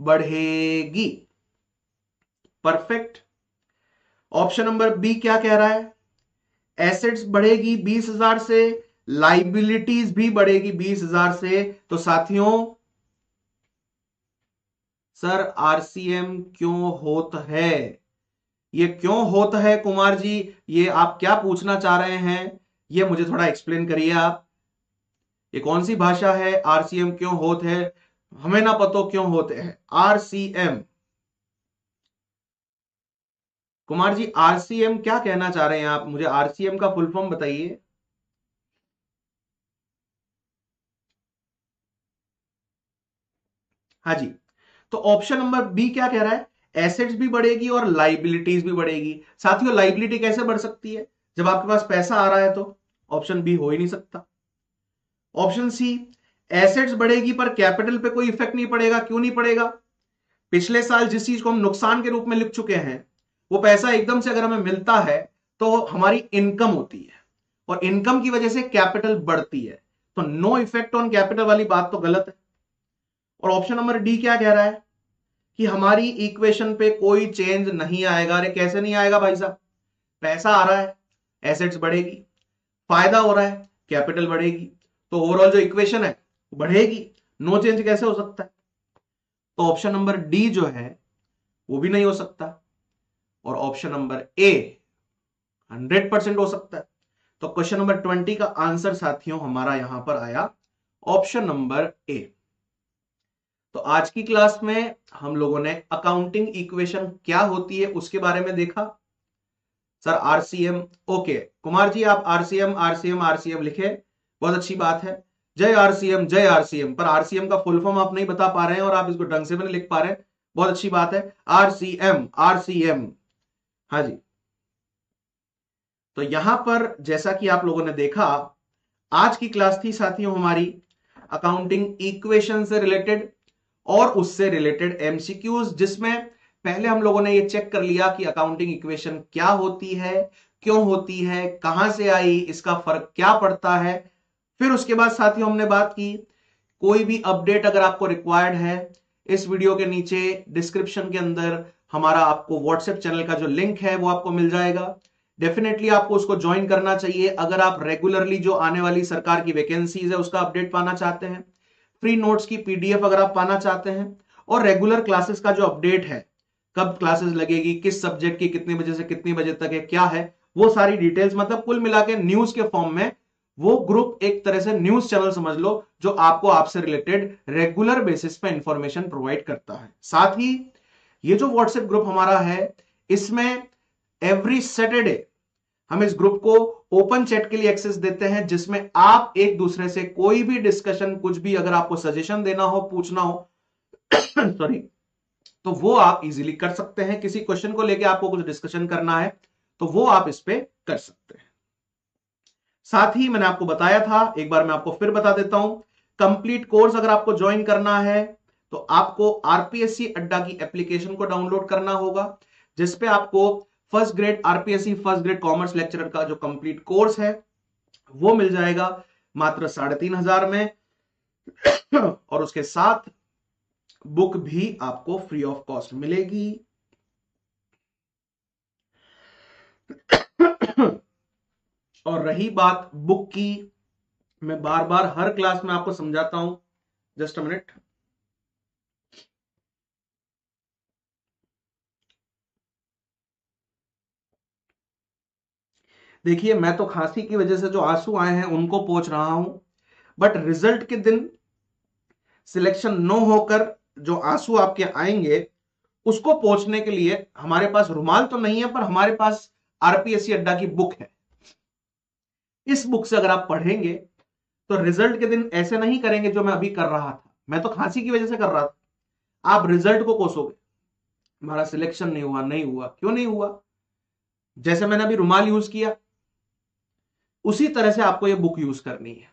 बढ़ेगी। परफेक्ट। ऑप्शन नंबर बी क्या कह रहा है? एसेट्स बढ़ेगी 20,000 से, लाइबिलिटीज भी बढ़ेगी 20,000 से। तो साथियों, सर आरसीएम क्यों होता है? ये क्यों होता है कुमार जी? ये आप क्या पूछना चाह रहे हैं? ये मुझे थोड़ा एक्सप्लेन करिए आप। ये कौन सी भाषा है? आरसीएम क्यों होते हैं? हमें ना पता क्यों होते हैं आरसीएम। कुमार जी, आरसीएम क्या कहना चाह रहे हैं आप? मुझे आरसीएम का फुल फॉर्म बताइए। हाँ जी, तो ऑप्शन नंबर बी क्या कह रहा है? एसेट्स भी बढ़ेगी और लाइबिलिटीज भी बढ़ेगी। साथियों, लाइबिलिटी कैसे बढ़ सकती है जब आपके पास पैसा आ रहा है? तो ऑप्शन बी हो ही नहीं सकता। ऑप्शन सी, एसेट्स बढ़ेगी पर कैपिटल पे कोई इफेक्ट नहीं पड़ेगा। क्यों नहीं पड़ेगा? पिछले साल जिस चीज को हम नुकसान के रूप में लिख चुके हैं, वो पैसा एकदम से अगर हमें मिलता है तो हमारी इनकम होती है और इनकम की वजह से कैपिटल बढ़ती है। तो नो इफेक्ट ऑन कैपिटल वाली बात तो गलत है। और ऑप्शन नंबर डी क्या कह रहा है कि हमारी इक्वेशन पे कोई चेंज नहीं आएगा। अरे कैसे नहीं आएगा भाई साहब? पैसा आ रहा है, एसेट्स बढ़ेगी, फायदा हो रहा है, कैपिटल बढ़ेगी, तो ओवरऑल जो इक्वेशन है बढ़ेगी। नो चेंज कैसे हो सकता है? तो ऑप्शन नंबर डी जो है वो भी नहीं हो सकता और ऑप्शन नंबर ए 100% हो सकता है। तो क्वेश्चन नंबर 20 का आंसर साथियों हमारा यहां पर आया ऑप्शन नंबर ए। तो आज की क्लास में हम लोगों ने अकाउंटिंग इक्वेशन क्या होती है उसके बारे में देखा। Sir RCM, okay Kumar ji, आप आरसीएम आरसीएम आरसीएम लिखे, बहुत अच्छी बात है। जय आरसीएम जय आरसीएम, पर आरसीएम का फुल फॉर्म आप नहीं बता पा रहे हैं और आप इसको ढंग से भी नहीं लिख पा रहे हैं। बहुत अच्छी बात है, आरसीएम आरसीएम। हाँ जी, तो यहां पर जैसा कि आप लोगों ने देखा, आज की क्लास थी साथियों हमारी अकाउंटिंग इक्वेशन से रिलेटेड और उससे रिलेटेड एमसीक्यूज, जिसमें पहले हम लोगों ने ये चेक कर लिया कि अकाउंटिंग इक्वेशन क्या होती है, क्यों होती है, कहां से आई, इसका फर्क क्या पड़ता है। फिर उसके बाद साथियों हमने बात की कोई भी अपडेट अगर आपको रिक्वायर्ड है, इस वीडियो के नीचे डिस्क्रिप्शन के अंदर हमारा आपको व्हाट्सएप चैनल का जो लिंक है वो आपको मिल जाएगा। डेफिनेटली आपको उसको ज्वाइन करना चाहिए अगर आप रेगुलरली जो आने वाली सरकार की वैकेंसीज है उसका अपडेट पाना चाहते हैं, फ्री नोट्स की पीडीएफ अगर आप पाना चाहते हैं, और रेगुलर क्लासेस का जो अपडेट है, कब क्लासेस लगेगी, किस सब्जेक्ट की कितने बजे से कितनी बजे तक है, क्या है, वो सारी डिटेल्स, मतलब कुल मिला के न्यूज के फॉर्म में वो ग्रुप एक तरह से न्यूज चैनल समझ लो जो आपको आपसे रिलेटेड रेगुलर बेसिस पे इंफॉर्मेशन प्रोवाइड करता है। साथ ही ये जो व्हाट्सएप ग्रुप हमारा है, इसमें एवरी सैटरडे हम इस ग्रुप को ओपन चैट के लिए एक्सेस देते हैं, जिसमें आप एक दूसरे से कोई भी डिस्कशन, कुछ भी अगर आपको सजेशन देना हो, पूछना हो सॉरी, तो वो आप इजीली कर सकते हैं। किसी क्वेश्चन को लेके आपको कुछ डिस्कशन करना है तो वो आप इस पे कर सकते हैं। साथ ही मैंने आपको बताया था, एक बार मैं आपको फिर बता देता हूं, कंप्लीट कोर्स अगर आपको ज्वाइन करना है तो आपको आरपीएससी अड्डा की एप्लीकेशन को डाउनलोड करना होगा, जिसपे आपको first grade RPSC first grade commerce lecturer का जो कंप्लीट कोर्स है वो मिल जाएगा मात्र 3,500 में और उसके साथ बुक भी आपको फ्री ऑफ कॉस्ट मिलेगी। और रही बात बुक की, मैं बार बार हर क्लास में आपको समझाता हूं, जस्ट अ मिनट। देखिए, मैं तो खांसी की वजह से जो आंसू आए हैं उनको पोंछ रहा हूं, बट रिजल्ट के दिन सिलेक्शन न होकर जो आंसू आपके आएंगे उसको पोंछने के लिए हमारे पास रुमाल तो नहीं है, पर हमारे पास आरपीएससी अड्डा की बुक है। इस बुक से अगर आप पढ़ेंगे तो रिजल्ट के दिन ऐसे नहीं करेंगे जो मैं अभी कर रहा था। मैं तो खांसी की वजह से कर रहा था, आप रिजल्ट को कोसोगे, हमारा सिलेक्शन नहीं हुआ, नहीं हुआ, क्यों नहीं हुआ? जैसे मैंने अभी रुमाल यूज किया, उसी तरह से आपको ये बुक यूज करनी है।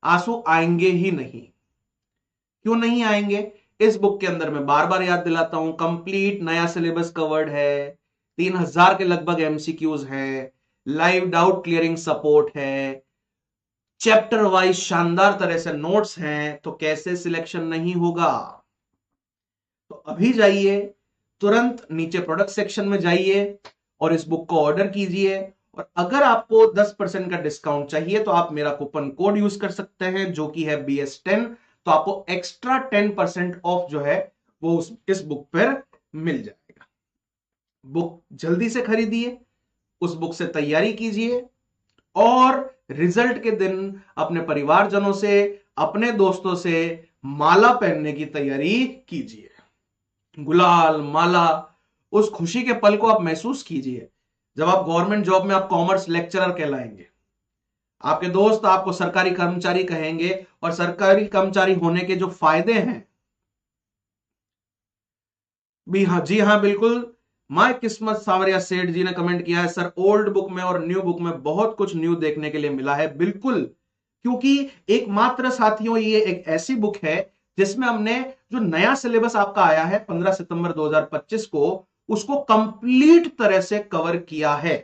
आंसू आएंगे ही नहीं। क्यों नहीं आएंगे? इस बुक के अंदर मैं बार बार याद दिलाता हूं, कंप्लीट नया सिलेबस कवर्ड है, 3000 के लगभग एमसीक्यूज है, लाइव डाउट क्लियरिंग सपोर्ट है, चैप्टर वाइज शानदार तरह से नोट्स हैं, तो कैसे सिलेक्शन नहीं होगा? तो अभी जाइए, तुरंत नीचे प्रोडक्ट सेक्शन में जाइए और इस बुक को ऑर्डर कीजिए। और अगर आपको 10% का डिस्काउंट चाहिए तो आप मेरा कूपन कोड यूज कर सकते हैं, जो कि है BS10। तो आपको एक्स्ट्रा 10% ऑफ जो है वो इस बुक पर मिल जाएगा। बुक जल्दी से खरीदिए, उस बुक से तैयारी कीजिए और रिजल्ट के दिन अपने परिवारजनों से, अपने दोस्तों से माला पहनने की तैयारी कीजिए। गुलाल, माला, उस खुशी के पल को आप महसूस कीजिए जब आप गवर्नमेंट जॉब में आप कॉमर्स लेक्चरर कहलाएंगे, आपके दोस्त आपको सरकारी कर्मचारी कहेंगे, और सरकारी कर्मचारी होने के जो फायदे हैं भी, हाँ जी हाँ बिल्कुल, माय किस्मत सावरिया सेठ जी ने कमेंट किया है, सर ओल्ड बुक में और न्यू बुक में बहुत कुछ न्यू देखने के लिए मिला है। बिल्कुल, क्योंकि एकमात्र साथियों ये एक ऐसी बुक है जिसमें हमने जो नया सिलेबस आपका आया है 15 सितंबर 2025 को, उसको कंप्लीट तरह से कवर किया है।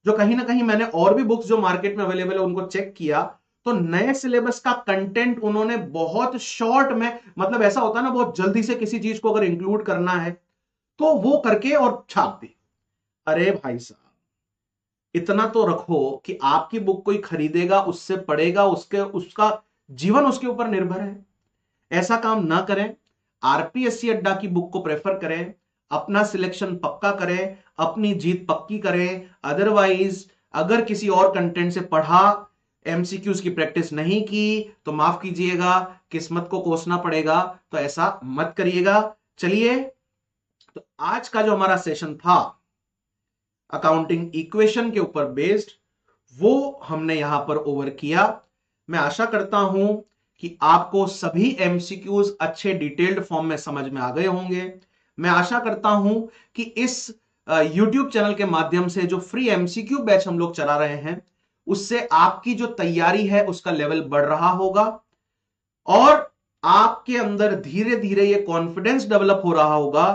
जो कहीं ना कहीं मैंने और भी बुक्स जो मार्केट में अवेलेबल है उनको चेक किया, तो नए सिलेबस का कंटेंट उन्होंने बहुत शॉर्ट में, मतलब ऐसा होता है ना, बहुत जल्दी से किसी चीज को अगर इंक्लूड करना है तो वो करके और छाप दी। अरे भाई साहब, इतना तो रखो कि आपकी बुक कोई खरीदेगा, उससे पढ़ेगा, उसका जीवन उसके ऊपर निर्भर है। ऐसा काम ना करें, आरपीएससी अड्डा की बुक को प्रेफर करें, अपना सिलेक्शन पक्का करें, अपनी जीत पक्की करें। अदरवाइज अगर किसी और कंटेंट से पढ़ा, एमसीक्यूज की प्रैक्टिस नहीं की, तो माफ कीजिएगा, किस्मत को कोसना पड़ेगा। तो ऐसा मत करिएगा। चलिए, तो आज का जो हमारा सेशन था अकाउंटिंग इक्वेशन के ऊपर बेस्ड, वो हमने यहां पर ओवर किया। मैं आशा करता हूं कि आपको सभी एमसीक्यूज अच्छे डिटेल्ड फॉर्म में समझ में आ गए होंगे। मैं आशा करता हूं कि इस YouTube चैनल के माध्यम से जो फ्री एमसीक्यू बैच हम लोग चला रहे हैं, उससे आपकी जो तैयारी है उसका लेवल बढ़ रहा होगा और आपके अंदर धीरे धीरे ये कॉन्फिडेंस डेवलप हो रहा होगा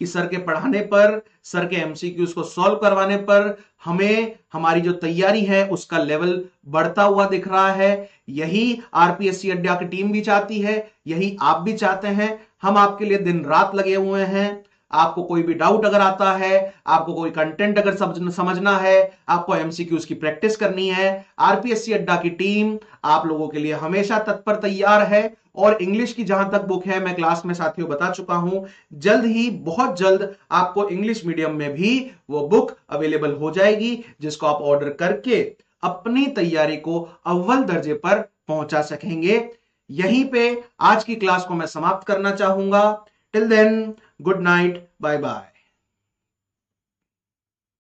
कि सर के पढ़ाने पर, सर के एमसीक्यूज को सॉल्व करवाने पर हमें हमारी जो तैयारी है उसका लेवल बढ़ता हुआ दिख रहा है। यही आरपीएससी अड्डा की टीम भी चाहती है, यही आप भी चाहते हैं। हम आपके लिए दिन रात लगे हुए हैं। आपको कोई भी डाउट अगर आता है, आपको कोई कंटेंट अगर समझना है, आपको एमसीक्यूज की प्रैक्टिस करनी है, आरपीएससी अड्डा की टीम आप लोगों के लिए हमेशा तत्पर तैयार है। और इंग्लिश की जहां तक बुक है, मैं क्लास में साथियों बता चुका हूं, जल्द ही, बहुत जल्द आपको इंग्लिश मीडियम में भी वो बुक अवेलेबल हो जाएगी, जिसको आप ऑर्डर करके अपनी तैयारी को अव्वल दर्जे पर पहुंचा सकेंगे। यहीं पे आज की क्लास को मैं समाप्त करना चाहूंगा। Till then, good night, bye bye.